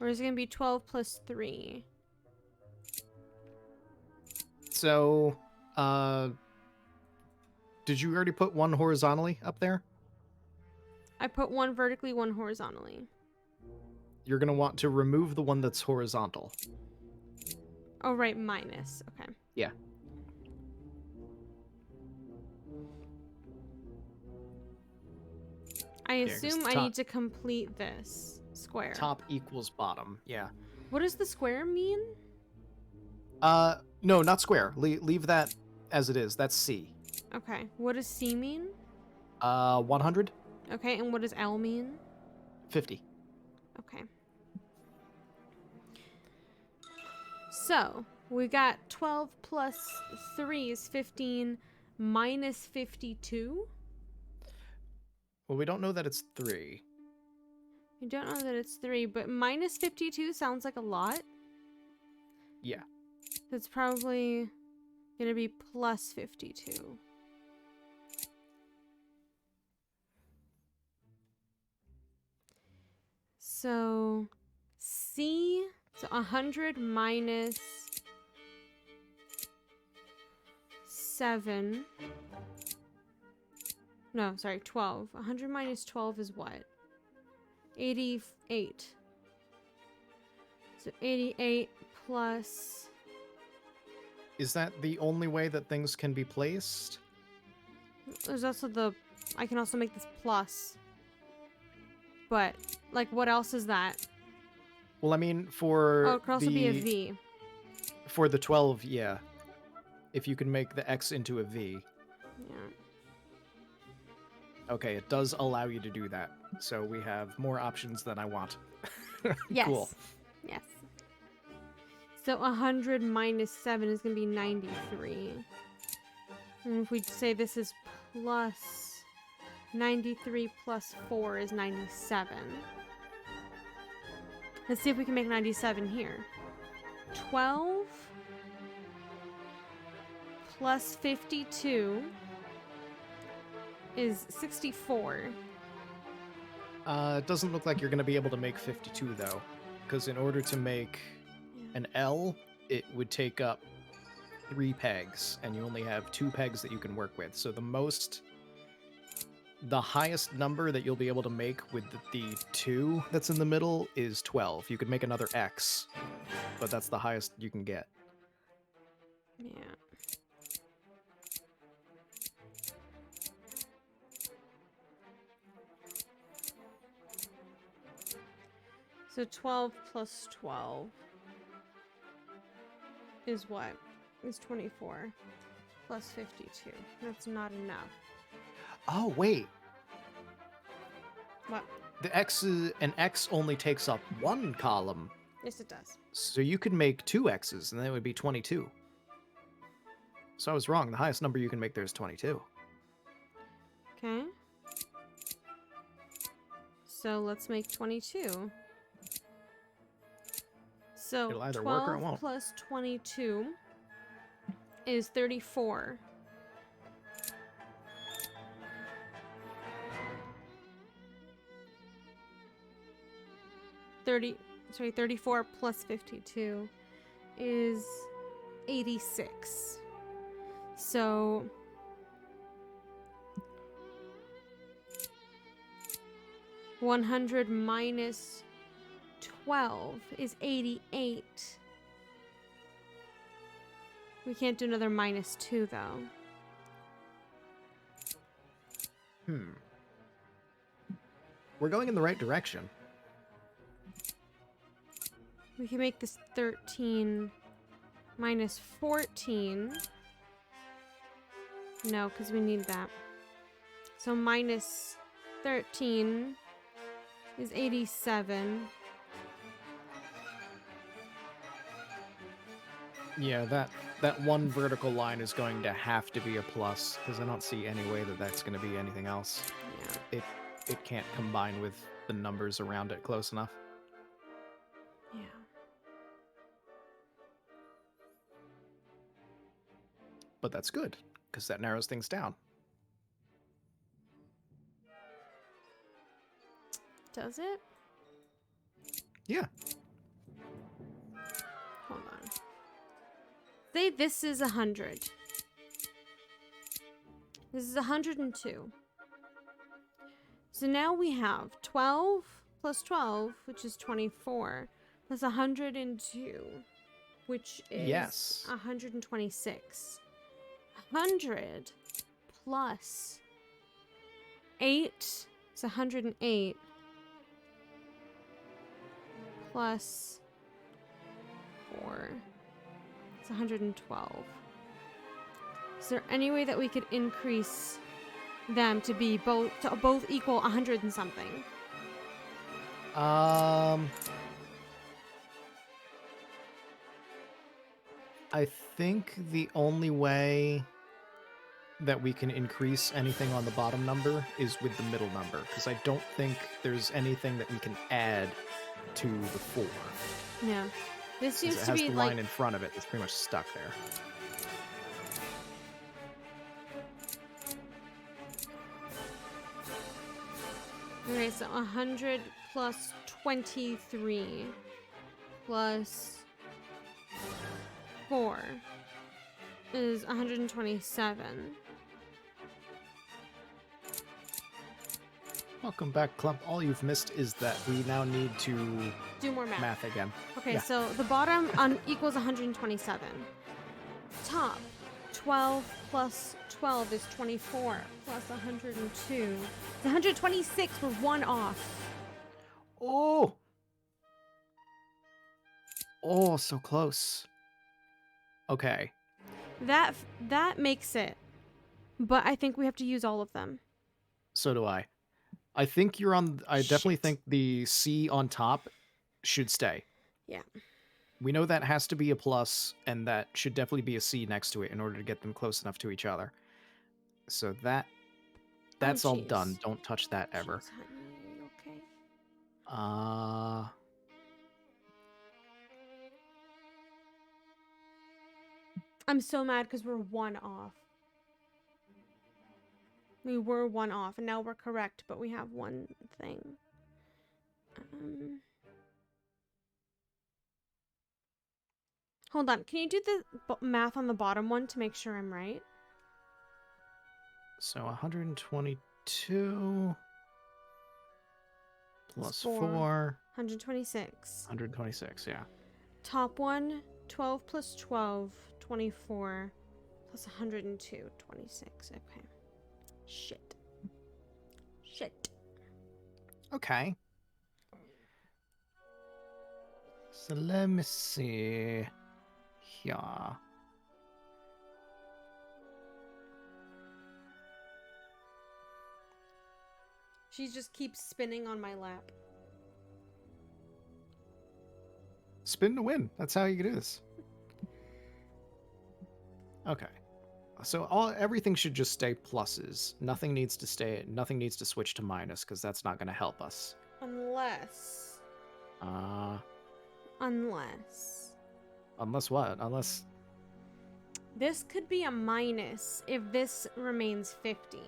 Or is it going to be 12 plus 3? So, did you already put one horizontally up there? I put one vertically, one horizontally. You're gonna want to remove the one that's horizontal. Oh, right, minus. Okay. Yeah. I assume I need to complete this square. Top equals bottom. Yeah. What does the square mean? No, not square. Leave that as it is. That's C. Okay. What does C mean? 100. Okay, and what does L mean? 50. Okay. So, we got 12 plus 3 is 15 minus 52. Well, we don't know that it's 3. I don't know that it's 3, but minus 52 sounds like a lot. Yeah. That's probably Gonna be plus 52. So C, so 100 minus 7. No, sorry, 12. 100 minus 12 is what? 88. So 88 plus... Is that the only way that things can be placed? There's also the... I can also make this plus. But, like, what else is that? Well, I mean, for Oh, it could also be a V. For the 12, yeah. If you can make the X into a V. Yeah. Okay, it does allow you to do that. So we have more options than I want. Yes. Cool. Yes. So 100 minus 7 is going to be 93. And if we say this is plus 93 plus 4 is 97. Let's see if we can make 97 here. 12 plus 52 is 64. It doesn't look like you're going to be able to make 52, though. Because in order to make an L, it would take up 3 pegs, and you only have 2 pegs that you can work with. So the highest number that you'll be able to make with the 2 that's in the middle is 12. You could make another X, but that's the highest you can get. Yeah. So 12 plus 12 is what? Is 24 plus 52. That's not enough. Oh, wait. What? The X is, an X only takes up 1 column. Yes, it does. So you could make 2 X's, and that would be 22. So I was wrong. The highest number you can make there is 22. Okay. So let's make 22. So It'll either work or it 12 won't. plus 22 is 34. Sorry, 34 plus 52 is 86. So 100 minus 12 is 88. We can't do another minus 2, though. We're going in the right direction. We can make this 13 minus 14. No, because we need that. So minus 13 is 87. Yeah, that one vertical line is going to have to be a plus, because I don't see any way that that's going to be anything else. Yeah. It can't combine with the numbers around it close enough. Yeah. But that's good, because that narrows things down. Does it? Yeah. Hold on. Say this is 100. This is 102. So now we have 12 plus 12, which is 24, plus 102, which is Yes. 126. 100 plus 8 is 108. Plus 4. It's 112. Is there any way that we could increase them to be both equal 100 and something? I think the only way that we can increase anything on the bottom number is with the middle number, because I don't think there's anything that we can add to the 4. Yeah. This seems It to has be the like line in front of it that's pretty much stuck there. Okay, so 100 plus 23 plus 4 is 127. Welcome back, Clump. All you've missed is that we now need to do more math again. Okay, Yeah. so the bottom equals 127. Top 12 plus 12 is 24 plus 102. It's 126. We're one off. Oh! Oh, so close. Okay. That makes it. But I think we have to use all of them. So do I. I think you're on... I definitely think the C on top should stay. Yeah. We know that has to be a plus, and that should definitely be a C next to it in order to get them close enough to each other. So that's all done. Don't touch that ever. Jeez, honey, okay. I'm so mad because we're one off. We were one off, and now we're correct, but we have one thing. Hold on. Can you do the math on the bottom one to make sure I'm right? So 122 plus 4. 126. 126, yeah. Top one, 12 plus 12, 24 plus 102, 26. Okay. Shit. Okay. So let me see here. She just keeps spinning on my lap. Spin to win. That's how you do this. Okay. So everything should just stay pluses. Nothing needs to switch to minus because that's not going to help us. Unless what? Unless this could be a minus if this remains 50. Do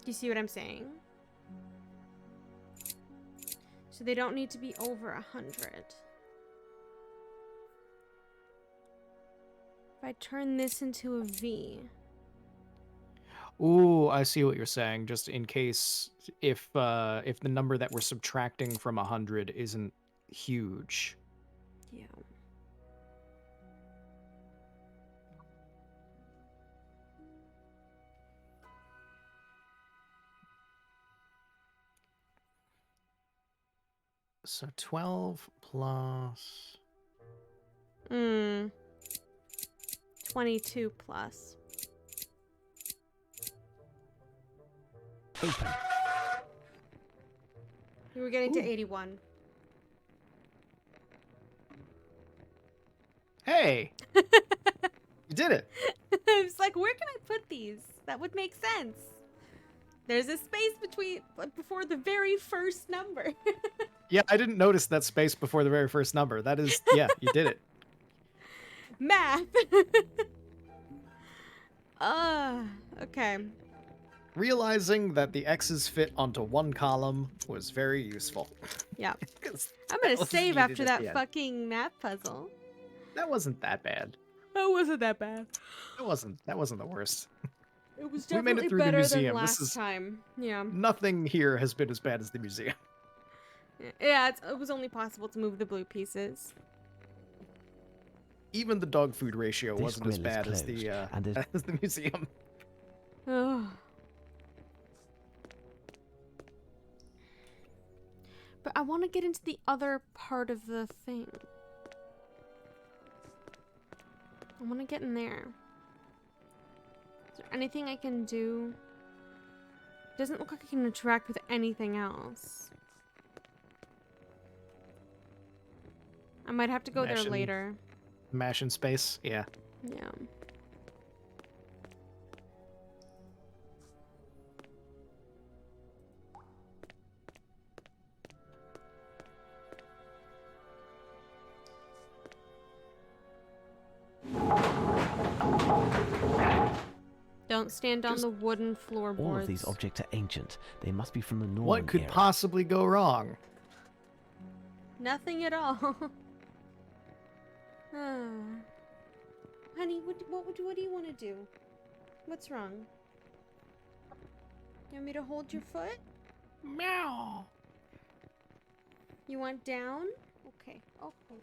you see what I'm saying? So they don't need to be over 100. If I turn this into a V. Ooh, I see what you're saying. Just in case if the number that we're subtracting from 100 isn't huge. Yeah. So 12 plus 22 plus. Open. We were getting to 81. Hey! You did it! I was like, where can I put these? That would make sense. There's a space before the very first number. Yeah, I didn't notice that space before the very first number. That is, yeah, you did it. Math. Okay. Realizing that the X's fit onto one column was very useful. Yeah. I'm gonna save after that fucking math puzzle. That wasn't that bad. That wasn't that bad. That wasn't the worst. It was We made it definitely through the better than museum. last time. Yeah. Nothing here has been as bad as the museum. Yeah, it was only possible to move the blue pieces. Even the dog food ratio This wasn't as grill is bad as closed, the and there's- as the museum. Oh. But I want to get into the other part of the thing. I want to get in there. Is there anything I can do? Doesn't look like I can interact with anything else. I might have to go there later. Mash in space, yeah. Yeah. Don't stand on the wooden floorboards. All of these objects are ancient. They must be from the Norman What could era. possibly go wrong? Nothing at all. Honey, what do you want to do? What's wrong? You want me to hold your foot? Meow. You want down? Okay. Okay.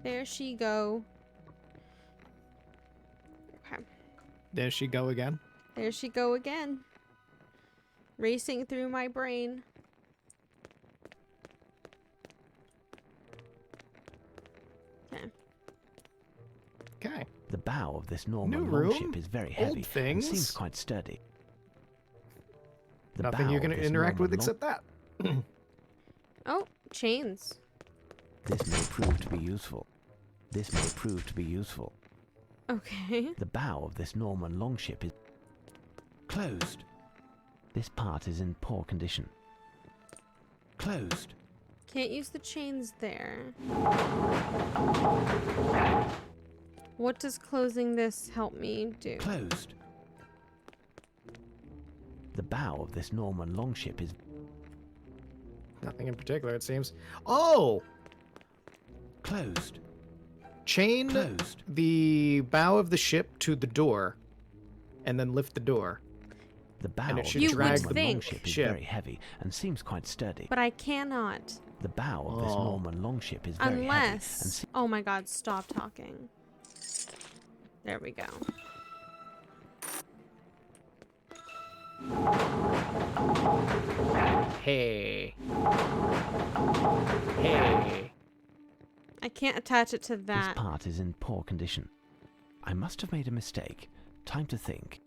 There she go. Okay. There she go again. There she go again. Racing through my brain. Okay. Okay. The bow of this Norman New room, longship is very old heavy and things. seems quite sturdy. The Nothing bow you can of this interact with Norman except that. Oh, chains. This may prove to be useful. This may prove to be useful. Okay. The bow of this Norman longship is closed. This part is in poor condition. Closed. Can't use the chains there. What does closing this help me do? Closed. The bow of this Norman longship is Nothing in particular, it seems. Oh! closed. Chain Closed. the bow of the ship to the door, and then lift the door. The bow And it of should this drag Norman the longship is ship. very heavy and seems quite sturdy. But I cannot. The bow of this Oh. Norman longship is very heavy and Unless... Oh my god, stop talking. There we go. Hey. Hey. I can't attach it to This that. part is in poor condition. I must have made a mistake. Time to think.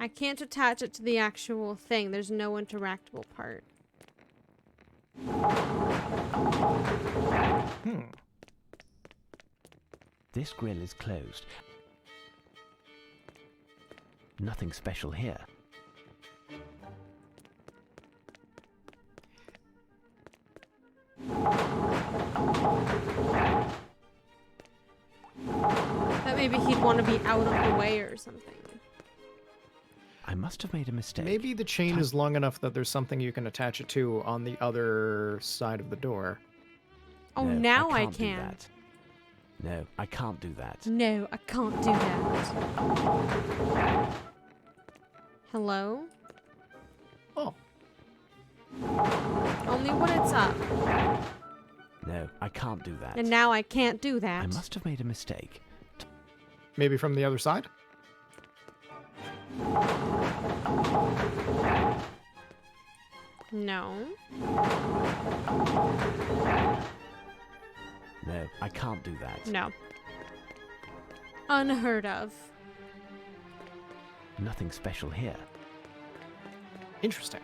I can't attach it to the actual thing. There's no interactable part. This grill is closed. Nothing special here. That maybe he'd want to be out of the way or something. I must have made a mistake. Maybe the chain is long enough that there's something you can attach it to on the other side of the door. Oh, No, now I can't do can. that. No, I can't do that. No, I can't do that. Hello? Oh. Only when it's up. No, I can't do that. And now I can't do I that. must have made a mistake. Maybe from the other side? No. No, I can't do that. No. Unheard of. Nothing special here. Interesting.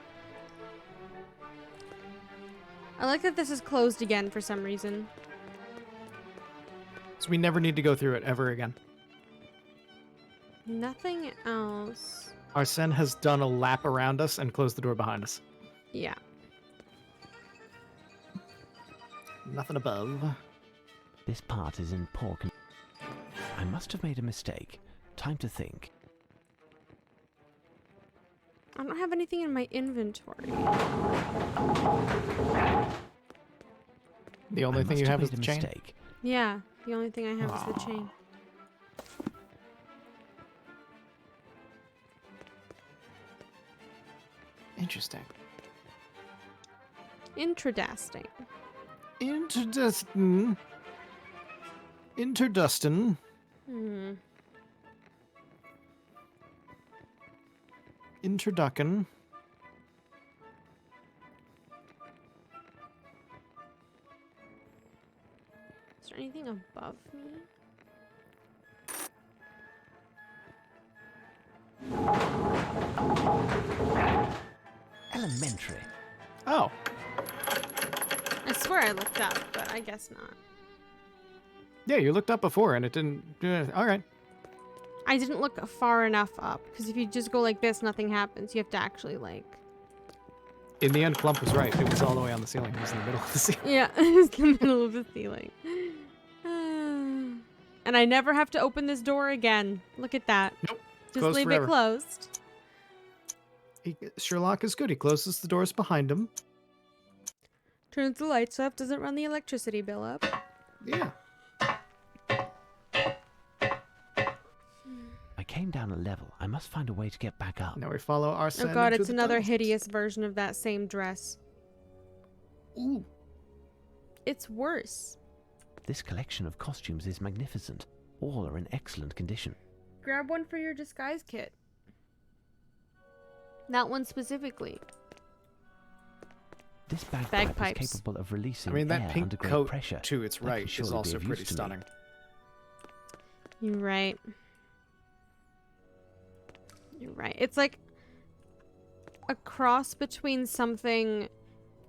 I like that this is closed again for some reason. So we never need to go through it ever again. Nothing else. Arsene has done a lap around us and closed the door behind us. Yeah. Nothing above. This part is in poor condition. I must have made a mistake. Time to think. I don't have anything in my inventory. The only I thing must you have is made the a chain. mistake. Yeah, the only thing I have is the chain. Interesting. Intradasting. Interdustin. Interdustin. Hmm. Introduckin. Is there anything above me? Elementary. Oh. I swear I looked up, but I guess not. Yeah, you looked up before and it didn't. All right. I didn't look far enough up, because if you just go like this, nothing happens. You have to actually, like... In the end, Clump was right. It was all the way on the ceiling. It was in the middle of the ceiling. Yeah, it was the middle of the ceiling. And I never have to open this door again. Look at that. Nope. Just Closed leave forever. it closed. Sherlock is good. He closes the doors behind him. Turns the lights off, doesn't run the electricity bill up. Yeah. I came down a level. I must find a way to get back up. Now we follow Arsene. Oh god, into it's the another tunnels. hideous version of that same dress. Ooh. It's worse. This collection of costumes is magnificent. All are in excellent condition. Grab one for your disguise kit. That one specifically. This bagpipe Bagpipes. is capable of releasing I mean, that air pink under great coat, pressure. to its That right, can is surely be also of pretty use to me. stunning. You're right. You're right. It's like a cross between something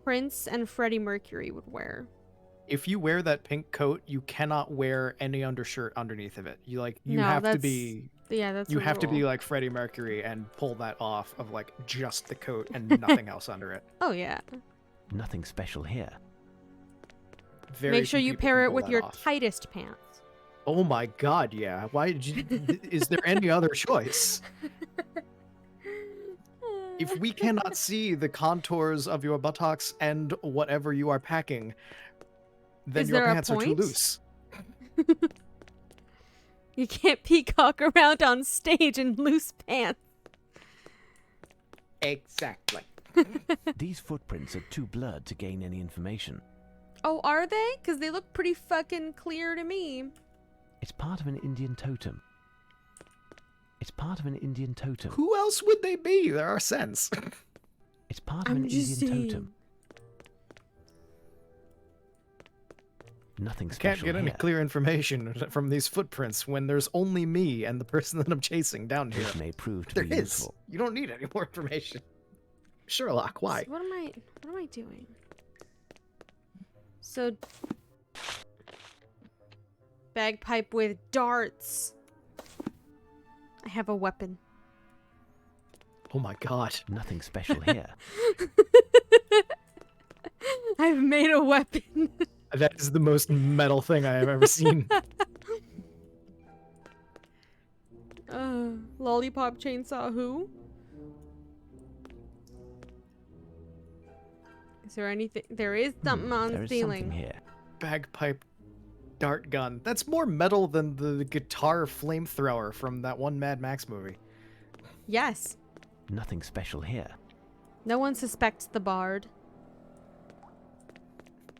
Prince and Freddie Mercury would wear. If you wear that pink coat, you cannot wear any undershirt underneath of it. You No, have to that's- be. Yeah, that's You a have to be rule. like Freddie Mercury and pull that off of like just the coat and nothing else under it. Oh yeah. Nothing special here. Very Make sure few you people pair can it pull with that your off. tightest pants. Oh my god, yeah. Why did you? Is there any other choice? If we cannot see the contours of your buttocks and whatever you are packing, then Is your there a pants are too point? loose. You can't peacock around on stage in loose pants. Exactly. These footprints are too blurred to gain any information. Oh, are they? Because they look pretty fucking clear to me. It's part of an Indian totem. It's part of an Indian totem. Who else would they be? There are sense. It's part of I'm an just Indian saying. totem. Nothing I special can't get any here. clear information from these footprints when there's only me and the person that I'm chasing down here. This may prove to There be is. useful. You don't need any more information. Sherlock, why? So what am I doing? So bagpipe with darts. I have a weapon. Oh my god. Nothing special here. I've made a weapon. That is the most metal thing I have ever seen. Lollipop chainsaw who? Is there anything? There is something on there the is ceiling. something here. Bagpipe dart gun. That's more metal than the guitar flamethrower from that one Mad Max movie. Yes. Nothing special here. No one suspects the bard.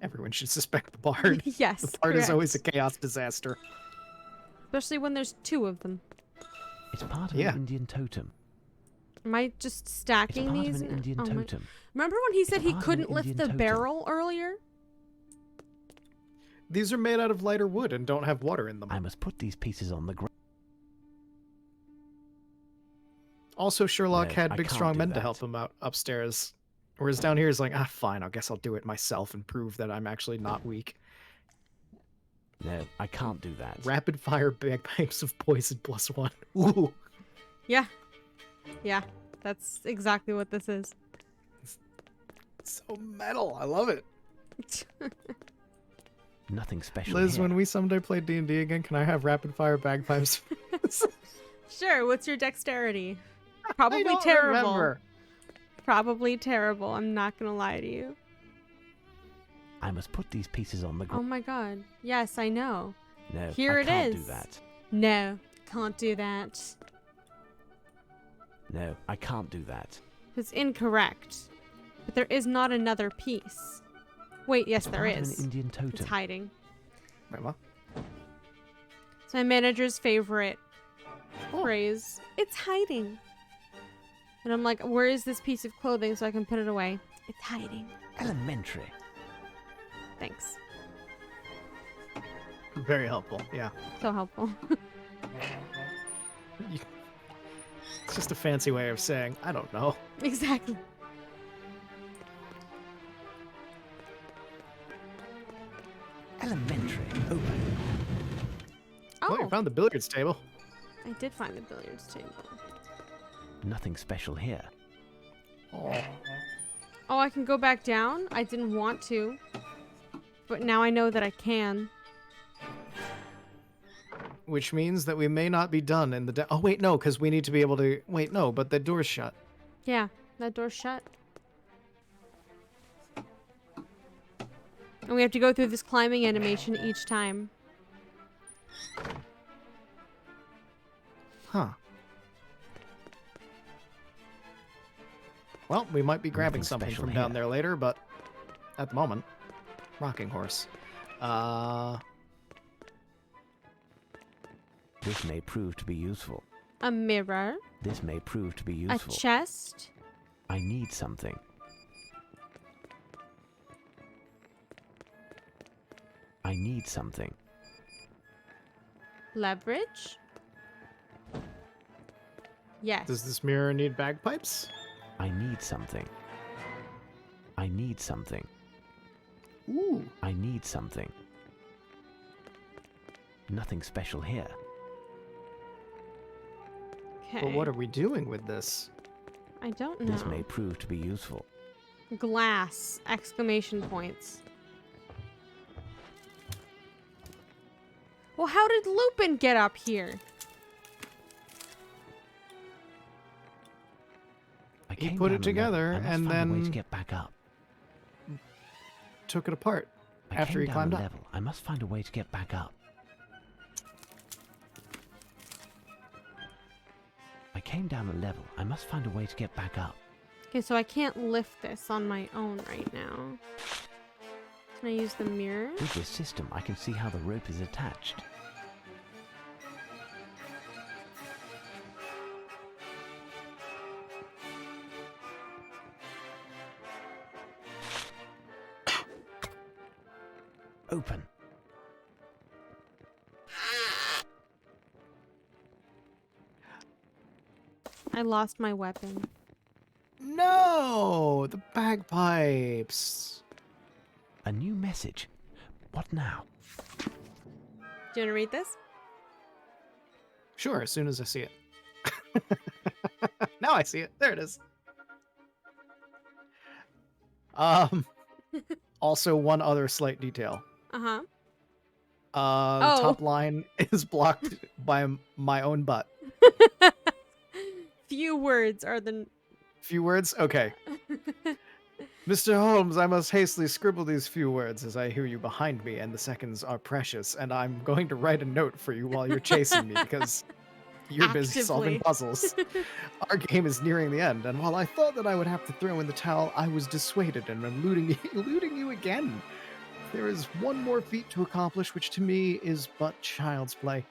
Everyone should suspect the bard. Yes, The bard is always a correct. chaos disaster. Especially when there's two of them. It's part of Yeah. an Indian totem. Am I just It's stacking part these? of an Indian Oh my- totem. Remember when he said It's he part of an couldn't lift Indian the totem. barrel earlier? These are made out of lighter wood and don't have water in them. I must put these pieces on the ground. Also, Sherlock No, had I big, can't strong do men to that. help him out upstairs. Whereas down here is like, fine, I guess I'll do it myself and prove that I'm actually not weak. No, I can't do that. Rapid fire bagpipes of poison +1. Ooh. Yeah. Yeah. That's exactly what this is. So metal. I love it. Nothing special Liz, here. when we someday play D&D again, can I have rapid fire bagpipes? Sure, what's your dexterity? Probably don't terrible. remember. Probably terrible. I'm not gonna lie to you. I must put these pieces on the Oh ground. my god. Yes, I know. No, Here I it can't is. do that. No, can't do that. No, I can't do that. It's incorrect. But there is not another piece. Wait, yes, It's there part of is. an Indian It's totem. hiding. Wait, what? It's my manager's favorite phrase. It's hiding. And I'm like, where is this piece of clothing so I can put it away? It's hiding. Elementary. Thanks. Very helpful, yeah. So helpful. It's just a fancy way of saying, I don't know. Exactly. Elementary. Open. Oh, you found the billiards table. I did find the billiards table. Nothing special here. Oh, I can go back down? I didn't want to. But now I know that I can. which means that we may not be done in the... Oh, wait, no, because we need to be able to... Wait, no, but the door's shut. Yeah, that door's shut. And we have to go through this climbing animation each time. Huh. Well, we might be grabbing something from down there later, but at the moment, rocking horse. This may prove to be useful. A mirror. This may prove to be useful. A chest. I need something. I need something. Leverage. Yes. Does this mirror need bagpipes? I need something. I need something. Ooh. I need something. Nothing special here. Okay. But what are we doing with this? I don't know. This may prove to be useful. Glass! Exclamation points. Well, how did Lupin get up here? He put it together and find a way to then get back up. took it apart after he climbed up. Level. I must find a way to get back up. I came down a level. I must find a way to get back up. Okay, so I can't lift this on my own right now. Can I use the mirror? With this system, I can see how the rope is attached. Open. I lost my weapon. No! The bagpipes! A new message. What now? Do you want to read this? Sure, as soon as I see it. Now I see it. There it is. Also, one other slight detail. Uh-huh. The top line is blocked by my own butt. Few words are the... Few words? Okay. Mr. Holmes, I must hastily scribble these few words as I hear you behind me, and the seconds are precious, and I'm going to write a note for you while you're chasing me, because you're busy solving puzzles. Our game is nearing the end, and while I thought that I would have to throw in the towel, I was dissuaded and I'm eluding you again. There is one more feat to accomplish, which to me is but child's play.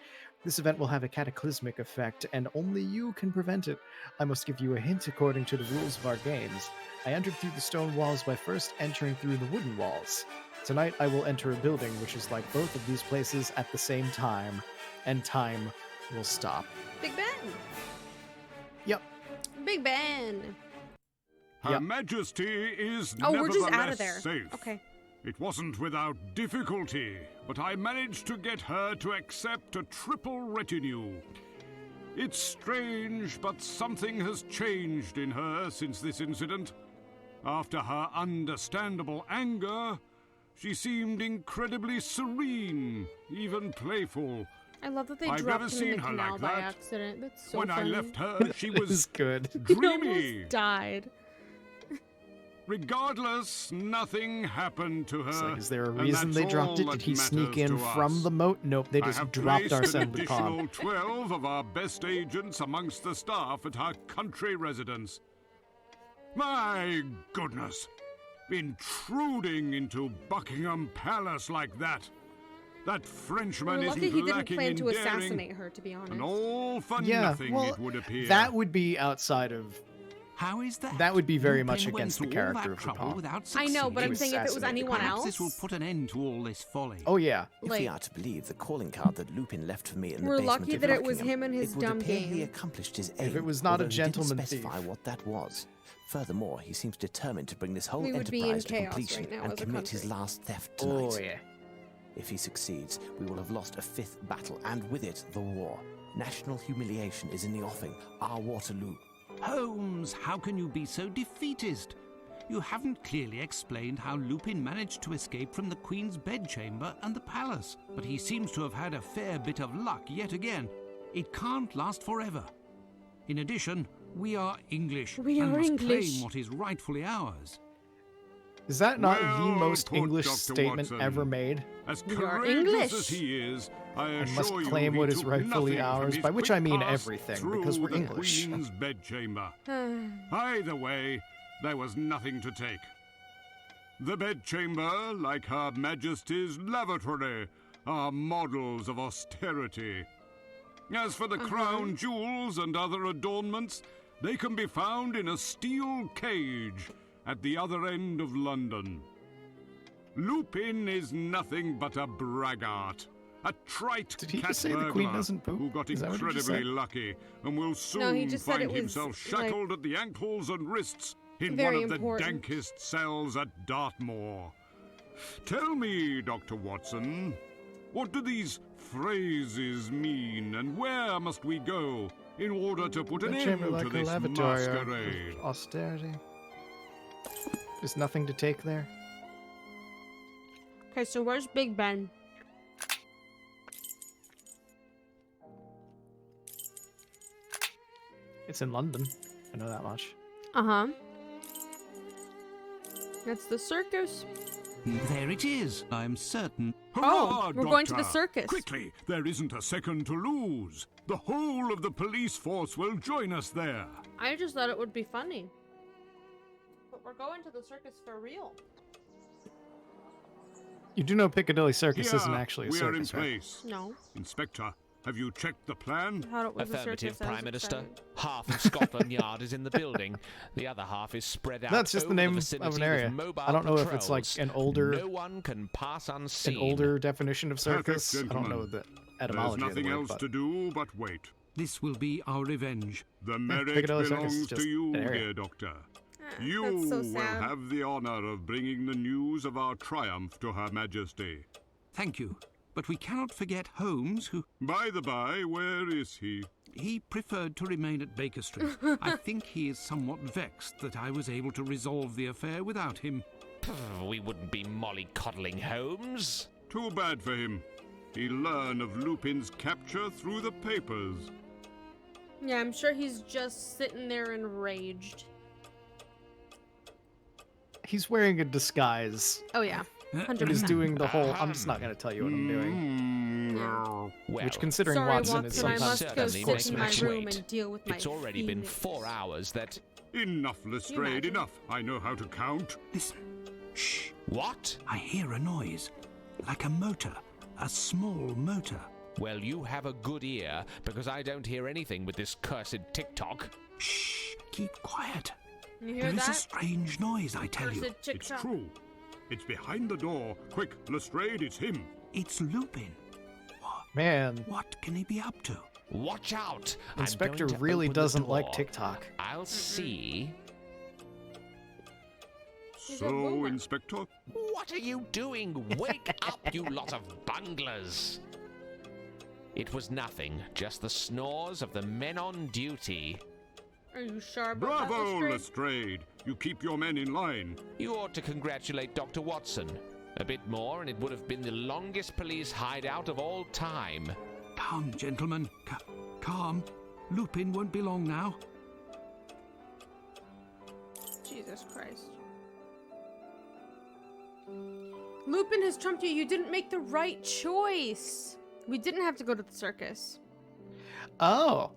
This event will have a cataclysmic effect, and only you can prevent it. I must give you a hint according to the rules of our games. I entered through the stone walls by first entering through the wooden walls. Tonight I will enter a building which is like both of these places at the same time, and time will stop. Big Ben! Yep. Big Ben! Her Majesty is we're just out of nevertheless there. safe. Okay. It wasn't without difficulty, but I managed to get her to accept a triple retinue. It's strange, but something has changed in her since this incident. After her understandable anger, she seemed incredibly serene, even playful. I love that they I've dropped never him in seen the her canal like by that. accident. That's so When funny. I left her, she was good. He dreamy. almost died. Regardless, nothing happened to her. It's like, is there a and reason they that's dropped it? all Did that he sneak matters in to from us. the moat? Nope, they I just have dropped our placed an son additional con. 12 of our best agents amongst the staff at her country residence. My goodness! Intruding into Buckingham Palace like that. That Frenchman We're isn't lucky he didn't lacking plan in to daring, assassinate her, to be honest. and all for Yeah, nothing, well, it would appear. that would be outside of... How is that? That would be very Lupin much went against the to all character that of trouble Lupin. without I know, but I'm To saying if it was assassinate anyone Perhaps else... this will put an end to all this folly. Oh, yeah. If Like- we are to believe the calling card that Lupin left for me in the We're basement lucky of that it was Buckingham, him and his it would dumb appear game. he accomplished his aim. If it was not a although he didn't gentleman thief. specify what that was. Furthermore, he seems determined to bring this whole We would be in enterprise to chaos completion right now and as a commit his country. last theft tonight. Oh, yeah. If he succeeds, we will have lost a fifth battle, and with it, the war. National humiliation is in the offing, our Waterloo. Holmes, how can you be so defeatist? you haven't clearly explained how Lupin managed to escape from the Queen's bedchamber and the palace. But he seems to have had a fair bit of luck yet again. It can't last forever. In addition, we are English and must claim what is rightfully ours. Is that not the most English Dr. statement Watson. ever made? As We are courageous English. as he is, I And assure must you claim he what is took rightfully nothing from ours, his by which quick I mean pass everything, because through we're the English. Queen's bedchamber. Either way, there was nothing to take. The bedchamber, like Her Majesty's lavatory, are models of austerity. As for the crown jewels and other adornments, they can be found in a steel cage at the other end of London. Lupin is nothing but a braggart, a trite Did he cat just say the burglar Queen doesn't poop? who got Is that what he just incredibly said? lucky and will No, soon he just said find it was, himself shackled at the ankles and wrists in very one of the important. dankest cells at Dartmoor. Tell me, Dr. Watson, what do these phrases mean, and where must we go in order to put an end Bedchamber to like a this lavatory, masquerade? austerity. There's nothing to take there. Okay, so where's Big Ben? It's in London. I know that much. Uh-huh. That's the circus. There it is, I'm certain. Hurrah, we're going to the Doctor! circus. Quickly, there isn't a second to lose. The whole of the police force will join us there. I just thought it would be funny. But we're going to the circus for real. You do know Piccadilly Circus Here, isn't actually a we circus, are in right? place. No. Inspector, have you checked the plan? I thought it was a Affirmative, circus. I was Prime Minister. excited. Half of Scotland Yard is in the building. The other half is spread out. That's just the over name of vicinity an area. with mobile I don't know if it's like patrols. an older, No one can pass unseen. an older definition of Perfect, circus. I don't know gentlemen. the There's etymology of the nothing word, else but to do but wait. This will be our revenge. The merit Piccadilly Circus is belongs to just you, an area. dear Doctor. Ah, You that's so will sad. have the honor of bringing the news of our triumph to Her Majesty. Thank you. But we cannot forget Holmes, who... By the by, where is he? He preferred to remain at Baker Street. I think he is somewhat vexed that I was able to resolve the affair without him. We wouldn't be mollycoddling Holmes. Too bad for him. He'll learn of Lupin's capture through the papers. Yeah, I'm sure he's just sitting there enraged. He's wearing a disguise. Oh yeah, And he's 100%. doing the whole, I'm just not going to tell you what I'm doing. Well, Which, considering Sorry, Watson, is Watson, I sometimes must go certainly sit makes in me my room wait. and deal with my It's already been feelings. 4 hours that... Enough, Lestrade, imagine? enough. I know how to count. Listen. Shh. What? I hear a noise. Like a motor. A small motor. Well, you have a good ear, because I don't hear anything with this cursed TikTok. Shh. Keep quiet. You hear There is a that? strange noise, I tell you. Cursed It's TikTok. true. It's behind the door. Quick, Lestrade, it's him. It's Lupin. Man, What can he be up to? Watch out! I'm Inspector going to really open the doesn't like door. TikTok. I'll see. He's a So, boomer. Inspector, What are you doing? Wake up, you lot of bunglers! It was nothing, just the snores of the men on duty. Are you sure about bravo, that, Lestrade? Lestrade. You keep your men in line. You ought to congratulate Dr. Watson. A bit more, and it would have been the longest police hideout of all time. Calm, gentlemen. Calm. Lupin won't be long now. Jesus Christ. Lupin has trumped you. You didn't make the right choice. We didn't have to go to the circus. Oh.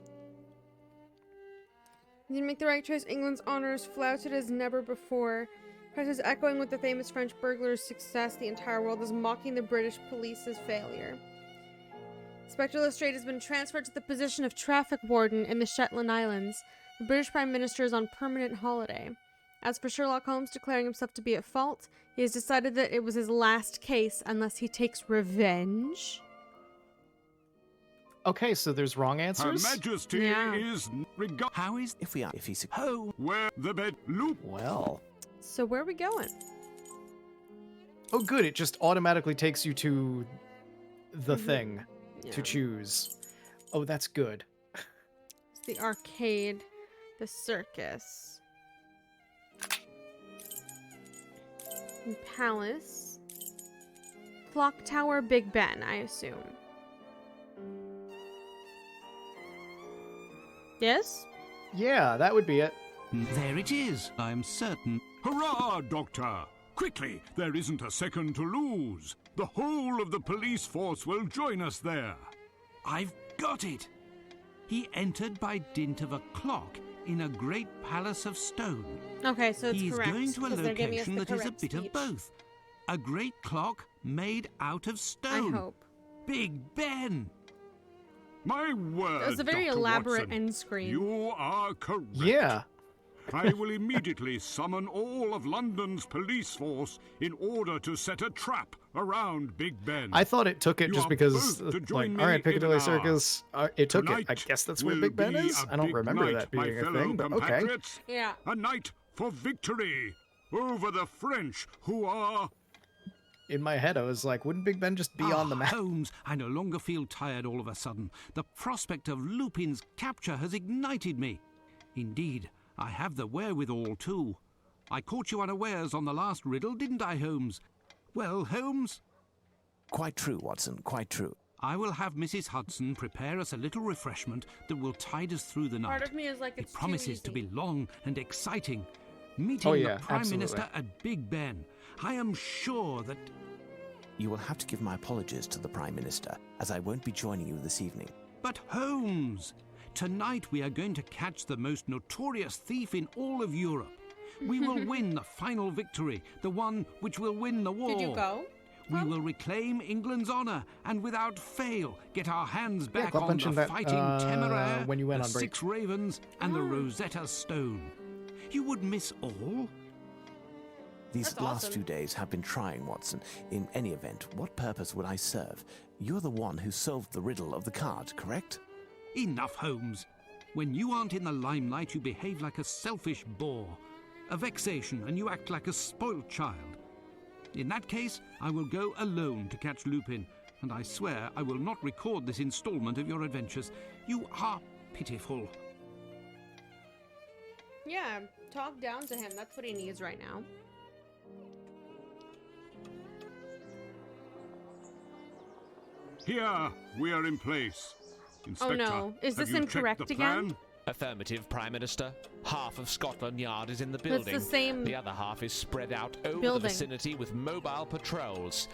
You didn't make the right choice. England's honor is flouted as never before. Press is echoing with the famous French burglar's success. The entire world is mocking the British police's failure. Inspector Lestrade has been transferred to the position of traffic warden in the Shetland Islands. The British Prime Minister is on permanent holiday. As for Sherlock Holmes declaring himself to be at fault, he has decided that it was his last case unless he takes revenge. Okay, so there's wrong Her answers? Majesty Yeah. is regard. How is... If he's... Oh, Where the bed loop. Well. So where are we going? Oh, good. It just automatically takes you to the thing Yeah. to choose. Oh, that's good. It's the arcade, the circus. Palace. Clock Tower, Big Ben, I assume. Yes? Yeah, that would be it. There it is, I'm certain. Hurrah, Doctor! Quickly, there isn't a second to lose. The whole of the police force will join us there. I've got it. He entered by dint of a clock in a great palace of stone. Okay, so it's He is correct. going to a 'cause they're giving us location the that is a correct bit speech. of both. A great clock made out of stone. I hope. Big Ben. My word, It was a very Dr. elaborate Watson, end screen. You are correct. Yeah. I will immediately summon all of London's police force in order to set a trap around Big Ben. I thought it took it You just are because, both to like, join me all right, in Piccadilly an hour. Circus, it took it. I Tonight guess that's where will Big Ben be is? a I don't big remember night, that my being a fellow thing, but okay. compatriots. Yeah. A night for victory over the French, who are... In my head, I was like, wouldn't Big Ben just be on the map? Holmes, I no longer feel tired all of a sudden. The prospect of Lupin's capture has ignited me. Indeed, I have the wherewithal too. I caught you unawares on the last riddle, didn't I, Holmes? Well, Holmes? Quite true, Watson, quite true. I will have Mrs. Hudson prepare us a little refreshment that will tide us through the night. Part of me is like, it's It promises too to easy. be long and exciting. Meeting Oh, yeah, the Prime absolutely. Minister at Big Ben. I am sure that... You will have to give my apologies to the Prime Minister, as I won't be joining you this evening. But Holmes, tonight we are going to catch the most notorious thief in all of Europe. We will win the final victory, the one which will win the war. Did you go? We will reclaim England's honour and without fail get our hands Yeah, back Club on mentioned the that, Fighting Temeraire, when you went the on break. Six Ravens and the Rosetta Stone. You would miss all? These That's last awesome. few days have been trying, Watson. In any event, what purpose would I serve? You're the one who solved the riddle of the card, correct? Enough, Holmes. When you aren't in the limelight, you behave like a selfish boor. A vexation, and you act like a spoilt child. In that case, I will go alone to catch Lupin, and I swear I will not record this installment of your adventures. You are pitiful. Yeah, talk down to him. That's what he needs right now. Here, we are in place. Inspector, no. Is have this you incorrect checked the again? plan? Affirmative, Prime Minister. Half of Scotland Yard is in the It's building. the same The other half is spread out over the building. vicinity with mobile patrols.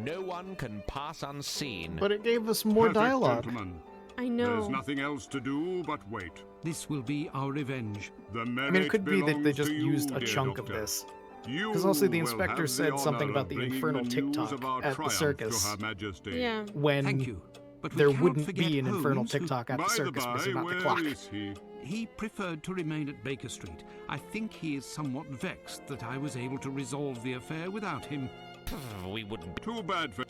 No one can pass unseen. But it gave us more Perfect, dialogue. gentlemen. I know. There's nothing else to do but wait. This will be our revenge. The I mean, it merit could be that they belongs just to used you, a dear chunk of Doctor. this. You Because also the will inspector have said the something honor about of the bringing infernal the news TikTok of our at the triumph circus. To Her Majesty. Yeah. When Thank you. But we there cannot wouldn't forget be an infernal Holmes, who- TikTok at the By the circus by, because not the where clock. is he? He preferred to remain at Baker Street. I think he is somewhat vexed that I was able to resolve the affair without him. We wouldn't. Too bad for...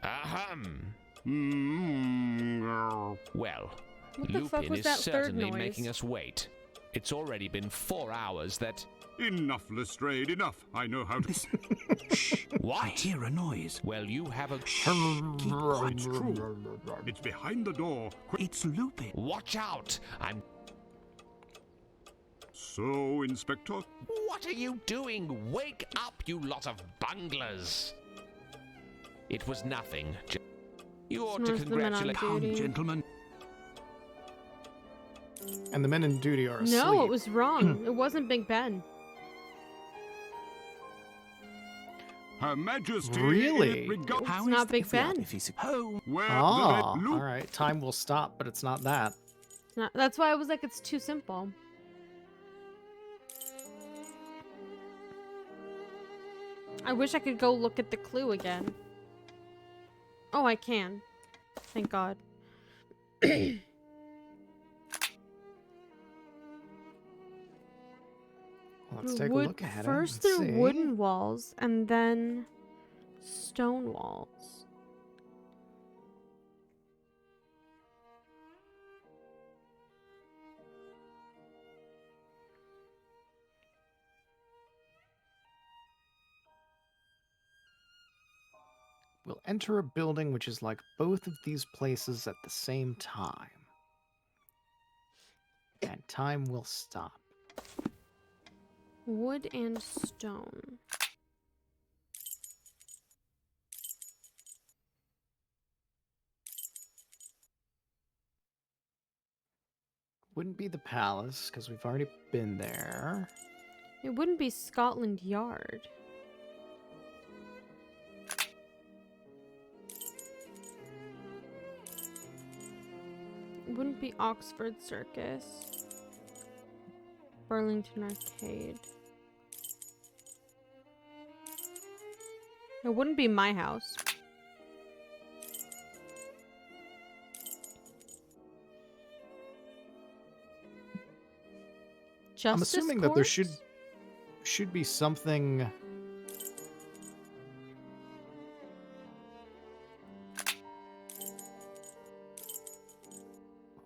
Ahem. Well, What the fuck Lupin was is that third certainly noise? making us wait. It's already been 4 hours that... Enough, Lestrade, enough. I know how to... I What? hear a noise. Well, you have a... Keep quiet. It's true. It's behind the door. It's Lupin. Watch out! I'm... So, Inspector, What are you doing? Wake up, you lot of bunglers! It was nothing. You ought to Most of the men on congratulate... Come, duty. gentlemen. And the men in duty are asleep. No, it was wrong. It wasn't Big Ben. Her Majesty... Really? It's How not is Big If we are- Ben. if he's Home. Where Ah, the Luke... alright. Time will stop, but it's not that. It's not, that's why I was like, it's too simple. I wish I could go look at the clue again. Oh, I can. Thank God. Let's take a Wood- look at First it. they're Let's see. wooden walls and then stone walls. will enter a building which is like both of these places at the same time. And time will stop. Wood and stone. Wouldn't be the palace, because we've already been there. It wouldn't be Scotland Yard. It wouldn't be Oxford Circus. Burlington Arcade. It wouldn't be my house. Justice I'm assuming that there should be something.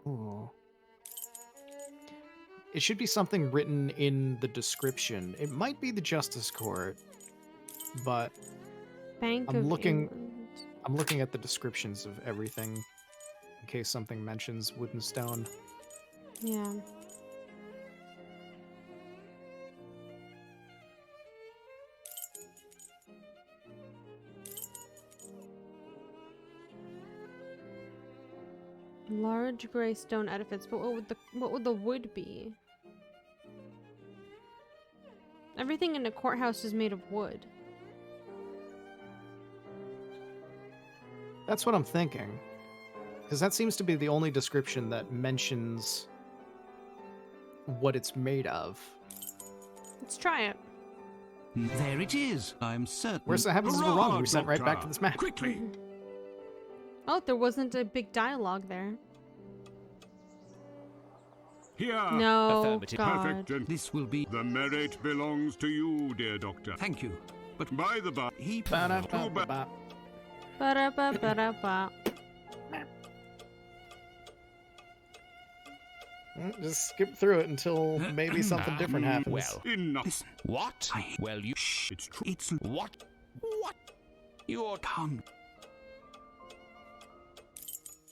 Oh. It should be something written in the description. It might be the Justice Court, but Bank I'm of looking. England. I'm looking at the descriptions of everything in case something mentions wood and stone. Yeah. Large gray stone edifice, but what would the wood be? Everything in a courthouse is made of wood. That's what I'm thinking. Because that seems to be the only description that mentions what it's made of. Let's try it. There it is. I'm certain. Worst that happens is we're wrong. We're sent right back to this map. Quickly! Oh, there wasn't a big dialogue there. Here. No, Affirmative. God. Perfect. This will be. The merit belongs to you, dear doctor. Thank you. But By the by, he. Ba-da-ba-ba-ba. Ba-da-ba-ba-da-ba. Just skip through it until maybe something different happens. Well, enough. Listen. what? Well, you. It's true. It's What? What? You're. come.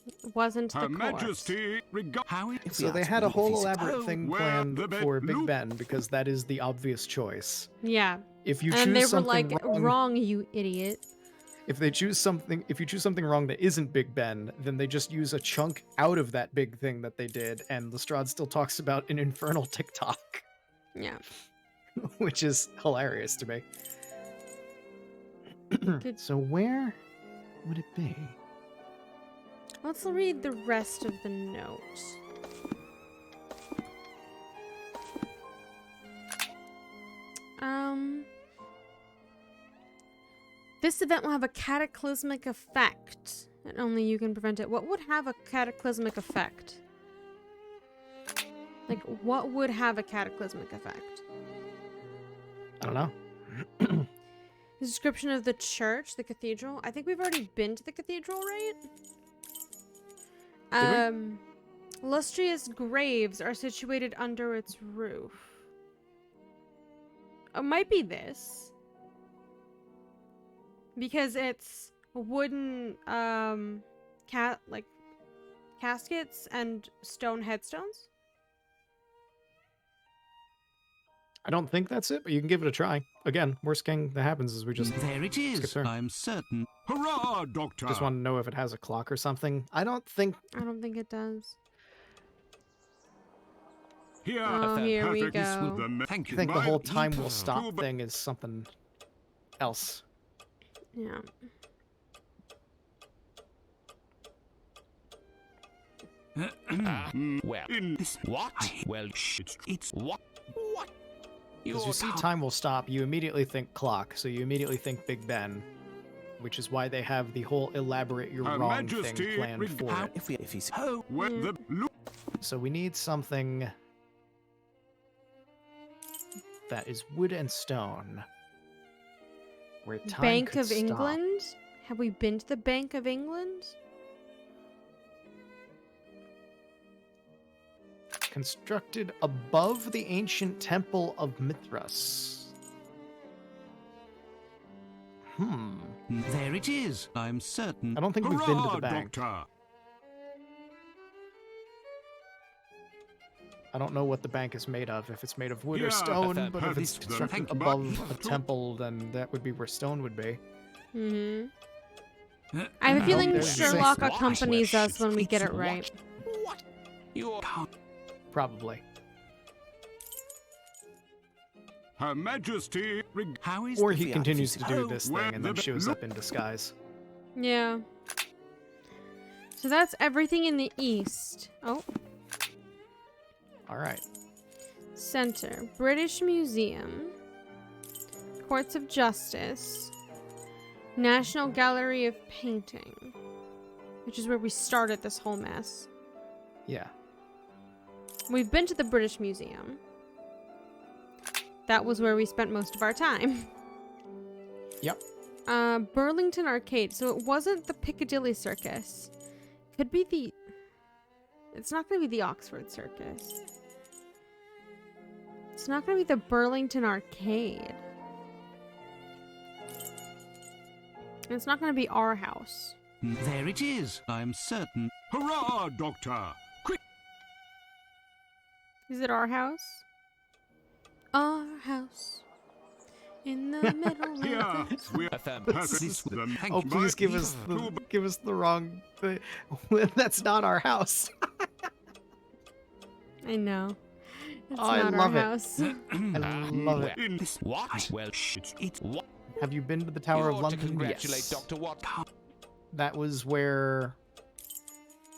It wasn't the Her court. Majesty How it. So they had a whole elaborate thing Where planned the bed for Big loop- Ben because that is the obvious choice. Yeah. If you And choose they were something like, wrong, you idiot. if you choose something wrong that isn't Big Ben, then they just use a chunk out of that big thing that they did, and Lestrade still talks about an infernal TikTok, Yeah. which is hilarious to me. Good. So where would it be? Let's read the rest of the note. This event will have a cataclysmic effect, and only you can prevent it. What would have a cataclysmic effect? Like, what would have a cataclysmic effect? I don't know. The description of the church, the cathedral. I think we've already been to the cathedral, right? Illustrious graves are situated under its roof. It might be this. Because it's wooden caskets and stone headstones. I don't think that's it, but you can give it a try. Again, worst thing that happens is we just There it skip is. through. I'm certain. Hurrah, doctor! Just want to know if it has a clock or something. I don't think. I don't think it does. Here. Oh, here we Perfect. This go. will the me- Thank I you. think the My whole time will people. stop Too ba- thing is something else. Yeah. Well. In What? Well. it's What? What? Because you You're. see time will stop, you immediately think clock, so you immediately think Big Ben, which is why they have the whole elaborate you're Her wrong Majesty thing planned for how- it. If he's where Yeah. the loop. So we need something that is wood and stone. Where time Bank could of stop. England? Have we been to the Bank of England? Constructed above the ancient temple of Mithras. There it is, I'm certain. I don't think we've been to the Hurrah, bank. Doctor! I don't know what the bank is made of. If it's made of wood Yeah, or stone, but if this- it's constructed thank above you. a temple, then that would be where stone would be. I have a feeling there's the Sherlock same- accompanies us when we get it right. What? You're... Probably. Her Majesty... How is Or the he continues to do Oh, this where thing and then the- shows up in disguise. Yeah. So that's everything in the east. Oh, Alright. center. British Museum. Courts of Justice. National Gallery of Painting. Which is where we started this whole mess. Yeah. We've been to the British Museum. That was where we spent most of our time. Yep. Burlington Arcade. So it wasn't the Piccadilly Circus. Could be the... It's not going to be the Oxford Circus. It's not going to be the Burlington Arcade. And it's not going to be our house. There it is, I'm certain. Hurrah, Doctor! Quick! Is it our house? Our house. In the middle of Yeah, the... we're Thank Oh, you. please give us the wrong thing. That's not our house. I know. It's I not love our it. house. I love it. What? Well, it's what? Have you been to the Tower you of ought to London? congratulate Yes. Dr. Watson. That was where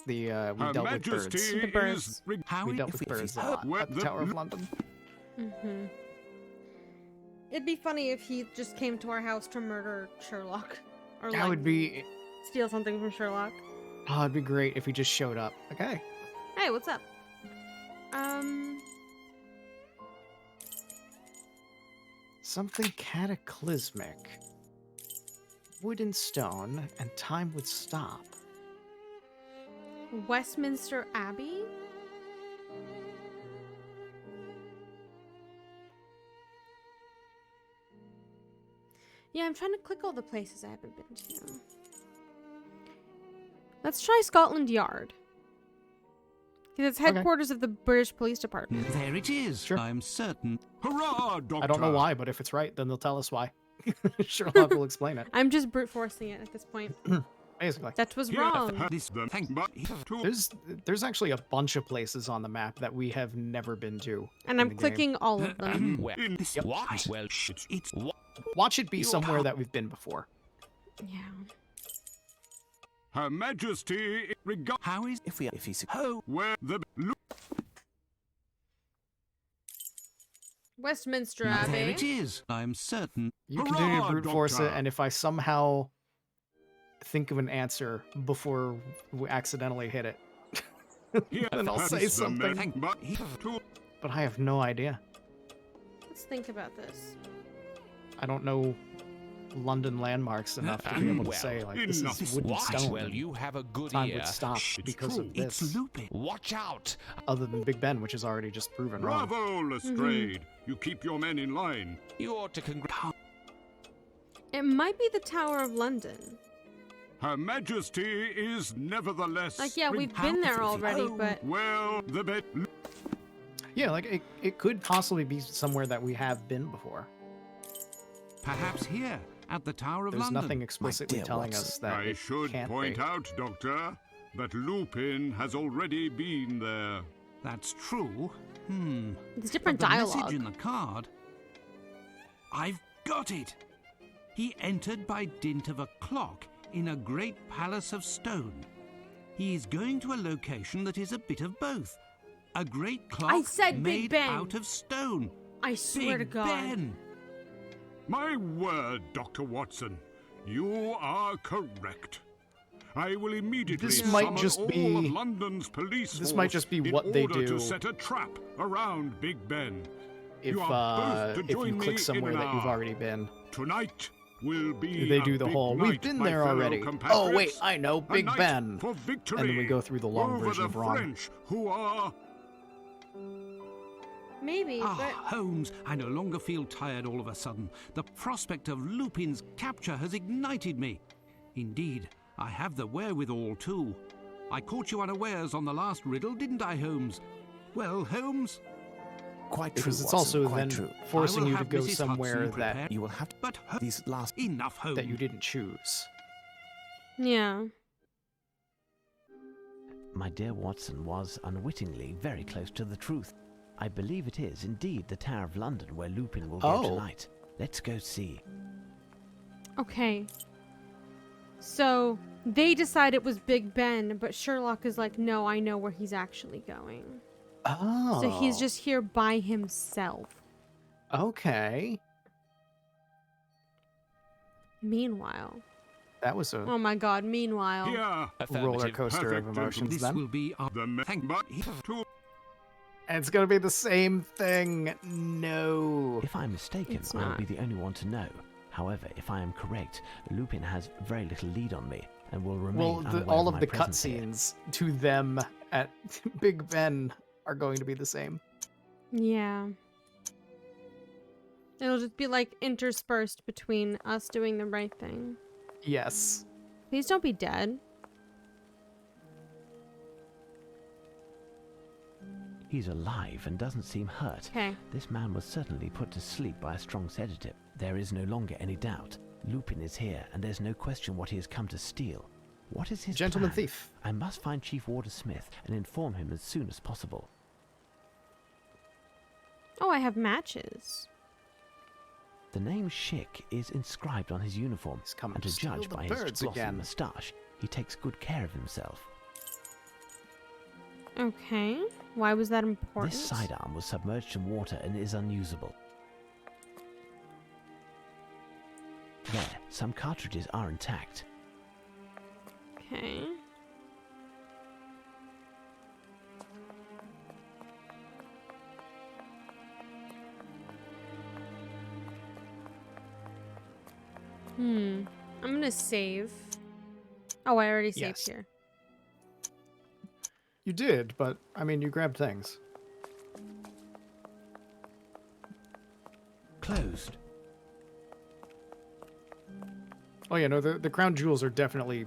we Her dealt with birds. Majesty The birds. is... How We is dealt with birds a lot Where at the the- Tower of London. Mm-hmm. It'd be funny if he just came to our house to murder Sherlock. Or That like would be... steal something from Sherlock. Oh, it'd be great if he just showed up. Okay. Hey, what's up? Something cataclysmic. Wood and stone, and time would stop. Westminster Abbey? Yeah, I'm trying to click all the places I haven't been to. Let's try Scotland Yard. Because it's headquarters of the British Police Department. There it is, Sure. I'm certain. Hurrah, Doctor! I don't know why, but if it's right, then they'll tell us why. Sherlock will explain it. I'm just brute forcing it at this point. Basically. That was Yeah, wrong. this the thank to There's actually a bunch of places on the map that we have never been to. And in I'm the game. clicking all of them. Well, in what? Well, it's what? Watch it be somewhere that we've been before. Yeah. Her Majesty regard How is If he's oh where the Westminster there Abbey. it is, I'm certain. You continue to Hurrah, brute force it, Doctor! and if I somehow think of an answer before we accidentally hit it, here then I'll has say the something. man, but to But I have no idea. Let's think about this. I don't know London landmarks enough to be able to say, like, this enough. is wood and What? stone. Well, and you have a good time ear. would stop because of It's this. Lupin. Watch out! Other than Big Ben, which is already just proven wrong. bravo, Lestrade! You keep your men in line. You ought to congratulate. It might be the Tower of London. Her Majesty is nevertheless. Like, yeah, we've been there already, but Well, the bet. Yeah, like, it could possibly be somewhere that we have been before. Perhaps here, at the Tower of There's London. nothing explicitly dear telling Watson. us that I it should can't point be. out, Doctor, that Lupin has already been there. That's true. it's different But the dialogue. message in the card. I've got it. He entered by dint of a clock in a great palace of stone. He is going to a location that is a bit of both. A great clock I said Big made Ben. out of stone. I swear Big to God. Ben. My word, Dr. Watson, you are correct. I will immediately This might summon just all be- of London's police this force might just be in what they order do. to set a trap around Big Ben. If You are both to if you join me click in somewhere an that you've hour. already been, Tonight will be they a do the big whole, night, we've been my there fellow already. Oh, compatriots. wait, I know, A Big night Ben. for victory And then we go through the long over version the of wrong. French, who are Maybe, Ah, but Holmes, I no longer feel tired all of a sudden. The prospect of Lupin's capture has ignited me. Indeed, I have the wherewithal too. I caught you unawares on the last riddle, didn't I, Holmes? Well, Holmes? Quite true, Because it's Watson, also quite then true. forcing I will you to have go Mrs. somewhere Hudson that prepare- You will have to... But These last... enough, Holmes. that you didn't choose. yeah. My dear Watson was unwittingly very close to the truth. I believe it is indeed the Tower of London where Lupin will go tonight. Let's go see. Okay. So they decide it was Big Ben, but Sherlock is like, no, I know where he's actually going. Oh. So he's just here by himself. Okay. Meanwhile. That was a Oh my god, meanwhile. Here. roller coaster Perfect, of emotions This then. will be our... Thank but to And it's gonna be the same thing. No. If I'm mistaken, It's I'll not. be the only one to know. However, if I am correct, Lupin has very little lead on me and will remain Well, unaware all of of my the presence here. cutscenes to them at Big Ben are going to be the same. Yeah. It'll just be like interspersed between us doing the right thing. Yes. Please don't be dead. He's alive and doesn't seem hurt. Okay. This man was certainly put to sleep by a strong sedative. There is no longer any doubt. Lupin is here, and there's no question what he has come to steal. What is his Gentleman plan? thief. I must find Chief Warder Smith and inform him as soon as possible. Oh, I have matches. The name Schick is inscribed on his uniform, He's come and to to steal judge the by his birds glossy again. moustache, he takes good care of himself. Okay. Why was that important? This sidearm was submerged in water and is unusable. There, some cartridges are intact. Okay. I'm gonna save. Oh, I already saved Yes. here. You did, but I mean, you grabbed things. Closed. Oh yeah, no, the crown jewels are definitely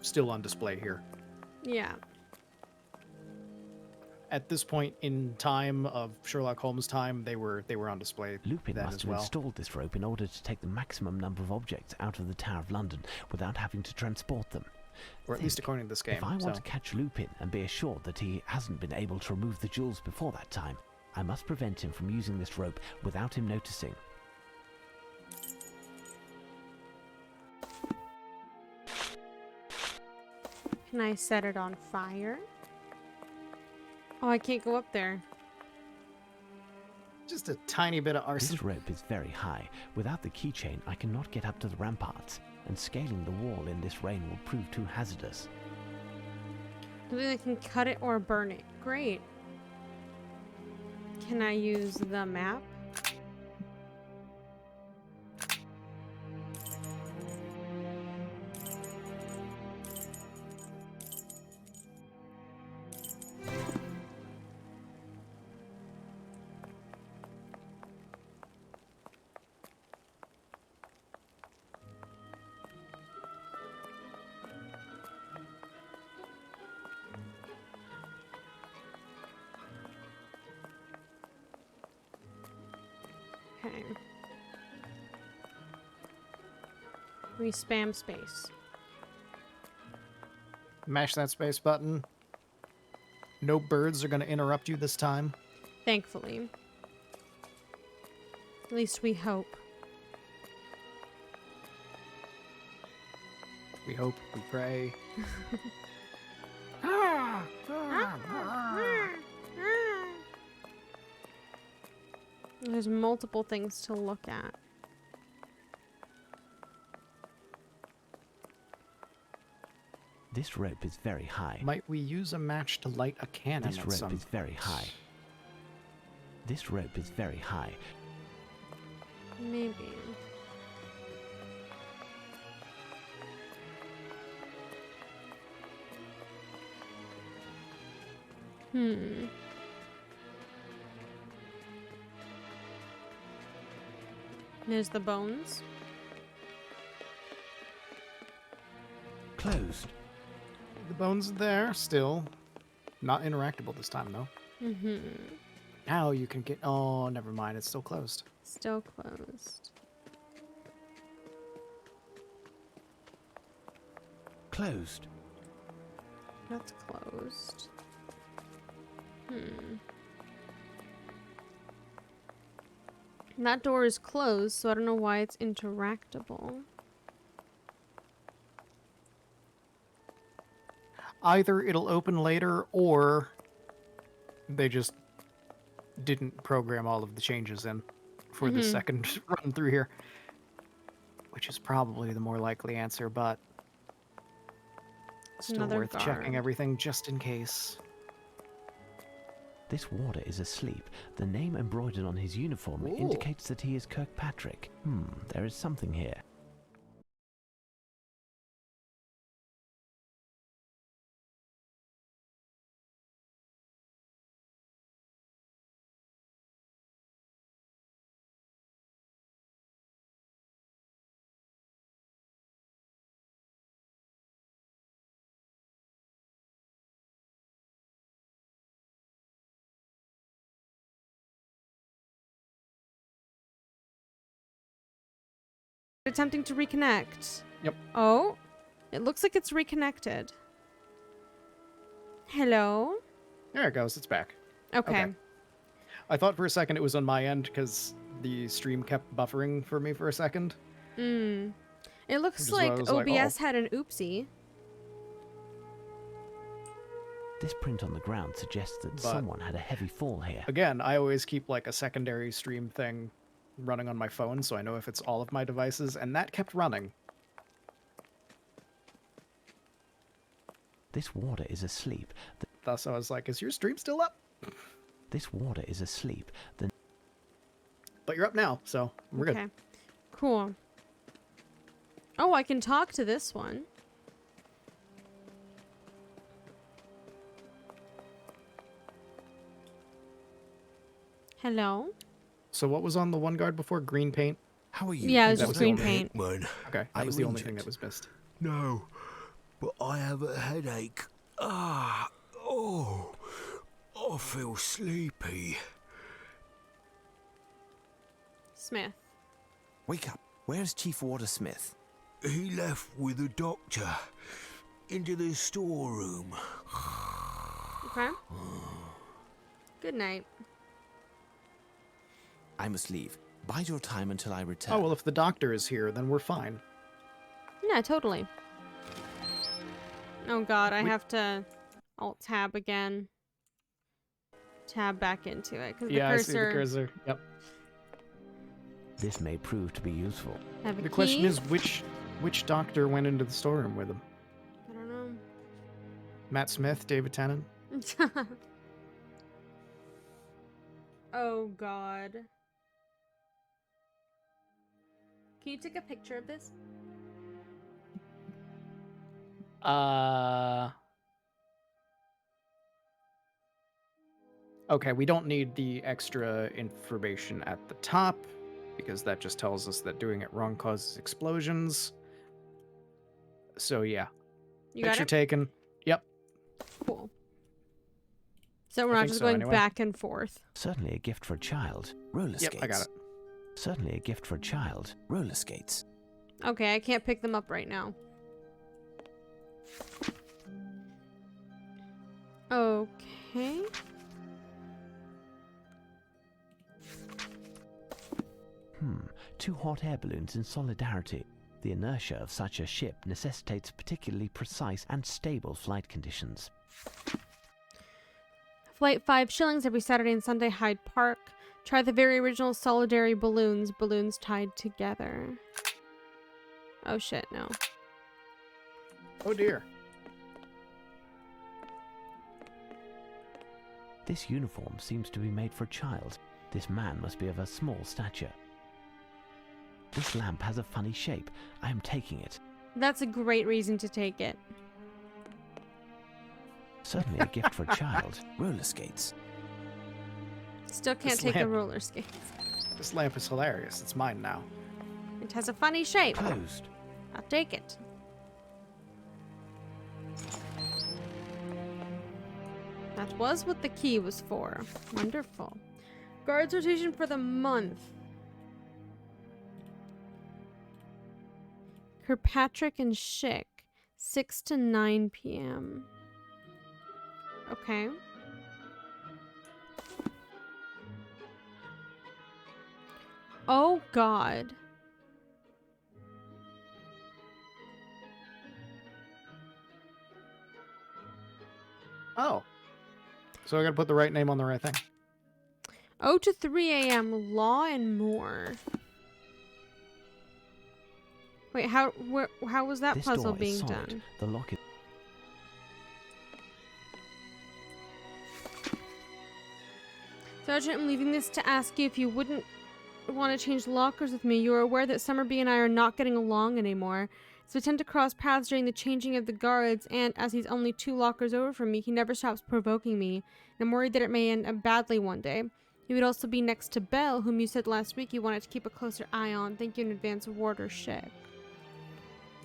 still on display here. Yeah. At this point in time of Sherlock Holmes' time, they were on display Lupin then must as have well. installed this rope in order to take the maximum number of objects out of the Tower of London without having to transport them. Or at least according to this game. If I want so. to catch Lupin and be assured that he hasn't been able to remove the jewels before that time, I must prevent him from using this rope without him noticing. Can I set it on fire? Oh, I can't go up there. Just a tiny bit of arson. This rope is very high. Without the keychain, I cannot get up to the ramparts, and scaling the wall in this rain will prove too hazardous. Maybe I can cut it or burn it. Great. Can I use the map? Okay. We spam space. Mash that space button. No birds are going to interrupt you this time. Thankfully. At least we hope. We hope, we pray. There's multiple things to look at. This rope is very high. Might we use a match to light a cannon This at rope some is very point? high. This rope is very high. Maybe. There's the bones. Closed. The bones are there still. Not interactable this time, though. Mm-hmm. Now you can get... Oh, never mind. It's still closed. Still closed. Closed. That's closed. That door is closed, so I don't know why it's interactable. Either it'll open later, or they just didn't program all of the changes in for the second run through here. Which is probably the more likely answer, but still Another worth guard. checking everything just in case. This warder is asleep. The name embroidered on his uniform indicates that he is Kirkpatrick. There is something here. Attempting to reconnect. Yep. Oh, it looks like it's reconnected. Hello? There it goes. It's back. Okay. I thought for a second it was on my end because the stream kept buffering for me for a second. It looks Which is why I like was OBS like, had an oopsie. This print on the ground suggests that someone had a heavy fall here. Again, I always keep like a secondary stream thing running on my phone, so I know if it's all of my devices, and that kept running. This warder is asleep. Thus, I was like, is your stream still up? This warder is asleep. But you're up now, so we're good. Cool. Oh, I can talk to this one. Hello? So what was on the one guard before? Green paint? How are you? Yeah, it was That just was the green only- paint. Okay, that was the only thing that was missed. No, but I have a headache. I feel sleepy. Smith. Wake up. Where's Chief Warder Smith? He left with the doctor into the storeroom. Okay. Good night. I must leave. Bide your time until I return. Oh, well, if the doctor is here, then we're fine. Yeah, totally. Oh god, I have to Alt-tab again. Tab back into it, because Yeah, the I see the cursor. Yep. This may prove to be useful. Have a The key? question is, which doctor went into the storeroom with him? I don't know. Matt Smith, David Tennant? Oh god. Can you take a picture of this? Okay, we don't need the extra information at the top, because that just tells us that doing it wrong causes explosions. So yeah. You got Picture it? taken. Yep. Cool. So we're I not think just so, going anyway. back and forth. Certainly a gift for a child. Roller Yep, skates. I got it. Certainly a gift for a child. Roller skates. Okay, I can't pick them up right now. Okay. Two hot air balloons in solidarity. The inertia of such a ship necessitates particularly precise and stable flight conditions. Flight 5 shillings every Saturday and Sunday, Hyde Park. Try the very original Solidary balloons. Balloons tied together. Oh shit, no. Oh dear. This uniform seems to be made for a child. This man must be of a small stature. This lamp has a funny shape. I am taking it. That's a great reason to take it. Certainly a gift for a child. Roller skates. Still can't This take the lamp- roller skates. This lamp is hilarious. It's mine now. It has a funny shape. Closed. I'll take it. That was what the key was for. Wonderful. Guards rotation for the month. Kirkpatrick and Schick. 6 to 9 p.m. Okay. Oh, God. Oh. So I gotta put the right name on the right thing. 0 to 3 a.m. Law and more. Wait, how was that This puzzle door is being solid. done? The lock is... Sergeant, I'm leaving this to ask you if you wouldn't want to change lockers with me. You are aware that Summerby and I are not getting along anymore. So we tend to cross paths during the changing of the guards, and as he's only 2 lockers over from me, he never stops provoking me. And I'm worried that it may end up badly one day. He would also be next to Belle, whom you said last week you wanted to keep a closer eye on. Thank you in advance, Warder Schick.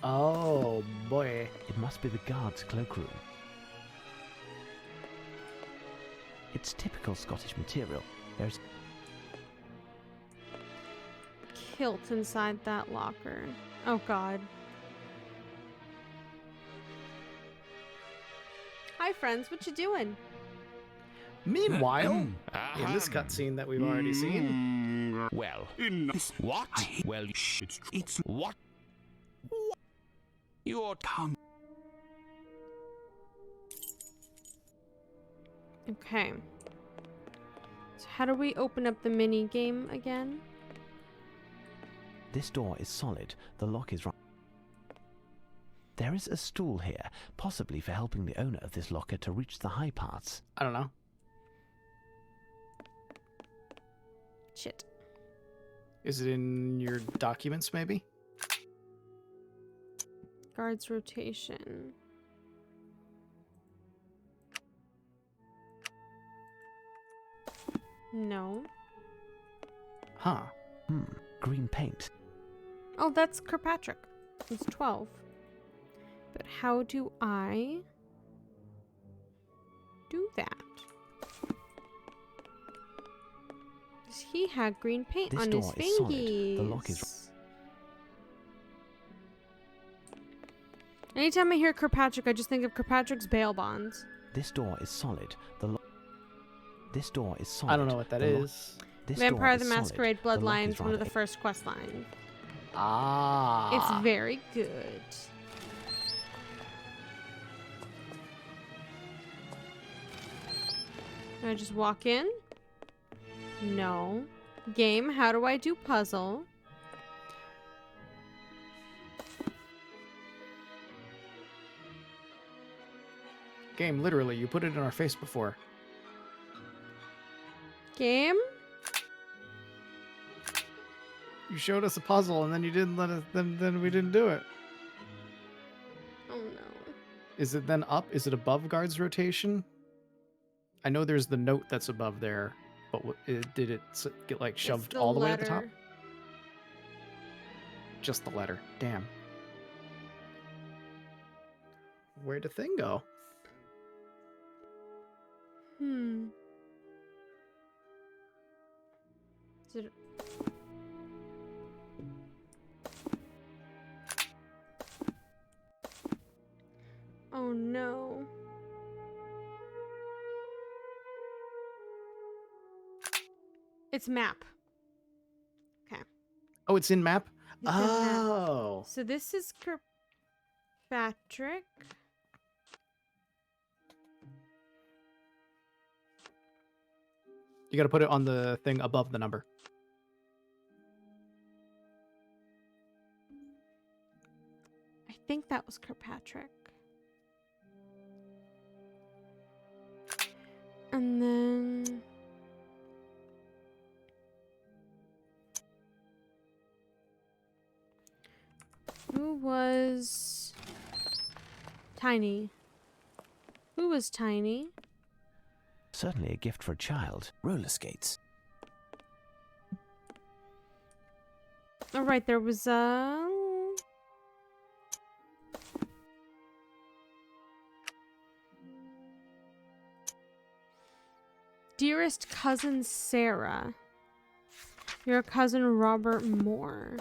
Oh, boy. It must be the guard's cloakroom. It's typical Scottish material. There's Kilt inside that locker. Oh, God. Hi, friends. What you doing? Meanwhile, in this cutscene that we've already seen. Well, what? Well, it's what? You're come. Okay. So how do we open up the mini game again? This door is solid. The lock is right. There is a stool here, possibly for helping the owner of this locker to reach the high parts. I don't know. Shit. Is it in your documents, maybe? Guards rotation. No. Huh. Green paint. Oh, that's Kirkpatrick. He's 12. But how do I do that? Does he have green paint This on door his is fingies? solid. The lock is... Anytime I hear Kirkpatrick, I just think of Kirkpatrick's bail bonds. This door is solid. This door is solid. I don't know what that is. Vampire the Masquerade Bloodlines, one of the first quest lines. Ah. It's very good. Do I just walk in? No. Game, how do I do puzzle? Game, literally, you put it in our face before. Game? You showed us a puzzle and then you didn't let us, then we didn't do it. Oh no. Is it then up? Is it above guards rotation? I know there's the note that's above there, but did it get like shoved all the way at the top? Just the letter. Damn. Where'd the thing go? Is it... Oh no. It's map. Okay. Oh, it's in map? It's in map. Oh. So this is Kirkpatrick. You gotta put it on the thing above the number. I think that was Kirkpatrick. And then... Who was... Tiny? Who was Tiny? Certainly a gift for a child. Roller skates. All right, there was dearest cousin Sarah. Your cousin Robert Moore.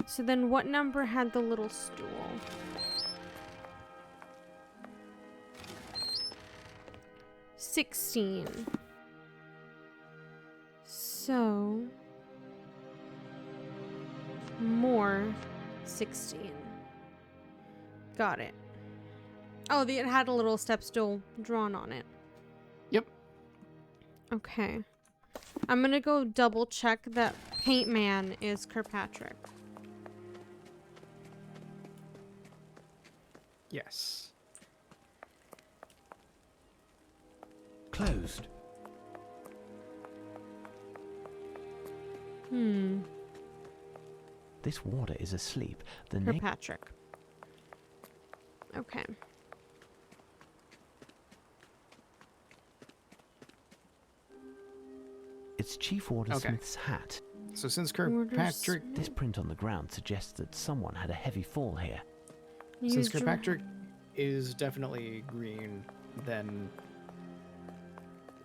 So then what number had the little stool? 16. So Moore 16. Got it. Oh, it had a little step stool drawn on it. Yep. Okay. I'm gonna go double check that Paint Man is Kirkpatrick. Yes. Closed. This warder is asleep. The Kirkpatrick. Okay. It's Chief Warder Smith's hat. So since Kirkpatrick... This print on the ground suggests that someone had a heavy fall here. Since Kirkpatrick is definitely green, then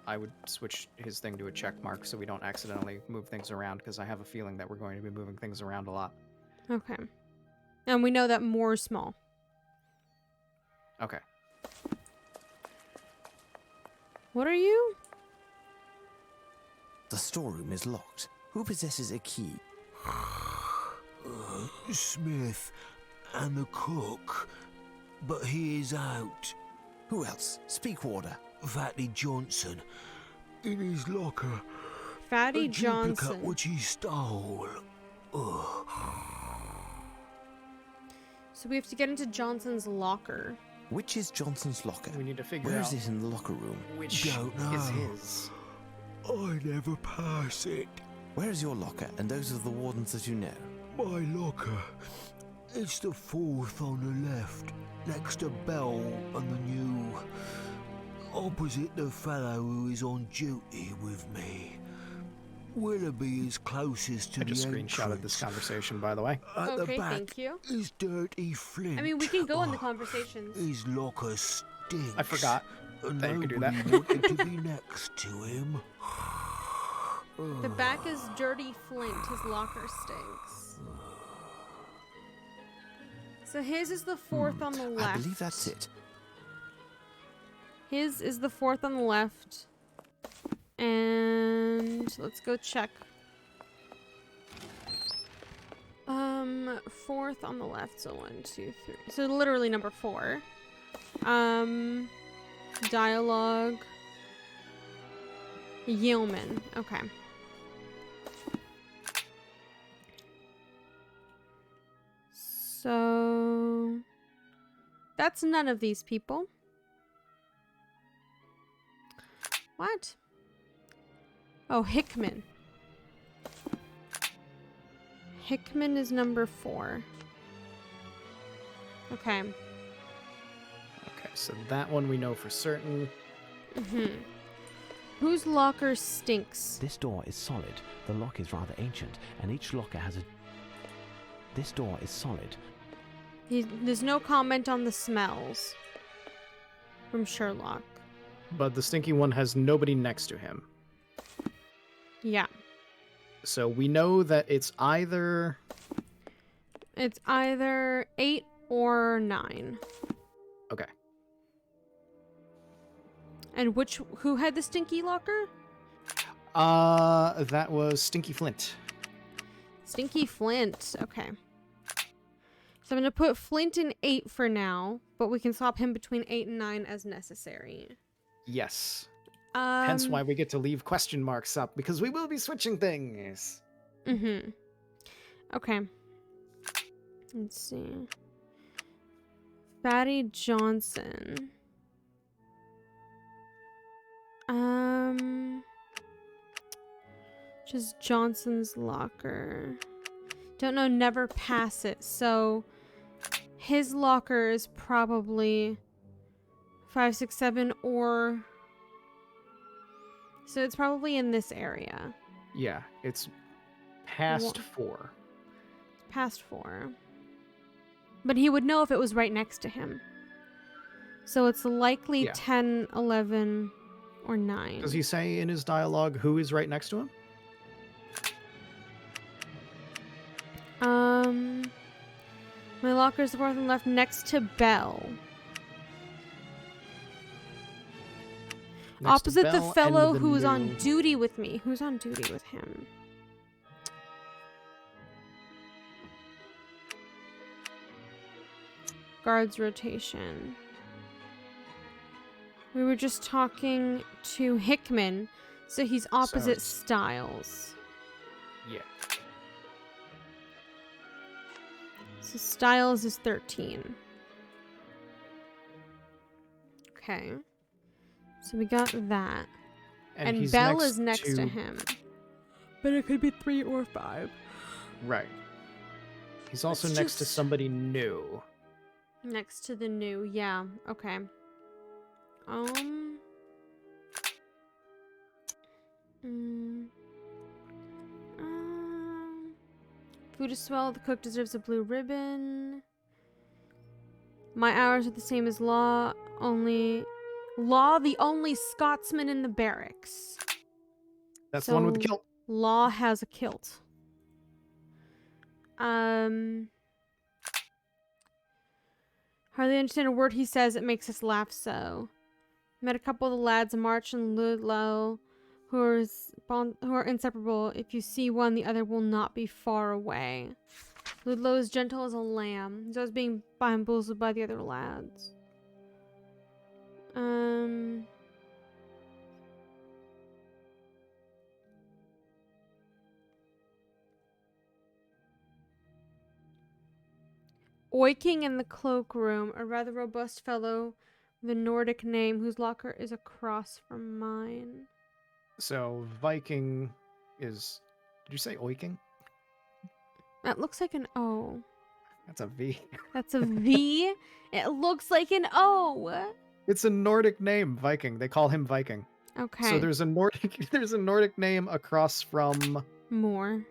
I would switch his thing to a check mark so we don't accidentally move things around, because I have a feeling that we're going to be moving things around a lot. Okay. And we know that Moore's small. Okay. What are you? The storeroom is locked. Who possesses a key? Smith and the cook. But he is out. Who else? Speak, Warder. Fatty Johnson. In his locker. Fatty a duplicate Johnson. which he stole. Ugh. So we have to get into Johnson's locker. Which is Johnson's locker? We need to figure Where out is it in the locker room? which Don't know. is his. I never pass it. Where is your locker and those of the wardens that you know? My locker. It's the fourth on the left, next to Bell and the new. Opposite the fellow who is on duty with me. Willoughby is closest to I just the screenshotted this conversation, by the way. At Okay, the back thank you. is Dirty Flint. I mean, we can go in the conversations. His locker stinks. I forgot and that you could do that. nobody wanted to be next to him. The back is Dirty Flint. His locker stinks. So his is the fourth on the left. I believe that's it. His is the fourth on the left. And let's go check. Fourth on the left. So 1, 2, 3. So literally number 4. Dialogue. Yeoman. Okay. So that's none of these people. What? Oh, Hickman. Hickman is number 4. Okay. Okay, so that one we know for certain. Whose locker stinks? This door is solid. The lock is rather ancient, and each locker has a... This door is solid. There's no comment on the smells from Sherlock. But the stinky one has nobody next to him. Yeah. So we know that it's either... It's either 8 or 9. Okay. And who had the stinky locker? That was Stinky Flint. Stinky Flint. Okay. So I'm going to put Flint in 8 for now, but we can swap him between 8 and 9 as necessary. Yes. Hence why we get to leave question marks up, because we will be switching things. Okay. Let's see. Fatty Johnson. Just Johnson's locker. Don't know, never pass it. So his locker is probably 5, 6, 7, or... So it's probably in this area. Yeah, it's past 4. Past 4. But he would know if it was right next to him. So it's likely 10, 11, or 9. Does he say in his dialogue who is right next to him? My locker's the fourth and left next to Bell. Next to Opposite the Bell fellow and the who's new- on duty with me. Who's on duty with him? Guards rotation. We were just talking to Hickman, so he's opposite Styles. Yeah. So Styles is 13. Okay. So we got that. And he's Bell next is next to him. But it could be 3 or 5. Right. He's also Let's next to just- somebody new. Next to the new, yeah. Okay. Food is swell. The cook deserves a blue ribbon. My hours are the same as Law. Law, the only Scotsman in the barracks. That's the one with the So, kilt. Law has a kilt. Hardly understand a word he says. It makes us laugh so. Met a couple of the lads, March and Ludlow, who are inseparable. If you see one, the other will not be far away. Ludlow is gentle as a lamb. He's always being bamboozled by the other lads. Oiking in the cloakroom, a rather robust fellow with a Nordic name whose locker is across from mine. So Viking is... Did you say oiking? That looks like an O. That's a V. That's a V? It looks like an O. It's a Nordic name, Viking. They call him Viking. Okay. So there's a Nordic name across from More.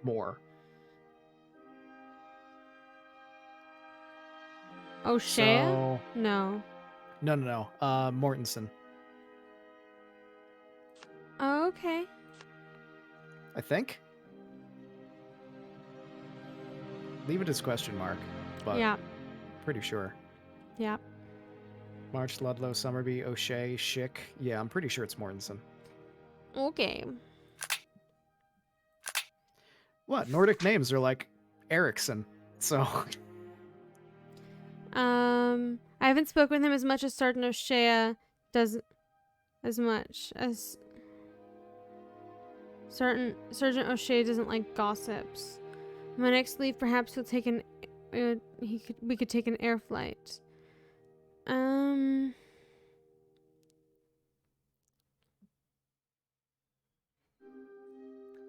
O'Shea? So... No. No. Mortensen. Okay. I think. Leave it as question mark, but Yeah. pretty sure. Yeah. March, Ludlow, Summerby, O'Shea, Schick. Yeah, I'm pretty sure it's Mortensen. Okay. What? Nordic names are like Ericsson, so... I haven't spoken with him as much as Sergeant O'Shea does, as much as Sergeant O'Shea doesn't like gossips. On my next leave, perhaps he'll take we could take an air flight.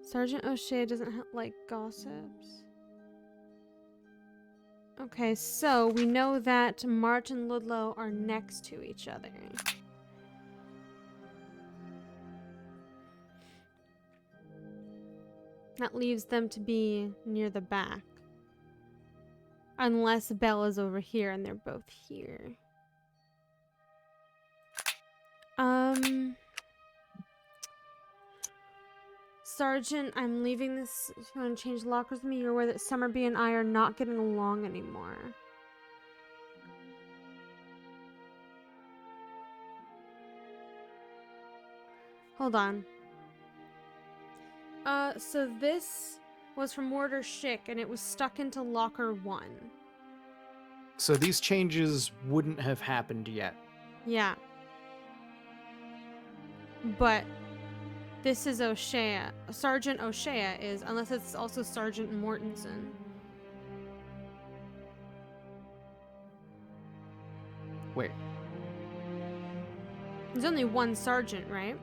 Sergeant O'Shea doesn't like gossips. Okay, so we know that March and Ludlow are next to each other. That leaves them to be near the back. Unless Bella's over here and they're both here. Sergeant, I'm leaving this. If you want to change lockers with me, you're aware that Summerby and I are not getting along anymore. Hold on. So this was from Warder Schick, and it was stuck into locker 1. So these changes wouldn't have happened yet. Yeah. But this is O'Shea. Sergeant O'Shea is, unless it's also Sergeant Mortensen. Wait. There's only one sergeant, right?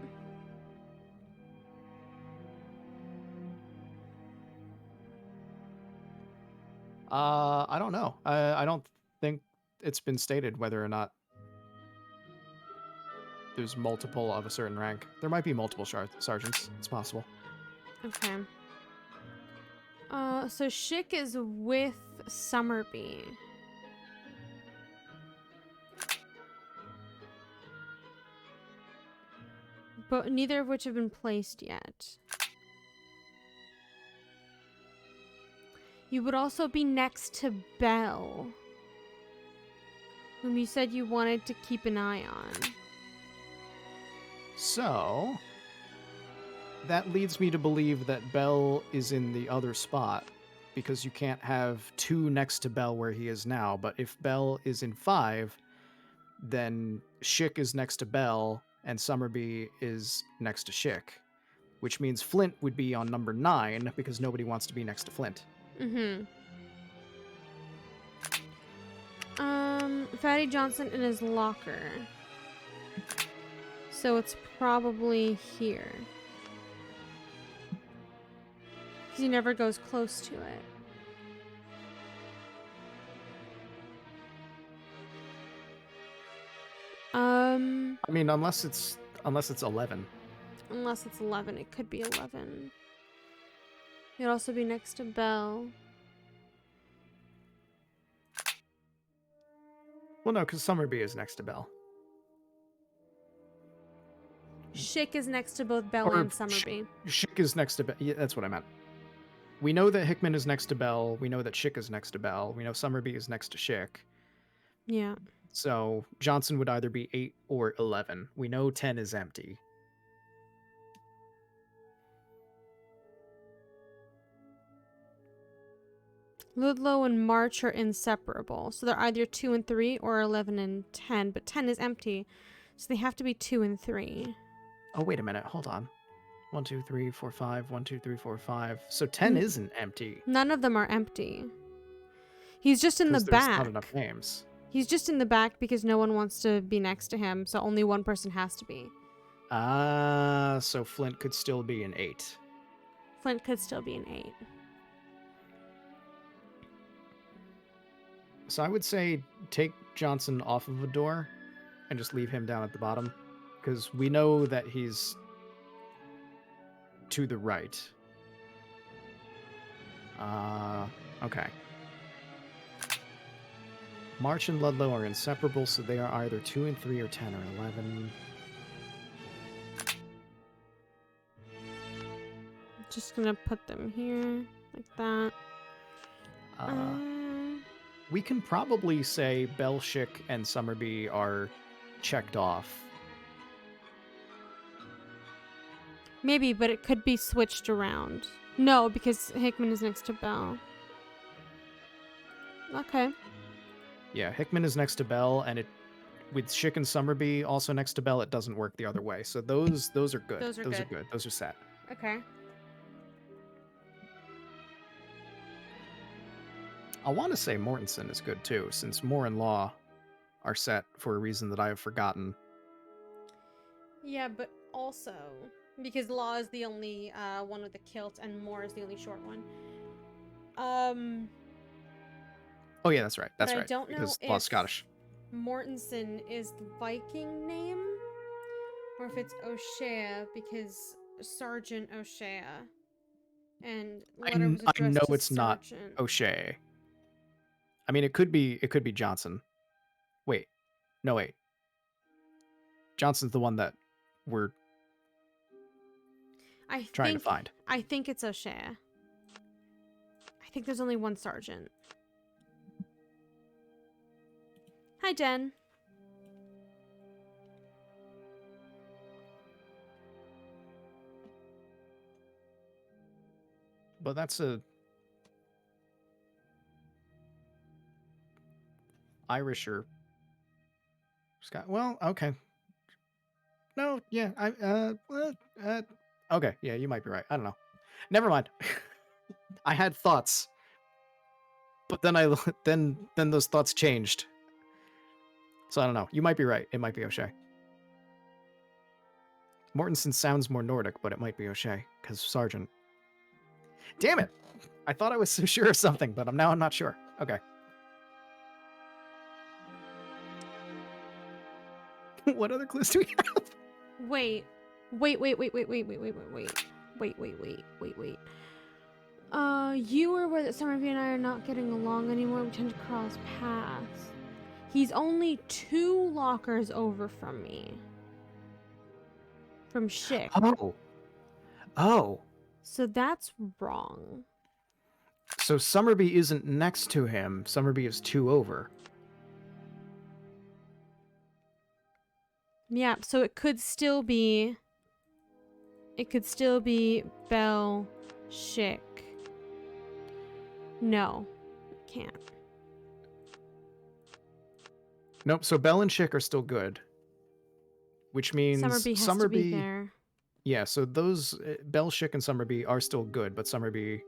I don't know. I don't think it's been stated whether or not there's multiple of a certain rank. There might be multiple sergeants. It's possible. Okay. So Schick is with Summerby. But neither of which have been placed yet. You would also be next to Belle, whom you said you wanted to keep an eye on. So, that leads me to believe that Belle is in the other spot, because you can't have 2 next to Belle where he is now. But if Belle is in 5, then Schick is next to Belle, and Summerby is next to Schick, which means Flint would be on number 9, because nobody wants to be next to Flint. Mm-hmm. Fatty Johnson in his locker. So it's probably here. Because he never goes close to it. I mean, unless it's 11. Unless it's 11, it could be 11. He'd also be next to Belle. Well, no, because Summerby is next to Belle. Schick is next to both Belle and Summerby. Schick is next to Belle. Yeah, that's what I meant. We know that Hickman is next to Belle. We know that Schick is next to Belle. We know Summerby is next to Schick. Yeah. So Johnson would either be 8 or 11. We know 10 is empty. Ludlow and March are inseparable. So they're either 2 and 3 or 11 and 10. But 10 is empty. So they have to be 2 and 3. Oh, wait a minute. Hold on. 1, 2, 3, 4, 5. 1, 2, 3, 4, 5. So 10 isn't empty. None of them are empty. He's just in the back. There's not enough names. He's just in the back because no one wants to be next to him. So only one person has to be. So Flint could still be an 8. Flint could still be an 8. So I would say take Johnson off of a door and just leave him down at the bottom, because we know that he's to the right. Okay. March and Ludlow are inseparable, so they are either 2 and 3 or 10 or 11. Just gonna put them here, like that. We can probably say Belle, Schick, and Summerby are checked off. Maybe, but it could be switched around. No, because Hickman is next to Belle. Okay. Yeah, Hickman is next to Belle, and it with Schick and Summerby also next to Belle, it doesn't work the other way. So those are good. Those are good. Those are set. Okay. I want to say Mortensen is good too, since Moore and Law are set for a reason that I have forgotten. Yeah, but also because Law is the only one with the kilt and Moore is the only short one. Oh yeah, that's right. That's but right. I don't know because if Law's Scottish. Mortensen is the Viking name, or if it's O'Shea because Sergeant O'Shea. And I know it's not O'Shea. I mean, it could be Johnson. Wait. Johnson's the one that we're trying to find. I think it's O'Shea. I think there's only one sergeant. Hi, Jen. But that's a Irish or Scott. Well, okay. No, yeah, okay, yeah, you might be right. I don't know. Never mind. I had thoughts, but then then those thoughts changed. So I don't know. You might be right. It might be O'Shea. Mortensen sounds more Nordic, but it might be O'Shea because Sergeant. Damn it! I thought I was so sure of something, but I'm not sure. Okay. What other clues do we have? Wait. You were aware that Summerby and I are not getting along anymore. We tend to cross paths. He's only 2 lockers over from me. From Schick. Oh. Oh. So that's wrong. So Summerby isn't next to him. Summerby is 2 over. Yeah, so it could still be... It could still be Bell, Schick. No, it can't. Nope, so Bell and Schick are still good. Which means Summerby has to be there. Yeah, so those Bell, Schick, and Summerby are still good, but Summerby...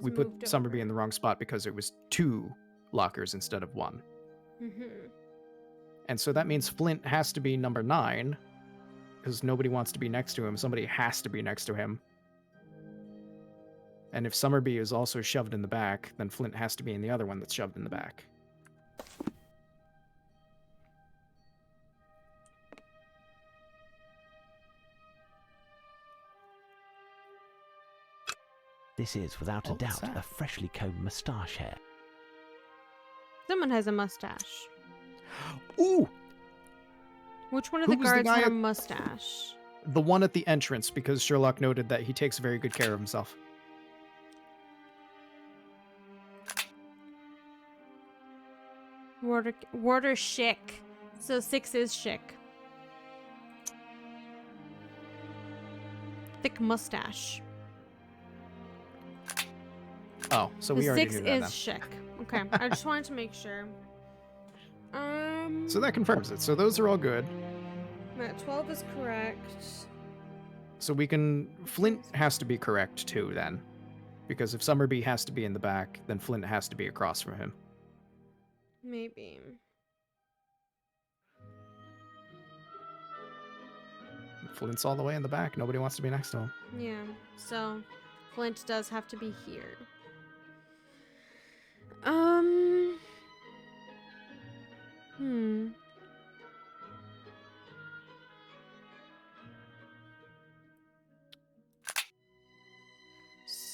We put Summerby in the wrong spot because it was 2 lockers instead of 1. Mm-hmm. And so that means Flint has to be number 9, because nobody wants to be next to him. Somebody has to be next to him. And if Summerby is also shoved in the back, then Flint has to be in the other one that's shoved in the back. This is, without a doubt, a freshly combed moustache hair. Someone has a mustache. Ooh! Which one of Who the was the guards guy had a at- mustache? The one at the entrance, because Sherlock noted that he takes very good care of himself. Warder Schick. So 6 is Schick. Thick mustache. Oh, so The we already 6 knew that is then. Schick. Okay, I just wanted to make sure. So that confirms it. So those are all good. Right, 12 is correct. So we can... Flint has to be correct, too, then. Because if Summerby has to be in the back, then Flint has to be across from him. Maybe. Flint's all the way in the back. Nobody wants to be next to him. Yeah, so Flint does have to be here.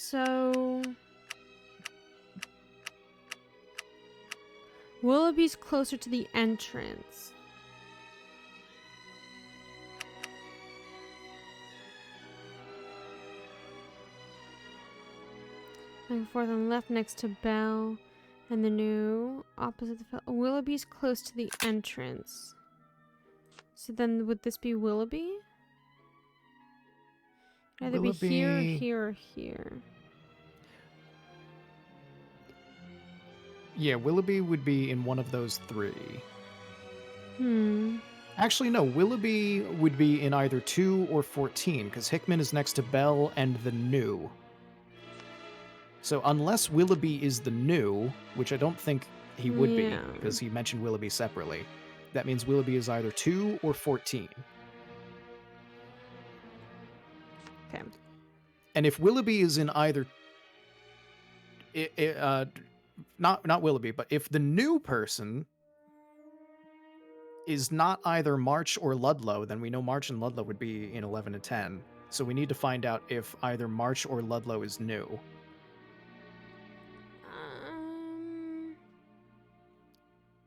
So Willoughby's closer to the entrance. Like forth and left next to Bell, and the new opposite the Willoughby's close to the entrance. So then, would this be Willoughby? Either be here, here, or here. Yeah, Willoughby would be in one of those 3. Hmm. Actually, no. Willoughby would be in either 2 or 14, because Hickman is next to Bell and the new. So unless Willoughby is the new, which I don't think he would be, because he mentioned Willoughby separately, that means Willoughby is either 2 or 14. Okay. And if Willoughby is in either... not Willoughby, but if the new person is not either March or Ludlow, then we know March and Ludlow would be in 11 and 10. So we need to find out if either March or Ludlow is new.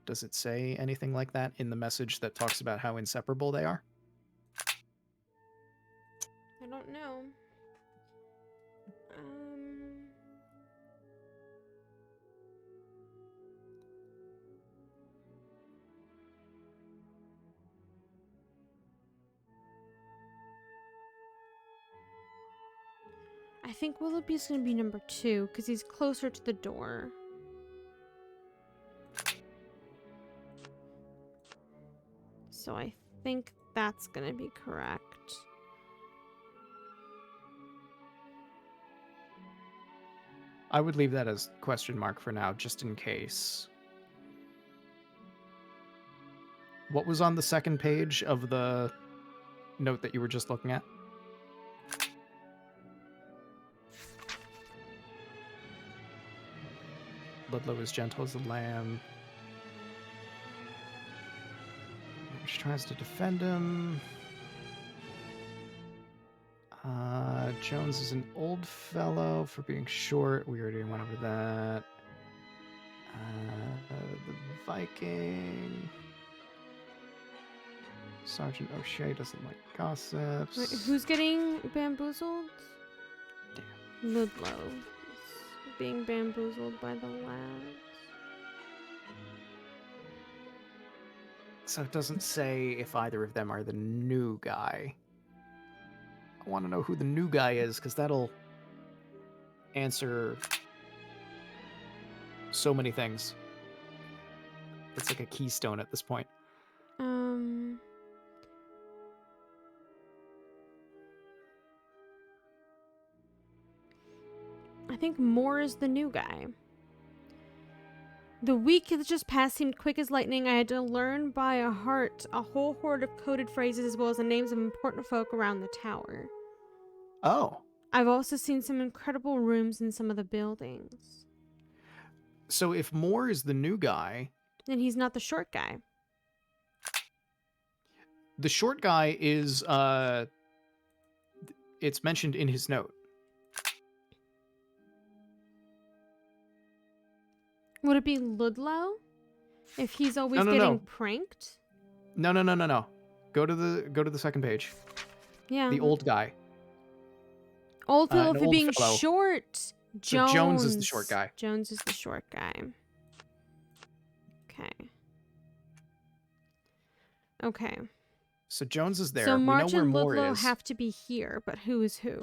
Does it say anything like that in the message that talks about how inseparable they are? I don't know. I think Willoughby's gonna be number 2 because he's closer to the door. So I think that's gonna be correct. I would leave that as question mark for now, just in case. What was on the second page of the note that you were just looking at? Ludlow is gentle as a lamb. She tries to defend him. Jones is an old fellow for being short. We already went over that. The Viking. Sergeant O'Shea doesn't like gossips. Wait, who's getting bamboozled? Damn. Ludlow is being bamboozled by the lads. So it doesn't say if either of them are the new guy. I want to know who the new guy is, because that'll answer so many things. It's like a keystone at this point. I think Moore is the new guy. The week that just passed seemed quick as lightning. I had to learn by heart a whole horde of coded phrases as well as the names of important folk around the tower. Oh. I've also seen some incredible rooms in some of the buildings. So if Moore is the new guy... Then he's not the short guy. The short guy is, it's mentioned in his note. Would it be Ludlow? If he's always getting pranked? No. Go to the second page. Yeah. The old guy. Old fellow for old being fellow. short. So Jones is the short guy. Jones is the short guy. Okay. Okay. So Jones is there. So we March know where and Moore Ludlow is. have to be here, but who is who?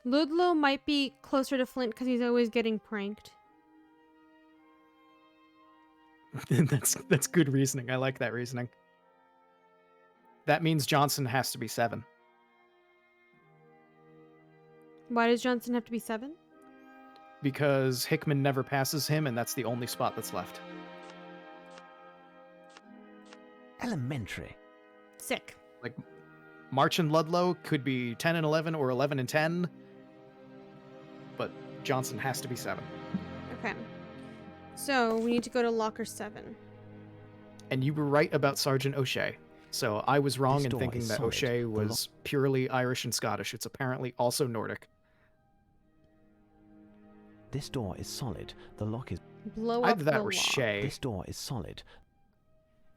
Ludlow might be closer to Flint because he's always getting pranked. That's good reasoning. I like that reasoning. That means Johnson has to be 7. Why does Johnson have to be 7? Because Hickman never passes him, and that's the only spot that's left. Elementary. Sick. Like, March and Ludlow could be 10 and 11 or 11 and 10, but Johnson has to be 7. Okay. So we need to go to locker 7. And you were right about Sergeant O'Shea. So I was wrong in thinking that O'Shea was purely Irish and Scottish. It's apparently also Nordic. This door is solid. The lock is... Blow up Either that the or lock. Shay. This door is solid.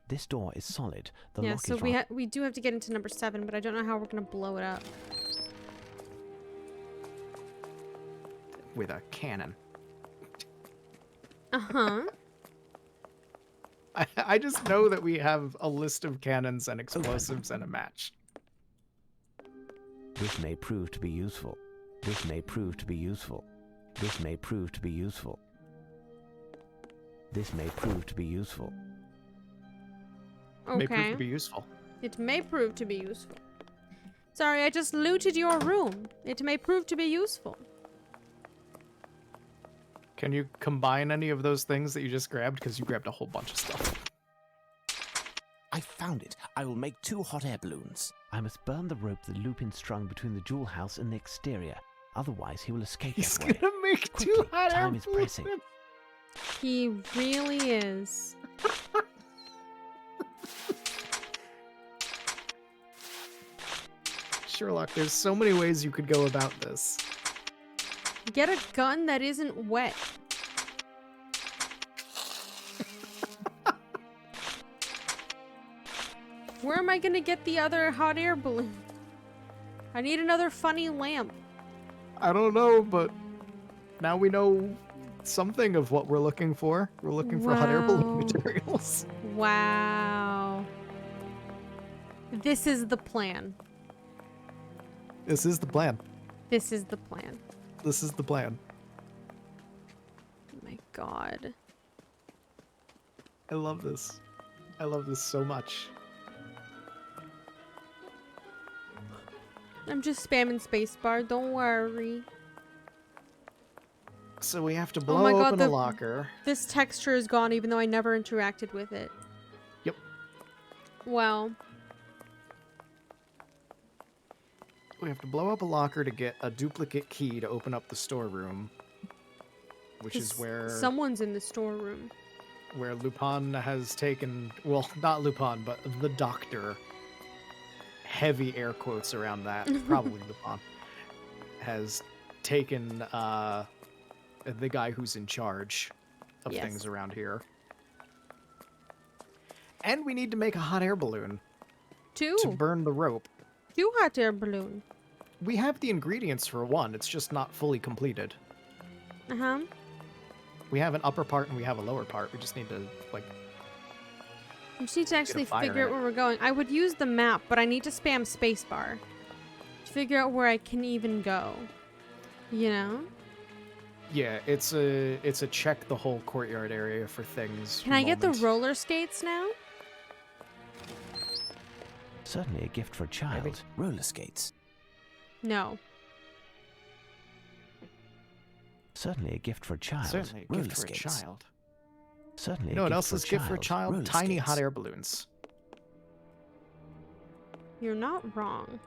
This door is solid. The Yeah, lock so is we do have to get into number 7, but I don't know how we're going to blow it up. With a cannon. Uh-huh. I just know that we have a list of cannons and explosives and a match. This may prove to be useful. This may prove to be useful. This may prove to be useful. This may prove to be useful. Okay. May prove to be useful. It may prove to be useful. Sorry, I just looted your room. It may prove to be useful. Can you combine any of those things that you just grabbed? Because you grabbed a whole bunch of stuff. I found it. I will make 2 hot air balloons. I must burn the rope that Lupin strung between the jewel house and the exterior. Otherwise, he will escape He's that way. gonna make Quickly, 2 hot air time is pressing. balloons. He really is. Sherlock, there's so many ways you could go about this. Get a gun that isn't wet. Where am I gonna get the other hot air balloon? I need another funny lamp. I don't know, but now we know something of what we're looking for. We're looking for hot air balloon Wow. materials. Wow. This is the plan. This is the plan. This is the plan. This is the plan. Oh my god. I love this. I love this so much. I'm just spamming spacebar, don't worry. So we have to Oh blow my god, open a locker. this texture is gone even though I never interacted with it. Yep. Well. We have to blow up a locker to get a duplicate key to open up the storeroom, which is 'Cause where someone's in the storeroom. where Lupin has taken, well, not Lupin, but the Doctor heavy air quotes around that, probably Lupin, has taken the guy who's in charge of things around here. And we need to make a hot air balloon. To burn the rope. 2 hot air balloon. We have the ingredients for one, it's just not fully completed. Uh-huh. We have an upper part and we have a lower part. We just need to, like... We just need to actually figure out in it. where we're going. I would use the map, but I need to spam spacebar to figure out where I can even go. You know? Yeah, it's a check the whole courtyard area for things. Can I get the roller skates now? Certainly a gift for a child. Maybe. Roller skates. No. Certainly a gift for a child. Certainly a gift for a child. Certainly You know a what gift else for is a gift for a child? Roller Tiny skates. hot air balloons. You're not wrong.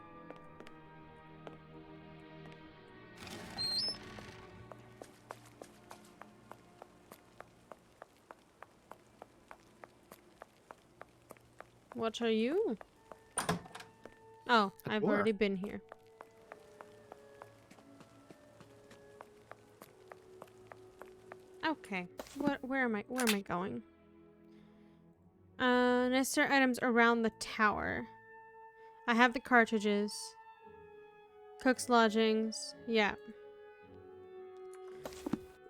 What are you? Oh, I've door. already been here. Okay. Where am I going? Necessary items around the tower. I have the cartridges. Cook's lodgings. Yeah.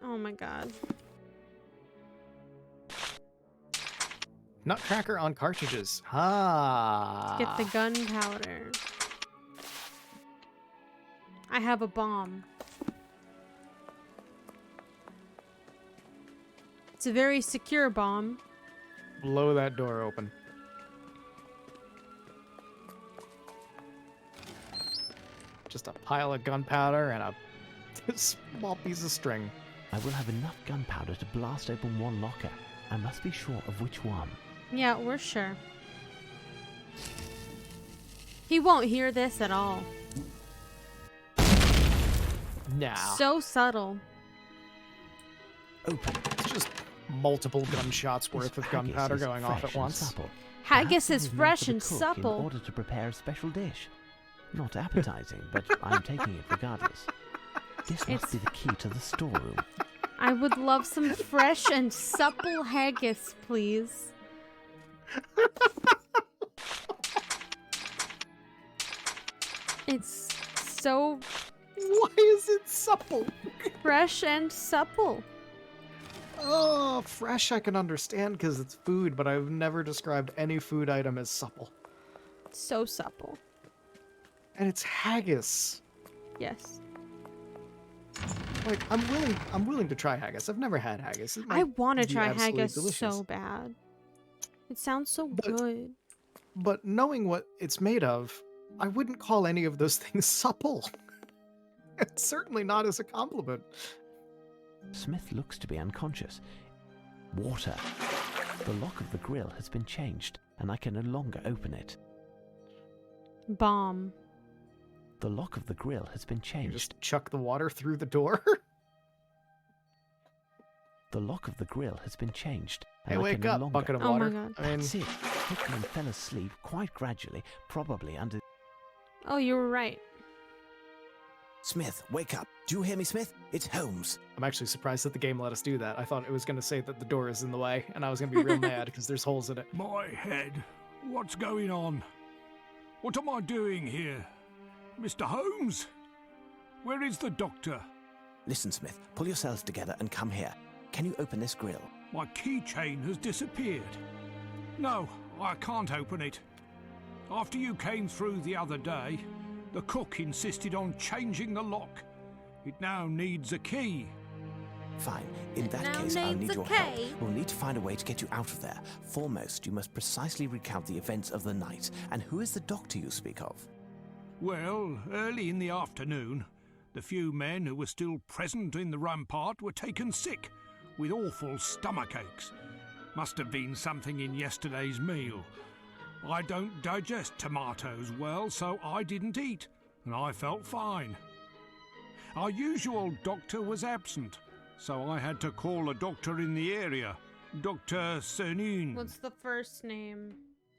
Oh my god. Nutcracker on cartridges. Ah. Get the gunpowder. I have a bomb. It's a very secure bomb. Blow that door open. Just a pile of gunpowder and a small piece of string. I will have enough gunpowder to blast open one locker. I must be sure of which one. Yeah, we're sure. He won't hear this at all. Nah. So subtle. Open. It's just multiple gunshots worth of gunpowder going off at once. Haggis is Perhaps fresh it and was made for the cook supple. in order to prepare a special dish. Not appetizing, but I'm taking it regardless. This must be the key to the storeroom. I would love some fresh and supple haggis, please. It's so... Why is it supple? Fresh and supple. Oh, fresh I can understand because it's food, but I've never described any food item as supple. So supple. And it's haggis. Yes. Like, I'm willing to try haggis. I've never had haggis. It I might want to be try absolutely haggis delicious. so bad. It sounds so good. But knowing what it's made of, I wouldn't call any of those things supple. It's certainly not as a compliment. Smith looks to be unconscious. Water. The lock of the grill has been changed, and I can no longer open it. Bomb. The lock of the grill has been You changed. just chuck the water through the door. The lock of the grill has been changed. Hey, and I wake can no up, longer... bucket of Oh water. my god. I mean, That's it. Hickman fell asleep quite gradually, probably under... Oh, you were right. Smith, wake up. Do you hear me, Smith? It's Holmes. I'm actually surprised that the game let us do that. I thought it was going to say that the door is in the way, and I was going to be real mad because there's holes in it. My head. What's going on? What am I doing here? Mr. Holmes? Where is the doctor? Listen, Smith, pull yourselves together and come here. Can you open this grill? My keychain has disappeared. No, I can't open it. After you came through the other day, the cook insisted on changing the lock. It now needs a key. Fine. In that Now case, I'll needs need a your key. help. We'll need to find a way to get you out of there. Foremost, you must precisely recount the events of the night. And who is the doctor you speak of? Well, early in the afternoon, the few men who were still present in the rampart were taken sick with awful stomachaches. Must have been something in yesterday's meal. I don't digest tomatoes well, so I didn't eat, and I felt fine. Our usual doctor was absent, so I had to call a doctor in the area, Dr. Cernin. What's the first name?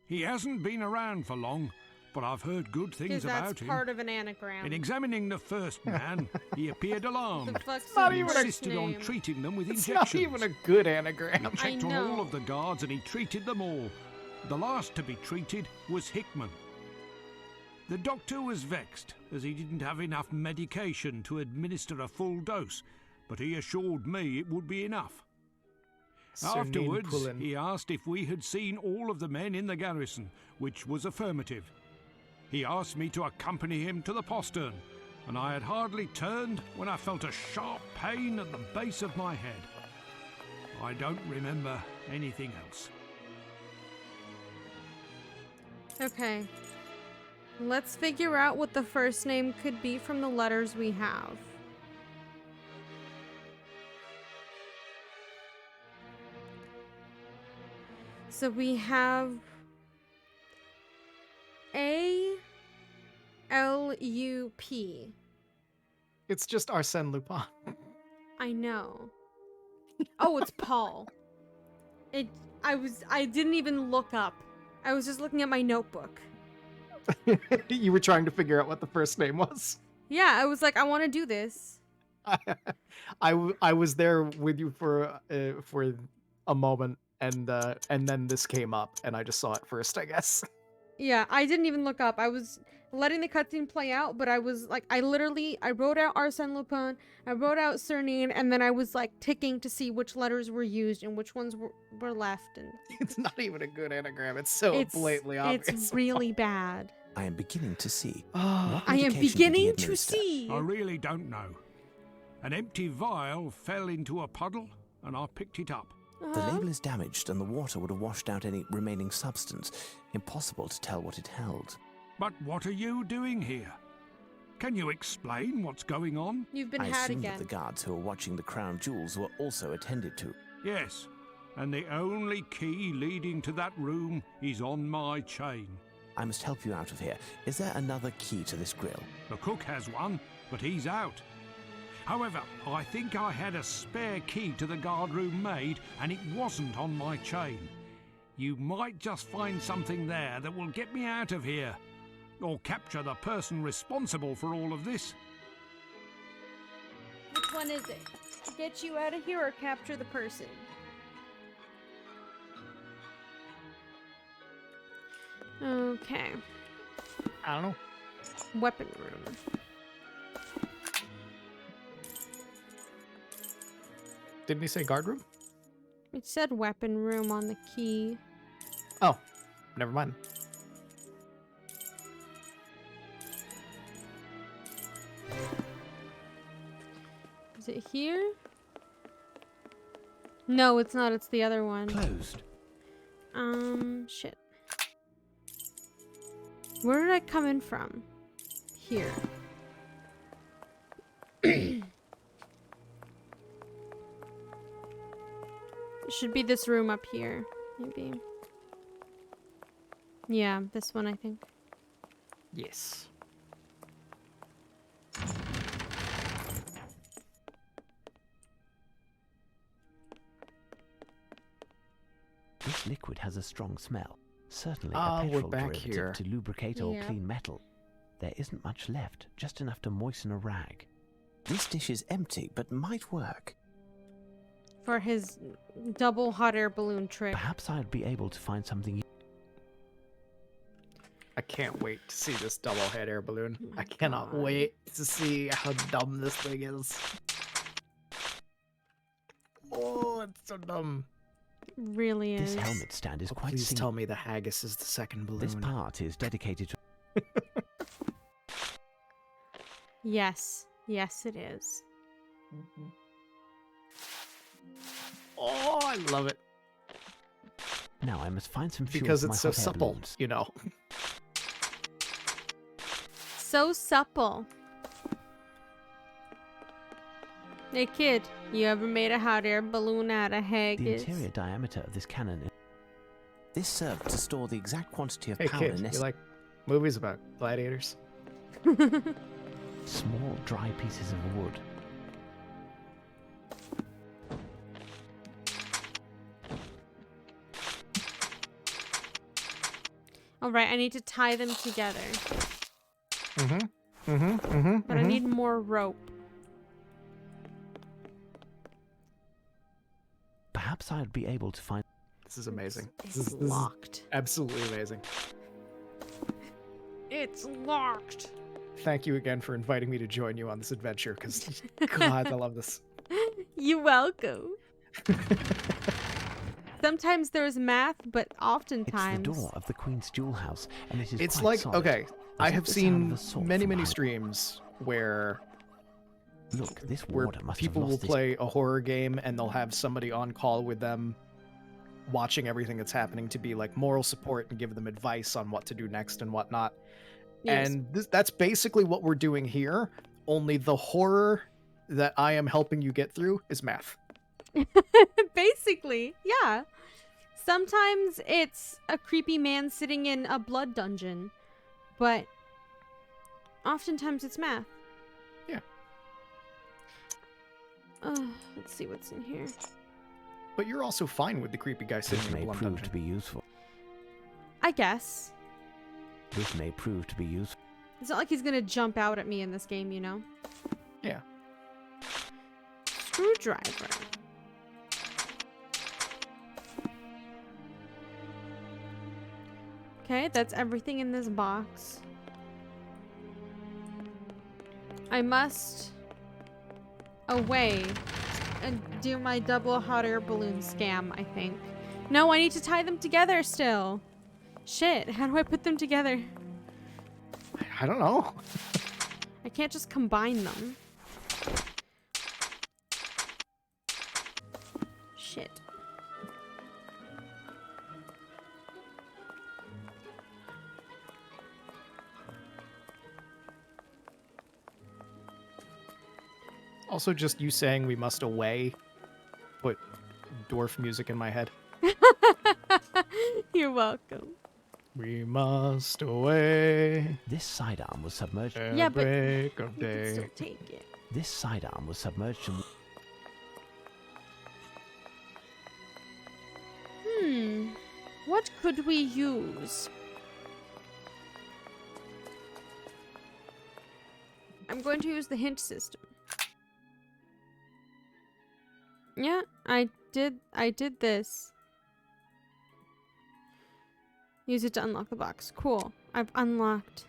He hasn't been around for long, but I've heard good Because things that's about him. part of an anagram. In examining the first man, he appeared alarmed. The fuck's not his even a first Insisted on name? treating them with It's injections. not even a good anagram. He checked on know. all of the guards and he treated them all. The last to be treated was Hickman. The doctor was vexed as he didn't have enough medication to administer a full dose, but he assured me it would be enough. Afterwards, he asked if we had seen all of the men in the garrison, which was affirmative. He asked me to accompany him to the postern, and I had hardly turned when I felt a sharp pain at the base of my head. I don't remember anything else. Okay. Let's figure out what the first name could be from the letters we have. So we have A-L-U-P. It's just Arsène Lupin. I know. Oh, it's Paul. I didn't even look up. I was just looking at my notebook. You were trying to figure out what the first name was. Yeah, I was like, I want to do this. I was there with you for a moment, and then this came up, and I just saw it first, I guess. Yeah, I didn't even look up. I was letting the cutscene play out, but I was like, I wrote out Arsène Lupin, I wrote out Cernine, and then I was like ticking to see which letters were used and which ones were left. And It's not even a good anagram. It's so blatantly obvious. It's really bad. I am beginning to see. Oh, I am medication did he beginning to administer? see. I really don't know. An empty vial fell into a puddle, and I picked it up. The label is damaged, and the water would have washed out any remaining substance. Impossible to tell what it held. But what are you doing here? Can you explain what's going on? You've been I had assumed again. that the guards who were watching the crown jewels were also attended to. Yes, and the only key leading to that room is on my chain. I must help you out of here. Is there another key to this grill? The cook has one, but he's out. However, I think I had a spare key to the guardroom maid, and it wasn't on my chain. You might just find something there that will get me out of here, or capture the person responsible for all of this. Which one is it? Get you out of here or capture the person? Okay. I don't know. Weapon room. Didn't he say guard room? It said weapon room on the key. Oh, never mind. Is it here? No, it's not. It's the other one. Closed. Shit. Where did I come in from? Here. It should be this room up here, maybe. Yeah, this one, I think. Yes. This liquid has a strong smell. Certainly Ah, a we're petrol back derivative here. to lubricate or Yep. clean metal. There isn't much left, just enough to moisten a rag. This dish is empty, but might work. For his double hot air balloon trick. Perhaps I'd be able to find something. I can't wait to see this double head air balloon. Oh I cannot wait to see how dumb this thing is. Oh, it's so dumb. Really is. This helmet stand is Oh, quite please singular. tell me the haggis is the second balloon. This part is dedicated to. Yes. Yes, it is. Oh, I love it. Now I must find some fuel Because for my it's so hot air supple, balloons. you know. So supple. Hey kid, you ever made a hot air balloon out of The haggis? interior diameter of this cannon is. This served to store the exact quantity of Hey powder kid, you necessary. like movies about gladiators? Small, dry pieces of wood. All right, I need to tie them together. But I Mhm. need more rope. Perhaps I'd be able to find... This is amazing. It's This is locked. absolutely amazing. It's locked. Thank you again for inviting me to join you on this adventure, because, God, I love this. You're welcome. Sometimes there's math, but oftentimes... It's the door of the Queen's jewel house, and it is It's quite like, solid. okay, I As if have the sound seen of a sword many, from many behind- streams where Look, this where warder must people have will lost his... play a horror game and they'll have somebody on call with them watching everything that's happening to be like moral support and give them advice on what to do next and whatnot. Yes. And that's basically what we're doing here, only the horror that I am helping you get through is math. Basically, yeah. Sometimes it's a creepy man sitting in a blood dungeon, but oftentimes it's math. Yeah. Let's see what's in here. But you're also fine with the creepy guy sitting This in a may blood prove dungeon. to be useful. I guess. This may prove to be useful. It's not like he's gonna jump out at me in this game, you know? Yeah. Screwdriver. Okay, that's everything in this box. I must away and do my double hot air balloon scam, I think. No, I need to tie them together still. Shit, how do I put them together? I don't know. I can't just combine them. Shit. Also, just you saying we must away put dwarf music in my head. You're welcome. We must away. This sidearm was submerged. Yeah, but break of you can still day. take it. This sidearm was submerged in... What could we use? I'm going to use the hint system. Yeah, I did this. Use it to unlock the box. Cool. I've unlocked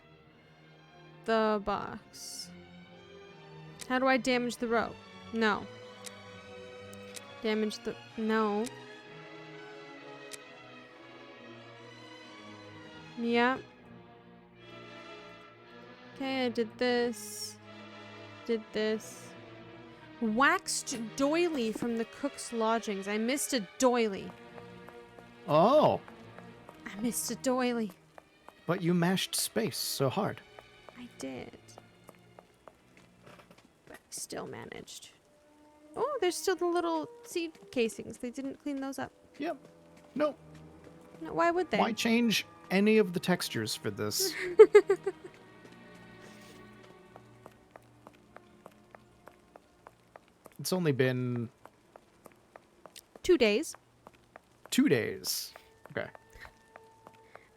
the box. How do I damage the rope? No. Damage the... No. Yeah. Okay, I did this. Did this. Waxed doily from the cook's lodgings. I missed a doily. Oh, I missed a doily. but you mashed space so hard. I did. But I still managed. Oh, there's still the little seed casings. They didn't clean those up. Yep. No. No, why would they? Why change any of the textures for this? It's only been 2 days. 2 days. Okay.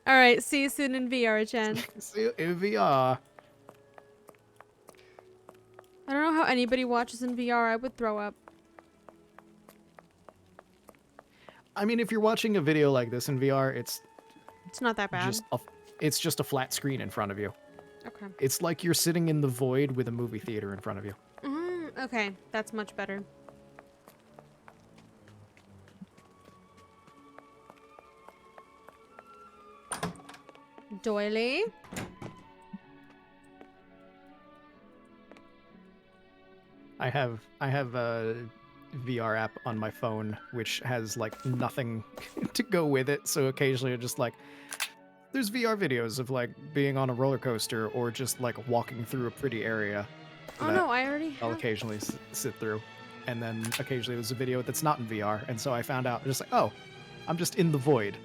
All right, see you soon in VR, Jen. See you in VR. I don't know how anybody watches in VR. I would throw up. I mean, if you're watching a video like this in VR, it's not that bad. It's just a flat screen in front of you. Okay. It's like you're sitting in the void with a movie theater in front of you. Okay, that's much better. Doily. I have a VR app on my phone which has like nothing to go with it, so occasionally I'm just like, there's VR videos of like being on a roller coaster or just like walking through a pretty area. Oh that no, I already I'll have. occasionally sit through, and then occasionally there's a video that's not in VR, and so I found out just like, oh, I'm just in the void,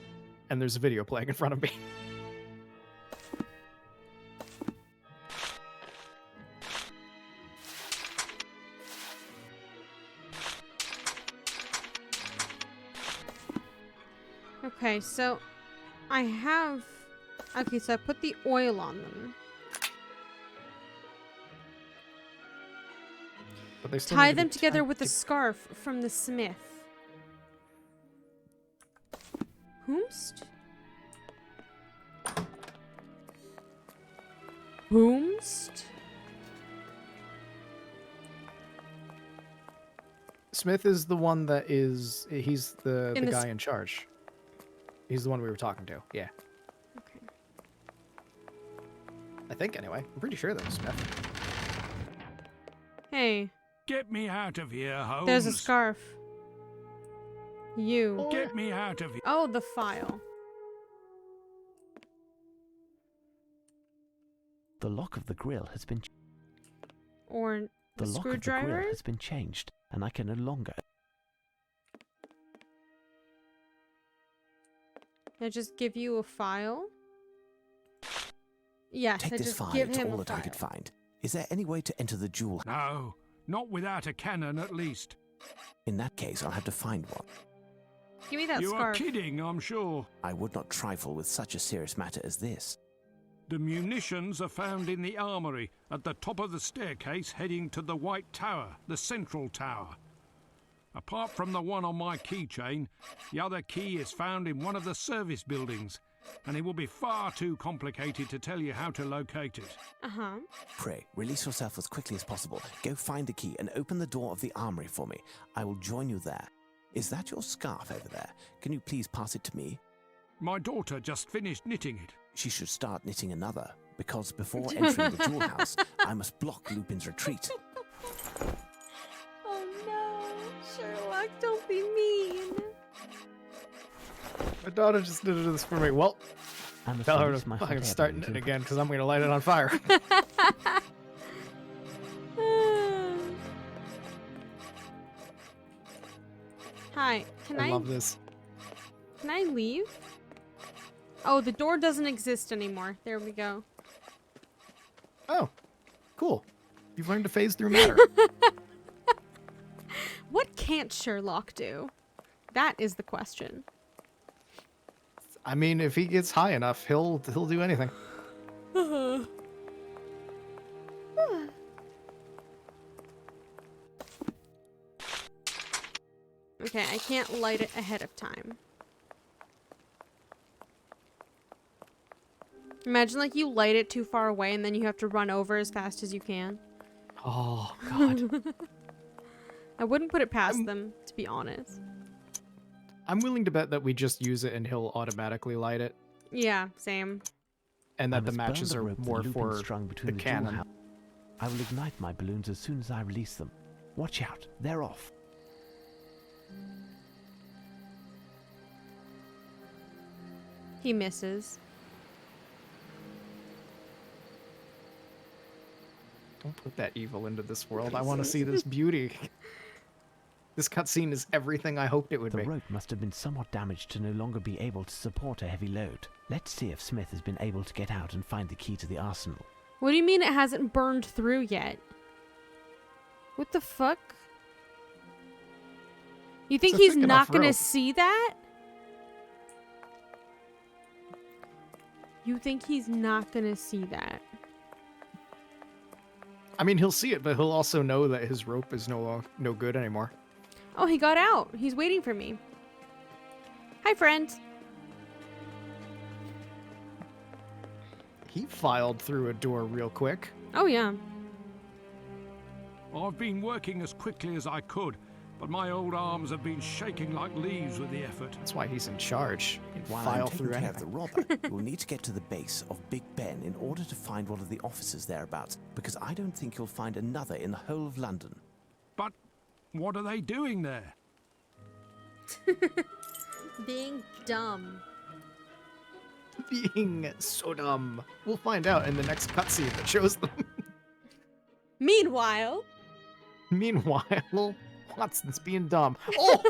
and there's a video playing in front of me. Okay, so I have Okay, so I put the oil on them. But they still Tie need to them be together tied with a scarf from the smith. Whomst? Whomst? Smith is the one that is. He's the In the guy in charge. He's the one we were talking to. Yeah. Okay. I think anyway. I'm pretty sure that was Smith. Hey. Get me out of here, Holmes. There's a scarf. You. Get me out of here. Oh, the file. The lock of the grill has been Or the the lock of the screwdriver? grill has been changed, and I can no longer. I just give you a file? Yes, Take I this just file, give it's him all a that I file. could find. Is there any way to enter the jewel? No, not without a cannon at least. In that case, I'll have to find one. Give me that You scarf. are kidding, I'm sure. I would not trifle with such a serious matter as this. The munitions are found in the armory at the top of the staircase heading to the White Tower, the central tower. Apart from the one on my keychain, the other key is found in one of the service buildings, and it will be far too complicated to tell you how to locate it. Uh-huh. Pray, release yourself as quickly as possible. Go find the key and open the door of the armory for me. I will join you there. Is that your scarf over there? Can you please pass it to me? My daughter just finished knitting it. She should start knitting another, because before entering the jewel house, I must block Lupin's retreat. Oh no, Sherlock, don't be mean. My daughter just did this for me. Well, I must tell her release to my hot fucking air start balloon it to- again, because I'm going to light it on fire. Hi, can I love this. Can I leave? Oh, the door doesn't exist anymore. There we go. Oh, cool. You've learned to phase through matter. What can't Sherlock do? That is the question. I mean, if he gets high enough, he'll do anything. Okay, I can't light it ahead of time. Imagine like you light it too far away and then you have to run over as fast as you can. Oh, God. I wouldn't put it past them, to be honest. I'm willing to bet that we just use it and he'll automatically light it, Yeah, same. and I that the must burn matches the are rope that more Lupin for strung the between jewel cannon. house. I will ignite my balloons as soon as I release them. Watch out, they're off. He misses. Don't put that evil into this world. I want to see this beauty. This cutscene is everything I hoped it would The be. rope must have been somewhat damaged to no longer be able to support a heavy load. Let's see if Smith has been able to get out and find the key to the arsenal. What do you mean it hasn't burned through yet? What the fuck? You think a he's thick not enough gonna rope. see that? You think he's not gonna see that? I mean, he'll see it, but he'll also know that his rope is no good anymore. Oh, he got out. He's waiting for me. Hi, friend. He filed through a door real quick. Oh, yeah. I've been working as quickly as I could, but my old arms have been shaking like leaves with the effort. That's why he's in charge. He can While file I'm taking through care of the anything. robber, you will need to get to the base of Big Ben in order to find one of the officers thereabouts, because I don't think you'll find another in the whole of London. But what are they doing there? Being dumb. Being so dumb. We'll find out in the next cutscene that shows them. Meanwhile. Meanwhile, Watson's being dumb. Oh!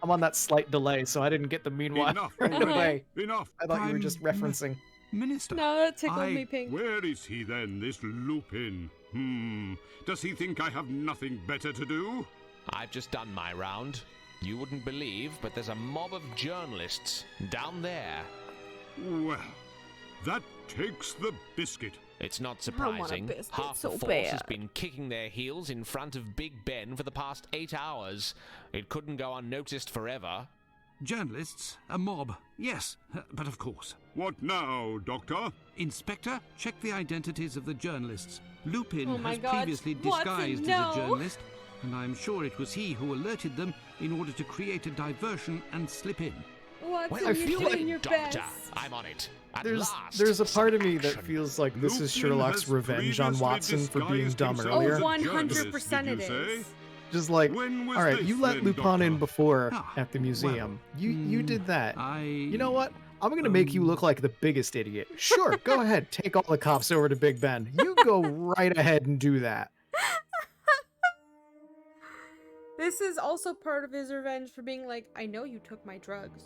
I'm on that slight delay, so I didn't get the meanwhile Enough right already. away. Enough. I thought you were just Prime referencing. Minister. No, that tickled me pink. Where is he then, this Lupin? Does he think I have nothing better to do? I've just done my round. You wouldn't believe, but there's a mob of journalists down there. Well, that takes the biscuit. It's not I want a surprising. biscuit Half so the force has bad. been kicking their heels in front of Big Ben for the past 8 hours. It couldn't go unnoticed forever. Journalists, a mob, yes, but of course. What now, Doctor? Inspector, check the identities of the journalists. Lupin Oh my has God, previously Watson, disguised no. as a journalist, and I'm sure it was he who alerted them in order to create a diversion and slip in. Watson, Well, I you're feel doing like- your Doctor, best. I'm on it. At There's last, a part of me that satisfaction. feels like this is Lupin Sherlock's has revenge on previously Watson for being disguised dumb himself Oh, earlier. as a 100% it journalist, did you is. say? Just like, When was all right, this you let then, Lupin in Doctor? before Ah, at the museum. You did that. I... You know what? I'm gonna make you look like the biggest idiot. Sure, go ahead. Take all the cops over to Big Ben. You go right ahead and do that. This is also part of his revenge for being like, I know you took my drugs.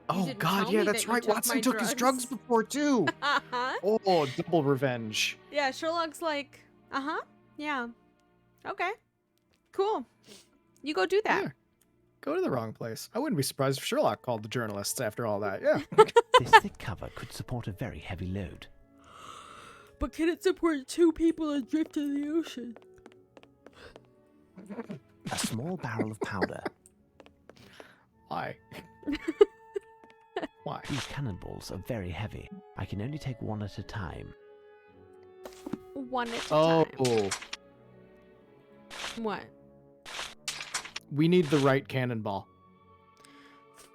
Oh didn't God, tell yeah, me that's that you right. took Watson my took his drugs. drugs before too. Uh-huh. Oh, double revenge. Yeah, Sherlock's like, uh-huh, yeah. Okay, cool. You go do that. Yeah. Go to the wrong place. I wouldn't be surprised if Sherlock called the journalists after all that. Yeah. This thick cover could support a very heavy load. But can it support 2 people adrift in the ocean? A small barrel of powder. Why? Why? These cannonballs are very heavy. I can only take one at a time. One at a Oh, time. What? we need the right cannonball.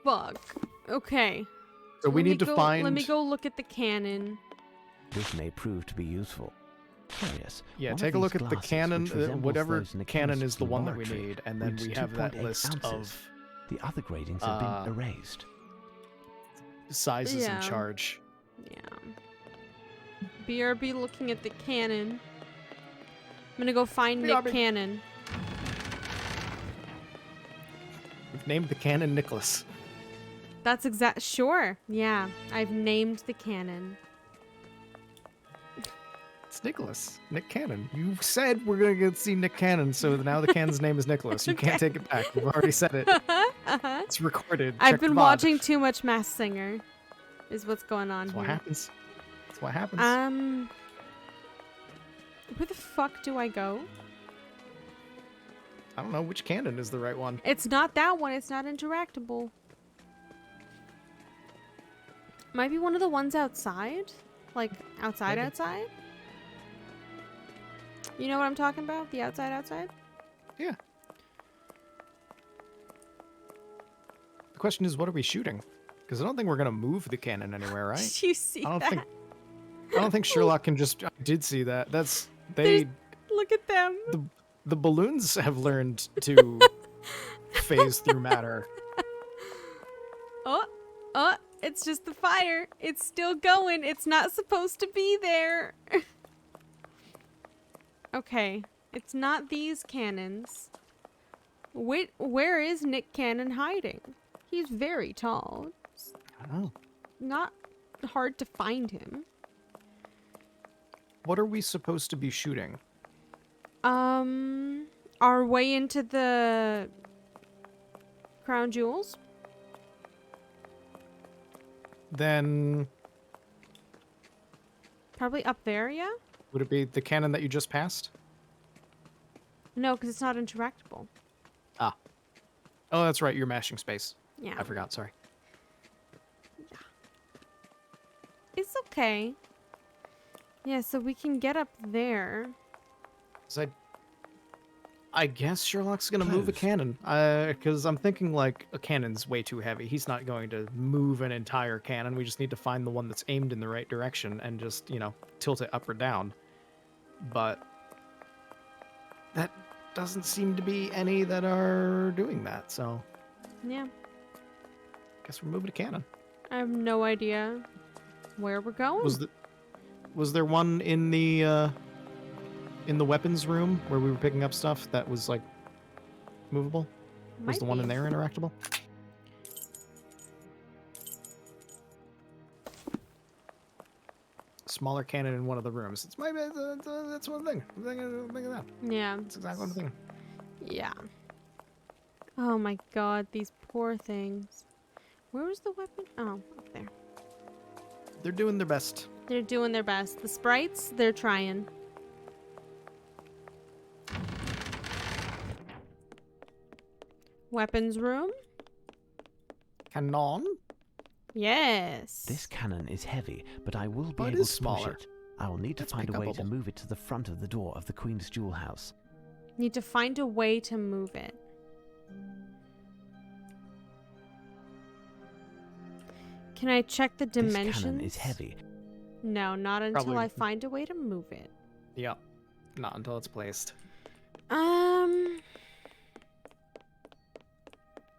Fuck. Okay. So we Let me need to go- find. Let me go look at the cannon. This may prove to be useful. Curious. Yeah, one of take a look these at the glasses, cannon, which resembles whatever those in a cannon is chemist's the one that we laboratory, need, and then reads we have that 2.8 list ounces. of The other gradings have been erased. sizes Yeah. in charge. Yeah. BRB looking at the cannon. I'm gonna go find Nick BRB. Cannon. We've named the cannon Nicholas. That's exact. Sure. Yeah. I've named the cannon. It's Nicholas. Nick Cannon. You said we're gonna get see Nick Cannon, so now the cannon's name is Nicholas. You can't take it back. You've already said it. Uh-huh. It's recorded. I've Check the been VOD. watching too much Masked Singer. Is what's going on That's what here. happens. That's what happens. Where the fuck do I go? I don't know which cannon is the right one. It's not that one. It's not interactable. Might be one of the ones outside? Like, outside, Maybe. outside? You know what I'm talking about? The outside, outside? Yeah. The question is, what are we shooting? Because I don't think we're gonna move the cannon anywhere, right? Did you see I don't that? think. I don't think Sherlock can just. I did see that. That's they. Look at them. The balloons have learned to phase through matter. Oh, it's just the fire. It's still going. It's not supposed to be there. Okay, it's not these cannons. Wait, where is Nick Cannon hiding? He's very tall. It's I don't know. not hard to find him. What are we supposed to be shooting? Our way into the crown jewels. Then Probably up there, yeah? would it be the cannon that you just passed? No, because it's not interactable. Ah. Oh, that's right. You're mashing space. Yeah. I forgot. Sorry. It's okay. Yeah, so we can get up there. 'Cause I guess Sherlock's gonna move a Close. cannon. Because I'm thinking like a cannon's way too heavy. He's not going to move an entire cannon. We just need to find the one that's aimed in the right direction and just, tilt it up or down. But that doesn't seem to be any that are doing that. So Yeah. guess we're moving a cannon. I have no idea where we're going. Was there one in the weapons room where we were picking up stuff that was like movable? Was Might the one be. in there interactable? Smaller cannon in one of the rooms. It's my that's one thing. I'm thinking of that. Yeah. That's exactly what I'm thinking. Yeah. Oh my god, these poor things. Where was the weapon? Oh, up there. They're doing their best. They're doing their best. The sprites, they're trying. Weapons room? Cannon? Yes. This cannon is heavy, but I will be Oh, it able is to smaller. push it. I will need to That's find a way to pick-upable. move it to the front of the door of the Queen's Jewel House. Need to find a way to move it. Can I check the dimensions? This cannon is heavy. No, not until Probably- I find a way to move it. Yep. Not until it's placed.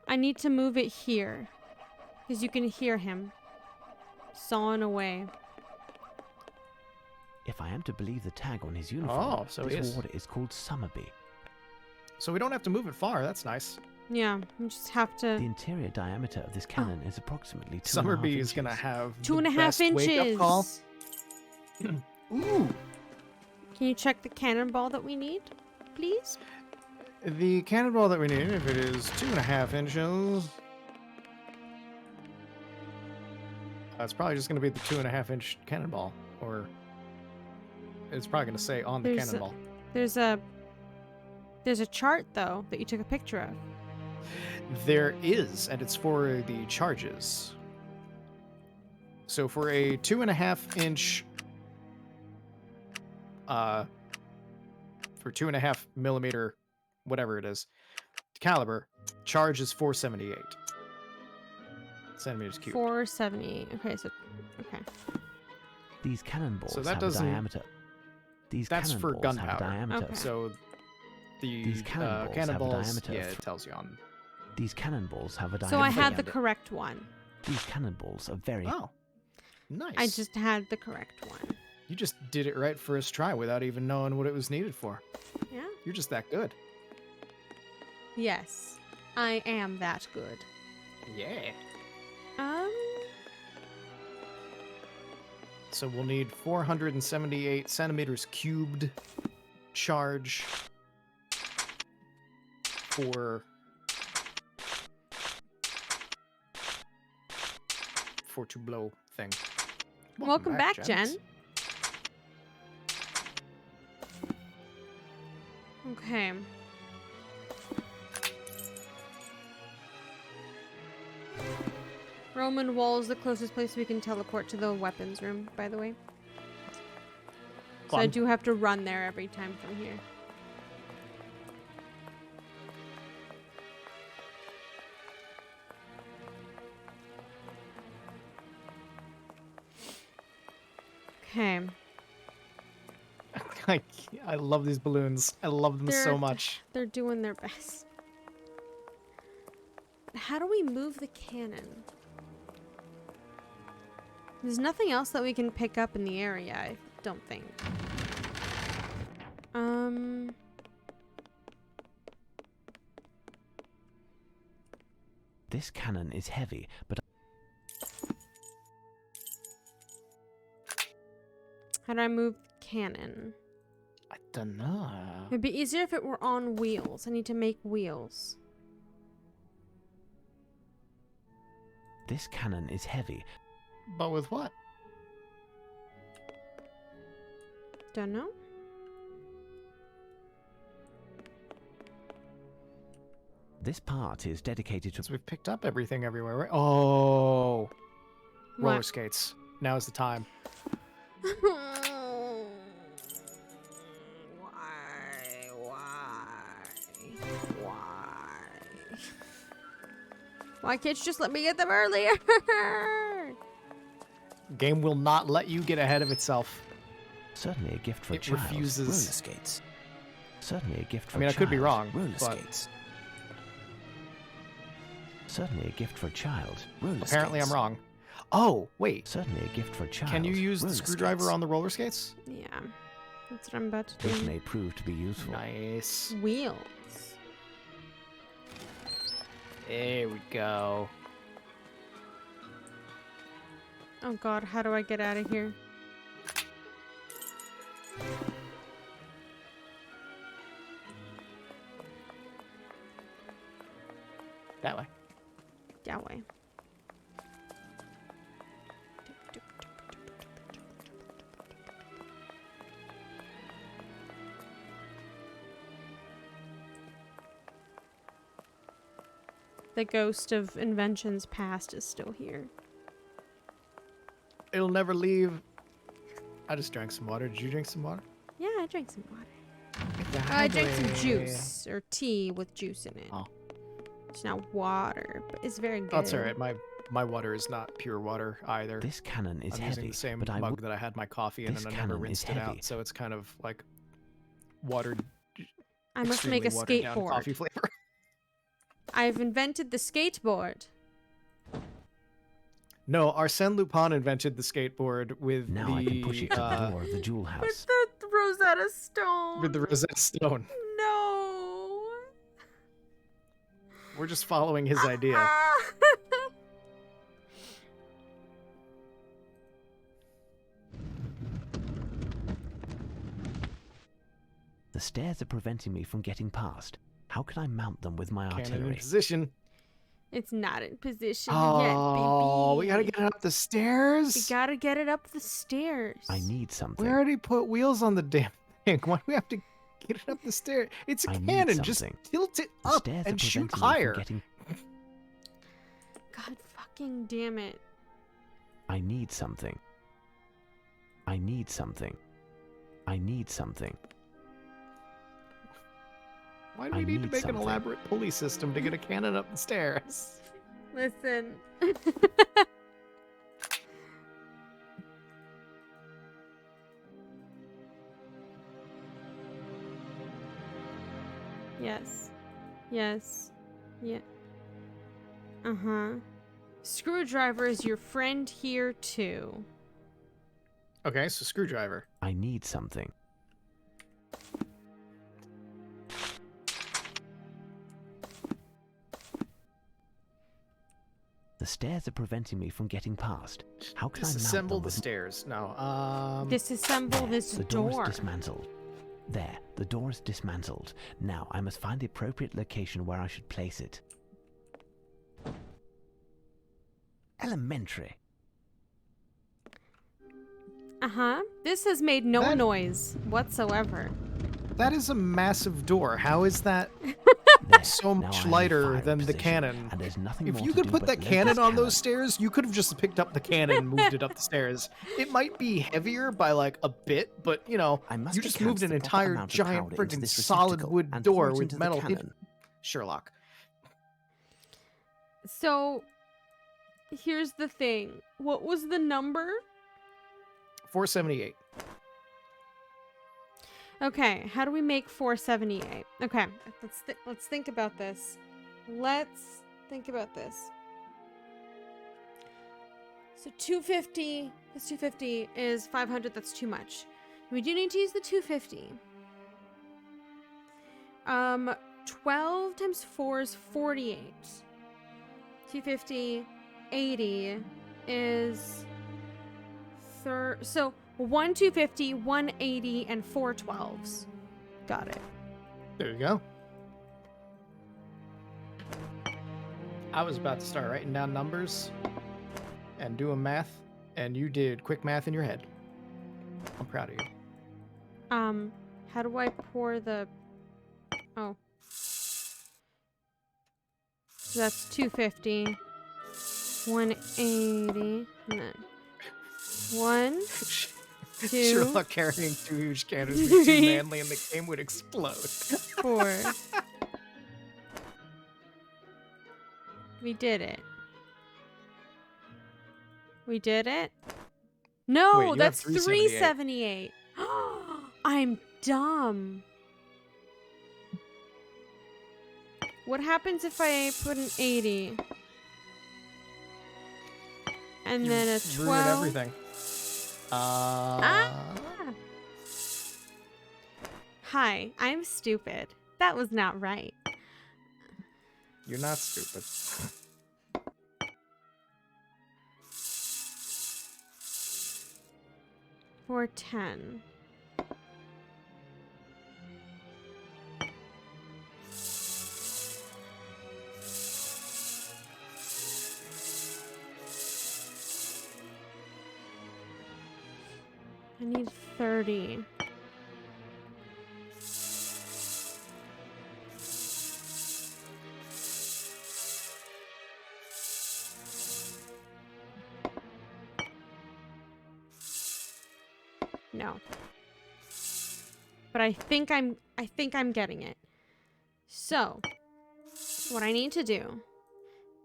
I need to move it here. Because you can hear him sawing away. If I am to believe the tag on his uniform, Oh, so he this is. ward is called Summerby. So we don't have to move it far. That's nice. Yeah, you just have The to... interior diameter of this cannon is approximately 2.5 Summerby inches. is gonna have 2.5 the best wake-up inches. call. Ooh. Can you check the cannonball that we need, please? The cannonball that we need, if it is 2.5 inches, it's probably just going to be the 2.5-inch cannonball, or it's probably going to say on the There's cannonball. There's a chart though that you took a picture of. There is, and it's for the charges. So for a 2.5-inch, for 2.5 millimeter, whatever it is, caliber, charge is 478 centimeters cubed. 478. Okay, so okay. These cannonballs So that have a doesn't- diameter. These That's for cannonballs have a gunpowder. diameter. Okay. So the These cannonballs have a cannonballs, diameter yeah, of- it tells you on. These cannonballs have a diameter. So I had the Understand it. correct one. These cannonballs are very. Oh, nice. I just had the correct one. You just did it right first try without even knowing what it was needed for. Yeah. You're just that good. Yes, I am that good. Yeah. So we'll need 478 centimeters cubed charge for to blow thing. Welcome back, Jen. Okay. Roman wall is the closest place we can teleport to the weapons room, by the way. So I Fun. do have to run there every time from here. Okay. I love these balloons. I love them so They're- much. They're doing their best. How do we move the cannon? There's nothing else that we can pick up in the area, I don't think. This cannon is heavy, but How do I move the cannon? I don't know. It'd be easier if it were on wheels. I need to make wheels. this cannon is heavy. But with what? Don't know. This part is dedicated to. So we've picked up everything everywhere, right? Oh, roller What? skates. Now is the time. Why can't you just let me get them earlier? Game will not let you get ahead of itself. Certainly a gift for a It child. refuses. Roller skates. Certainly a gift for I mean, a I could be child. wrong, Roller but skates. Certainly a gift for a child. Roller apparently I'm skates. wrong. Oh, wait. Certainly a gift for a child. Can you use the Roller screwdriver skates. on the roller skates? Yeah, that's what I'm about to This do. may prove to be useful. Nice. Wheels. There we go. Oh god, how do I get out of here? That way. That way. the ghost of inventions past is still here. It'll never leave. I just drank some water. Did you drink some water? Yeah, I drank some water. I drank some juice, or tea with juice in it. Oh. It's not water, but it's very good. Oh, that's all right. My water is not pure water either. This cannon is I'm heavy, using the same but mug that I had my coffee in, and I never rinsed it out, so it's kind of like watered. I must make a extremely watered down skateboard. coffee flavor. I've invented the skateboard. No, Arsène Lupin invented the skateboard with Now I can push it to the door of the jewel house. With the Rosetta Stone. With the Rosetta Stone. No. We're just following his idea. The stairs are preventing me from getting past. How can I mount them with my Cannon in artillery? position. It's not in position Oh, yet, baby. we gotta get it up the stairs. We gotta get it up the stairs. I need something. We already put wheels on the damn thing. Why do we have to get it up the stairs? It's a cannon. Just tilt it The up stairs are and shoot preventing me from higher. getting- God fucking damn it. I need something. I need something. I need something. Why do I we need to need make something. an elaborate pulley system to get a cannon up the stairs? Listen. Yes. Yes. Yeah. Uh-huh. Screwdriver is your friend here too. Okay, so screwdriver. I need something. The stairs are preventing me from getting past. How can I mount Disassemble them the with... stairs. No. Disassemble this The door. door is dismantled. There, the door is dismantled. Now I must find the appropriate location where I should place it. Elementary. Uh-huh. This has made no noise whatsoever. That is a massive door. How is that so much lighter than the cannon? And there's nothing If more you to could do put but that load cannon this on those stairs, you could have just picked up the cannon and moved it up the stairs. It might be heavier by like a bit, but you know, you just moved an entire giant freaking solid wood door with metal hidden. Sherlock. So, here's the thing. What was the number? 478. Okay, how do we make 478? Okay, let's think about this. Let's think about this. So 250 plus 250 is 500. That's too much. We do need to use the 250. 12 times 4 is 48. 250, 80 is so 1 250, 180, and 4 12s. Got it. There you go. I was about to start writing down numbers and doing math, and you did quick math in your head. I'm proud of you. How do I pour the... Oh. So that's 250, 180, and then 1, 2, Sherlock carrying 2 huge cannons would be too manly and the game would explode. 4. We did it. We did it? No, Wait, you have that's 378. 378. I'm dumb. What happens if I put an 80? And You then a ruined 12? everything. Hi, I'm stupid. That was not right. You're not stupid. For 10. I need 30. No. But I think I'm getting it. So, what I need to do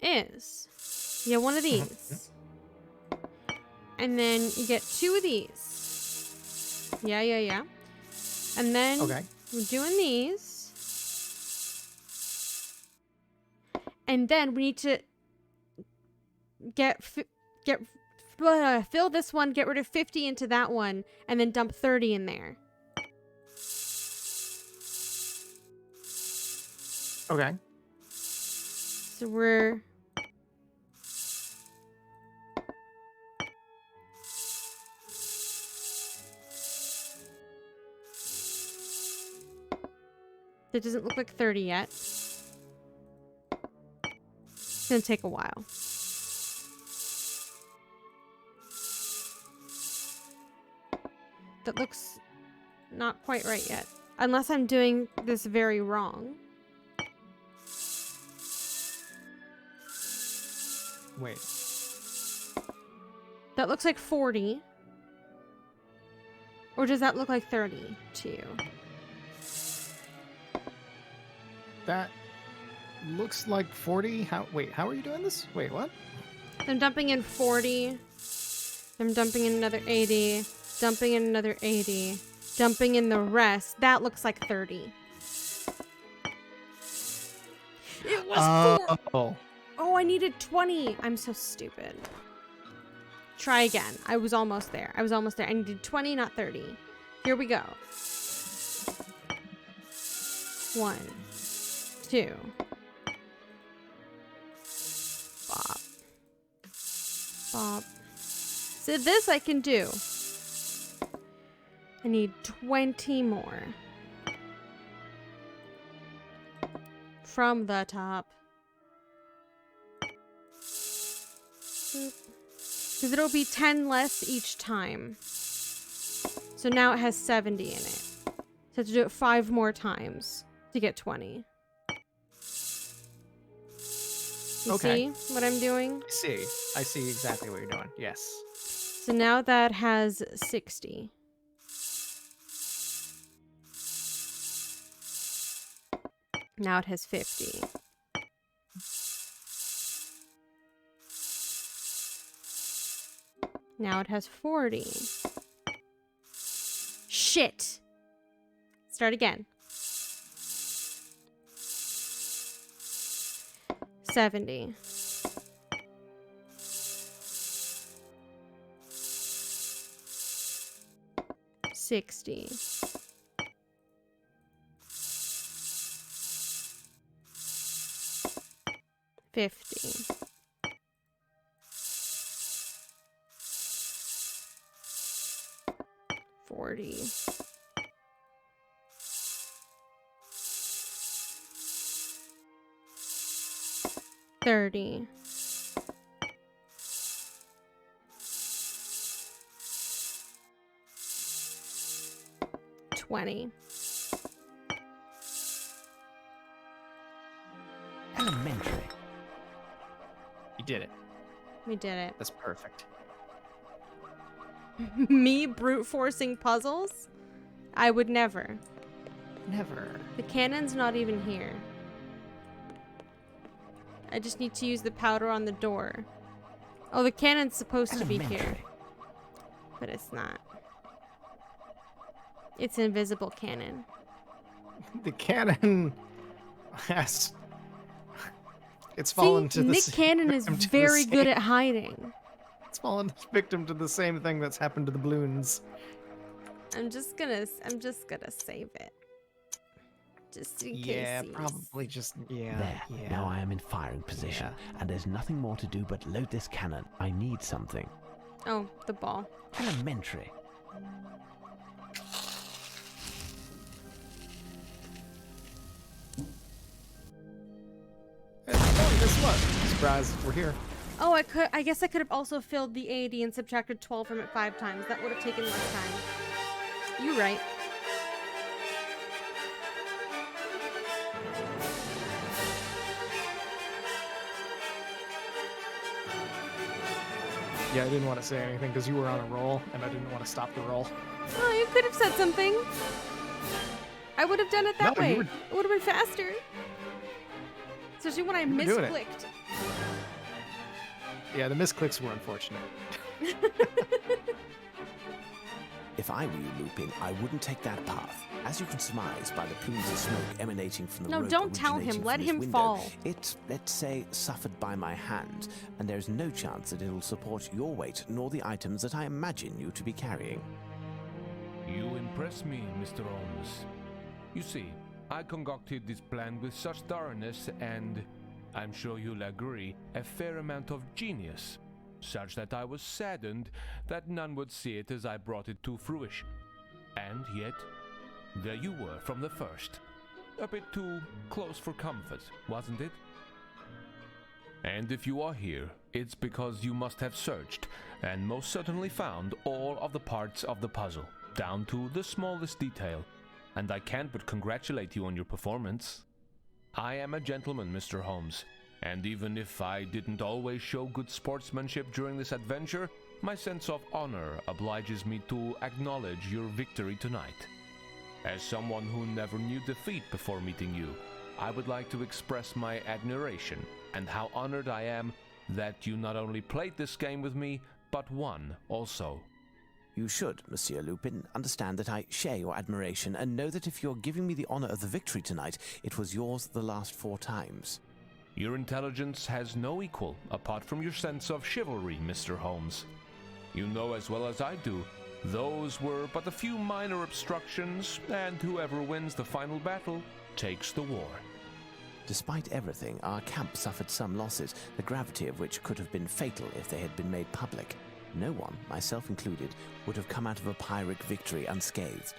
is you get one of these. And then you get 2 of these. Yeah. And then we're doing these. And then we need to fill this one, get rid of 50 into that one, and then dump 30 in there. Okay. So we're... It doesn't look like 30 yet. It's gonna take a while. That looks not quite right yet. Unless I'm doing this very wrong. Wait. That looks like 40. Or does that look like 30 to you? That looks like 40. How are you doing this? Wait, what? I'm dumping in 40. I'm dumping in another 80. Dumping in another 80. Dumping in the rest. That looks like 30. It was 4. Oh, I needed 20. I'm so stupid. Try again. I was almost there. I needed 20, not 30. Here we go. 1, 2. Bop. Bop. So this I can do. I need 20 more. From the top. Because it'll be 10 less each time. So now it has 70 in it. So I have to do it 5 more times to get 20. You see what I'm doing? I see exactly what you're doing. Yes. So now that has 60. Now it has 50. Now it has 40. Shit! Start again. 70. 60. 50. 40. 30. 20. Elementary. You did it. We did it. That's perfect. Me brute forcing puzzles? I would never. Never. The cannon's not even here. I just need to use the powder on the door. Oh, the cannon's supposed to be here. But it's not. It's an invisible cannon. The cannon has... It's fallen to the... Nick Cannon is very good at hiding. It's fallen victim to the same thing that's happened to the balloons. I'm just gonna save it. Just in case. Yeah, probably just, There. Now I am in firing position, and there's nothing more to do but load this cannon. I need something. Oh, the ball. Elementary. Oh, guess what? Surprise, we're here. Oh, I guess I could have also filled the 80 and subtracted 12 from it 5 times. That would have taken less time. You're right. Yeah, I didn't want to say anything because you were on a roll, and I didn't want to stop the roll. Oh, you could have said something. I would have done it that No, way. you were- It would have been faster. Especially when I You were doing it. misclicked. Yeah, the misclicks were unfortunate. If I were you, Lupin, I wouldn't take that path. As you can surmise by the plumes of smoke emanating from the No, rope don't tell him. originating Let from his him window, fall. It, let's say, suffered by my hand, and there's no chance that it'll support your weight nor the items that I imagine you to be carrying. You impress me, Mr. Holmes. You see, I concocted this plan with such thoroughness and, I'm sure you'll agree, a fair amount of genius, such that I was saddened that none would see it as I brought it to fruition. And yet, there you were from the first. A bit too close for comfort, wasn't it? And if you are here, it's because you must have searched, and most certainly found all of the parts of the puzzle, down to the smallest detail, and I can't but congratulate you on your performance. I am a gentleman, Mr. Holmes, and even if I didn't always show good sportsmanship during this adventure, my sense of honor obliges me to acknowledge your victory tonight. As someone who never knew defeat before meeting you, I would like to express my admiration and how honored I am that you not only played this game with me, but won also. You should, Monsieur Lupin, understand that I share your admiration and know that if you're giving me the honor of the victory tonight, it was yours the last 4 times. Your intelligence has no equal apart from your sense of chivalry, Mr. Holmes. You know as well as I do, those were but a few minor obstructions, and whoever wins the final battle takes the war. Despite everything, our camp suffered some losses, the gravity of which could have been fatal if they had been made public. No one, myself included, would have come out of a Pyrrhic victory unscathed.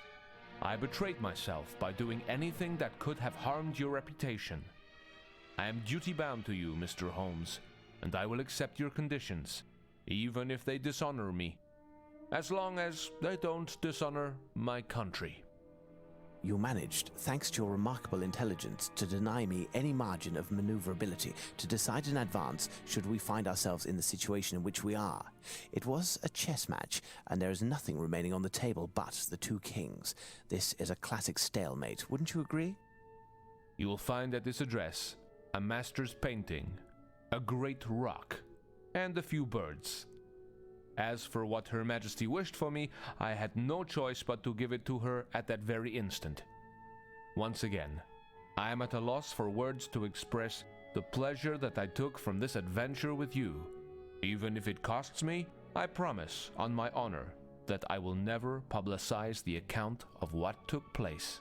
I betrayed myself by doing anything that could have harmed your reputation. I am duty-bound to you, Mr. Holmes, and I will accept your conditions, even if they dishonor me, as long as they don't dishonor my country. You managed, thanks to your remarkable intelligence, to deny me any margin of maneuverability, to decide in advance should we find ourselves in the situation in which we are. It was a chess match, and there is nothing remaining on the table but the 2 kings. This is a classic stalemate, wouldn't you agree? You will find at this address a master's painting, a great rock, and a few birds. As for what Her Majesty wished for me, I had no choice but to give it to her at that very instant. Once again, I am at a loss for words to express the pleasure that I took from this adventure with you. Even if it costs me, I promise, on my honor, that I will never publicize the account of what took place.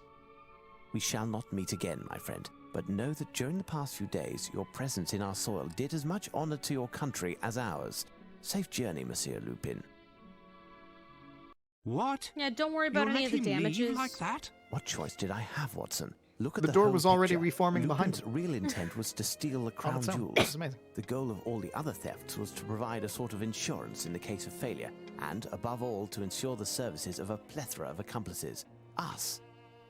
We shall not meet again, my friend, but know that during the past few days, your presence in our soil did as much honor to your country as ours. Safe journey, Monsieur Lupin. What? Yeah, don't worry about any of the damages. Like that? What choice did I have, Watson? Look at The the door whole was already picture. reforming behind Lupin's real intent was to steal the crown its own. jewels. This is amazing. The goal of all the other thefts was to provide a sort of insurance in the case of failure, and, above all, to ensure the services of a plethora of accomplices. Us.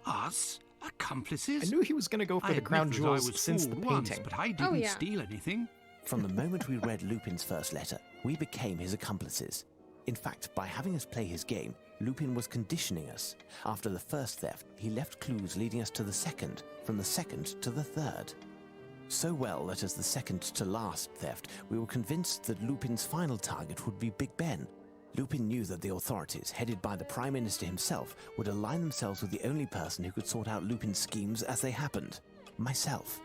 Us? Accomplices? I knew he was going to go for I the crown admit that I jewels was since the fooled once, painting. but I didn't yeah. steal anything. From the moment we read Lupin's first letter, we became his accomplices. In fact, by having us play his game, Lupin was conditioning us. After the first theft, he left clues leading us to the second, from the second to the third. So well that as the second to last theft, we were convinced that Lupin's final target would be Big Ben. Lupin knew that the authorities, headed by the Prime Minister himself, would align themselves with the only person who could sort out Lupin's schemes as they happened: myself.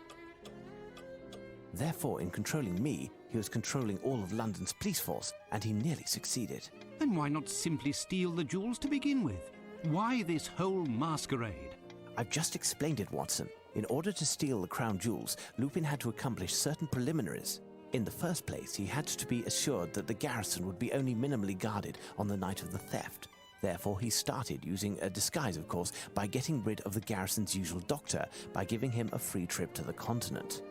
Therefore, in controlling me, he was controlling all of London's police force, and he nearly succeeded. Then why not simply steal the jewels to begin with? Why this whole masquerade? I've just explained it, Watson. In order to steal the crown jewels, Lupin had to accomplish certain preliminaries. In the first place, he had to be assured that the garrison would be only minimally guarded on the night of the theft. Therefore, he started using a disguise, of course, by getting rid of the garrison's usual doctor, by giving him a free trip to the continent.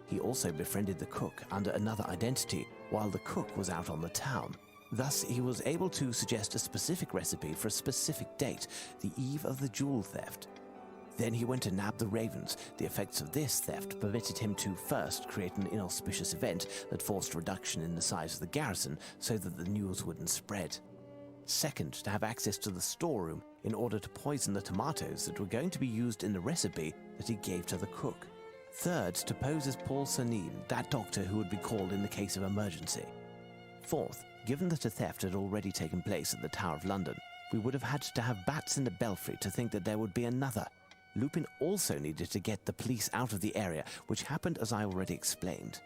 He also befriended the cook under another identity, while the cook was out on the town. Thus, he was able to suggest a specific recipe for a specific date, the eve of the jewel theft. Then he went to nab the ravens. The effects of this theft permitted him to first create an inauspicious event that forced a reduction in the size of the garrison so that the news wouldn't spread. Second, to have access to the storeroom in order to poison the tomatoes that were going to be used in the recipe that he gave to the cook. Third, to pose as Paul Cernin, that doctor who would be called in the case of emergency. Fourth, given that a theft had already taken place at the Tower of London, we would have had to have bats in the belfry to think that there would be another. Lupin also needed to get the police out of the area, which happened as I already explained.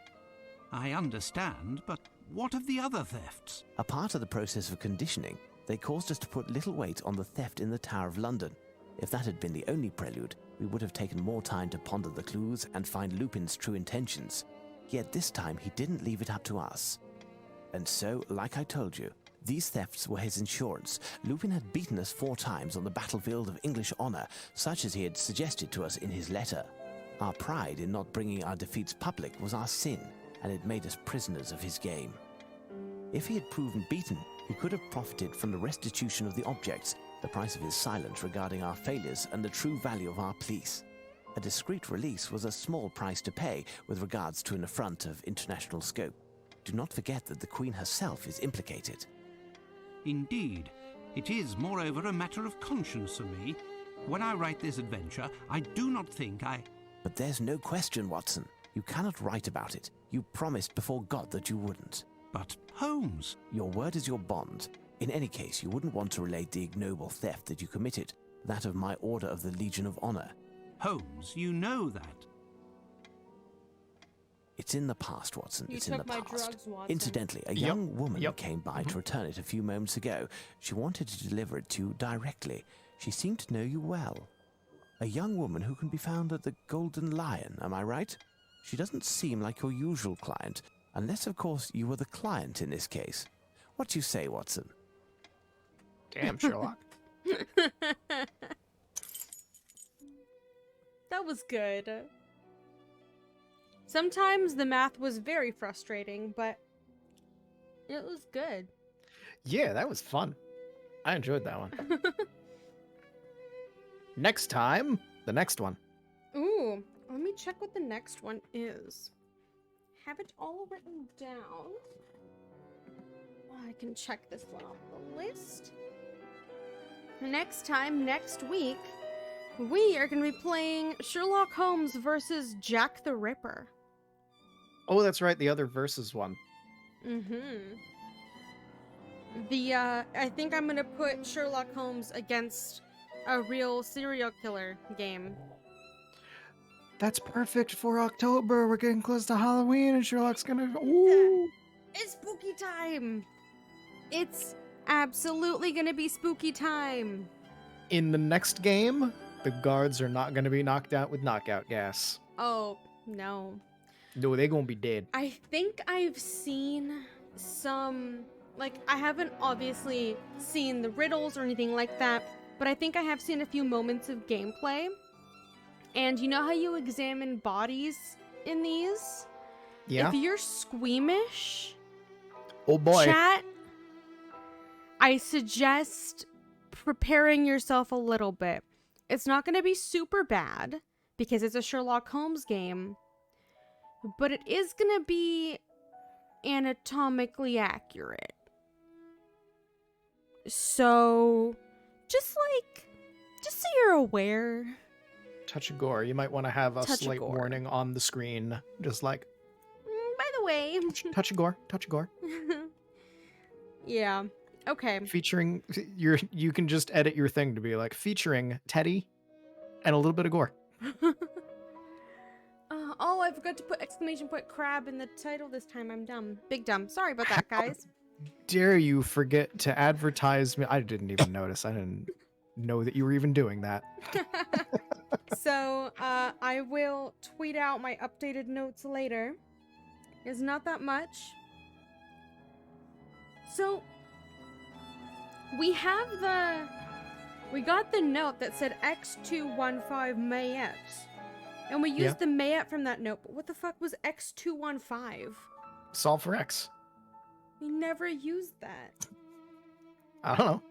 I understand, but what of the other thefts? A part of the process of conditioning, they caused us to put little weight on the theft in the Tower of London. If that had been the only prelude, we would have taken more time to ponder the clues and find Lupin's true intentions. Yet this time he didn't leave it up to us. And so, like I told you, these thefts were his insurance. Lupin had beaten us 4 times on the battlefield of English honor, such as he had suggested to us in his letter. Our pride in not bringing our defeats public was our sin, and it made us prisoners of his game. If he had proven beaten, he could have profited from the restitution of the objects, the price of his silence regarding our failures, and the true value of our police. A discreet release was a small price to pay with regards to an affront of international scope. Do not forget that the Queen herself is implicated. Indeed. It is, moreover, a matter of conscience for me. When I write this adventure, I do not think I... But there's no question, Watson. You cannot write about it. You promised before God that you wouldn't. But, Holmes... Your word is your bond. In any case, you wouldn't want to relate the ignoble theft that you committed, that of my Order of the Legion of Honor. Holmes, you know that. It's in the past, Watson. You it's in the took my past. drugs, Watson. Incidentally, a young woman came by to return it a few moments ago. She wanted to deliver it to you directly. She seemed to know you well. A young woman who can be found at the Golden Lion, am I right? She doesn't seem like your usual client, unless, of course, you were the client in this case. What do you say, Watson? Damn, Sherlock. That was good. Sometimes the math was very frustrating, but it was good. Yeah, that was fun. I enjoyed that one. Next time, the next one. Ooh, let me check what the next one is. Have it all written down. I can check this one off the list. Next time, next week, we are going to be playing Sherlock Holmes versus Jack the Ripper. Oh, that's right, the other versus one. Mm-hmm. I think I'm going to put Sherlock Holmes against a real serial killer game. That's perfect for October. We're getting close to Halloween, and Sherlock's gonna... Ooh! It's spooky time! It's absolutely gonna be spooky time! In the next game, the guards are not gonna be knocked out with knockout gas. Oh, no. No, they're gonna be dead. I think I've seen some... Like, I haven't obviously seen the riddles or anything like that, but I think I have seen a few moments of gameplay. And you know how you examine bodies in these? Yeah. If you're squeamish, Oh boy. chat, I suggest preparing yourself a little bit. It's not going to be super bad because it's a Sherlock Holmes game, but it is going to be anatomically accurate. So, just so you're aware. Touch of gore. You might want to have a Touch of slight gore. warning on the screen. Just like, By the way. touch of gore, touch of gore. Yeah. Okay. Featuring, you can just edit your thing to be like, featuring Teddy and a little bit of gore. Oh, I forgot to put exclamation point crab in the title this time. I'm dumb. Big dumb. Sorry about that, guys. Dare you forget to advertise me? I didn't even notice. I didn't know that you were even doing that. So, I will tweet out my updated notes later. It's not that much. So, we got the note that said X215 Mayette. And we used the Mayette from that note, but what the fuck was X215? Solve for X. We never used that. I don't know.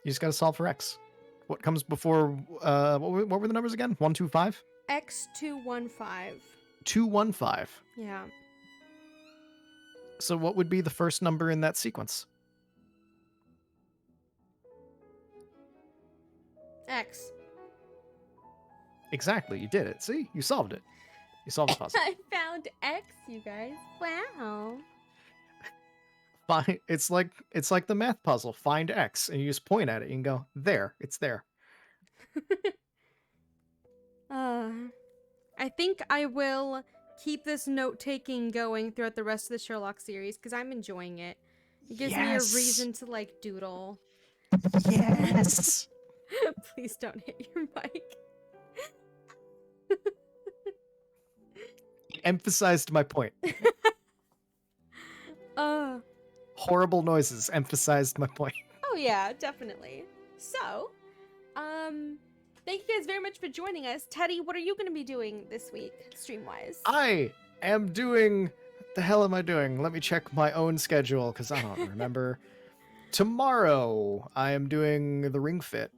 You just gotta solve for X. What comes before? What were the numbers again? 125. X215. 215. Yeah. So what would be the first number in that sequence? X. Exactly. You did it. See, you solved it. You solved the puzzle. I found X, you guys. Wow. It's like the math puzzle. Find X, and you just point at it. You can go there. It's there. I think I will keep this note-taking going throughout the rest of the Sherlock series because I'm enjoying it. It gives me a reason to like doodle. Yes. Please don't hit your mic. It emphasized my point. Horrible noises emphasized my point. Oh yeah, definitely. So, thank you guys very much for joining us. Teddy, what are you going to be doing this week, stream-wise? I am doing... What the hell am I doing? Let me check my own schedule, because I don't remember. Tomorrow, I am doing the Ring Fit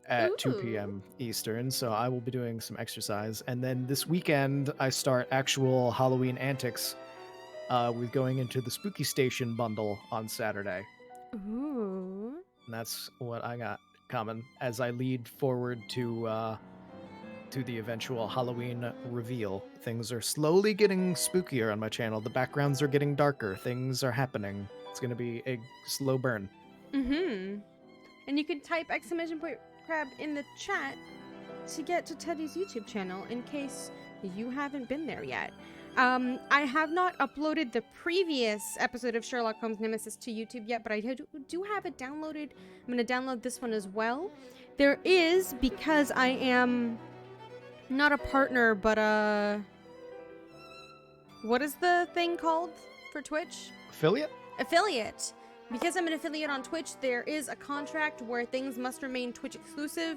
at 2 p.m. Eastern, so I will be doing some exercise. And then this weekend, I start actual Halloween antics with going into the Spooky Station bundle on Saturday. Ooh. And that's what I got coming as I lead forward to the eventual Halloween reveal. Things are slowly getting spookier on my channel. The backgrounds are getting darker. Things are happening. It's going to be a slow burn. Mm-hmm. And you can type !crab in the chat to get to Teddy's YouTube channel in case you haven't been there yet. I have not uploaded the previous episode of Sherlock Holmes Nemesis to YouTube yet, but I do have it downloaded. I'm going to download this one as well. There is, because I am not a partner, but what is the thing called for Twitch? Affiliate? Affiliate. Because I'm an affiliate on Twitch, there is a contract where things must remain Twitch exclusive.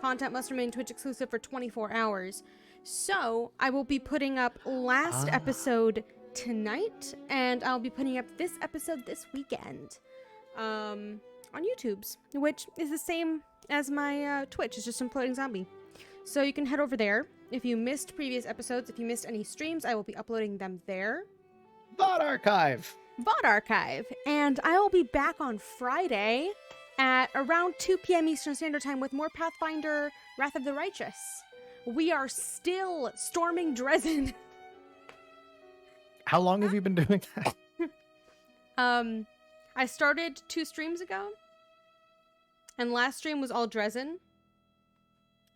Content must remain Twitch exclusive for 24 hours. So, I will be putting up last episode tonight, and I'll be putting up this episode this weekend on YouTube's, which is the same as my Twitch. It's just Imploding Zombie. So you can head over there. If you missed previous episodes, if you missed any streams, I will be uploading them there. VOD Archive! VOD Archive. And I will be back on Friday at around 2 p.m. Eastern Standard Time with more Pathfinder Wrath of the Righteous. We are still storming Dresden. How long have you been doing that? I started 2 streams ago. And last stream was all Dresden.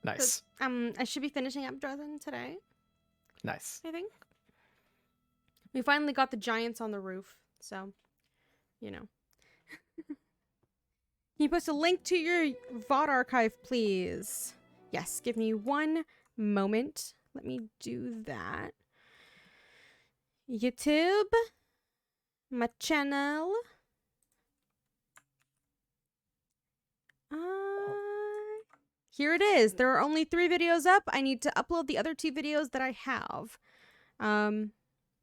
Nice. I should be finishing up Dresden today. Nice. I think. We finally got the giants on the roof, so, you know. Can you post a link to your VOD archive, please? Yes, give me one moment. Let me do that. YouTube. My channel. Here it is. There are only 3 videos up. I need to upload the other 2 videos that I have.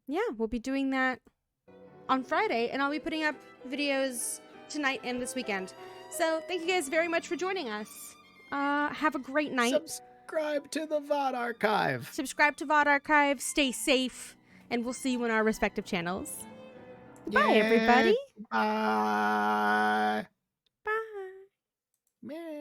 Yeah, we'll be doing that on Friday, and I'll be putting up videos tonight and this weekend. So thank you guys very much for joining us. Have a great night. Subscribe to the VOD Archive. Subscribe to VOD Archive. Stay safe, and we'll see you on our respective channels. Bye, everybody. Bye. Bye. Meh.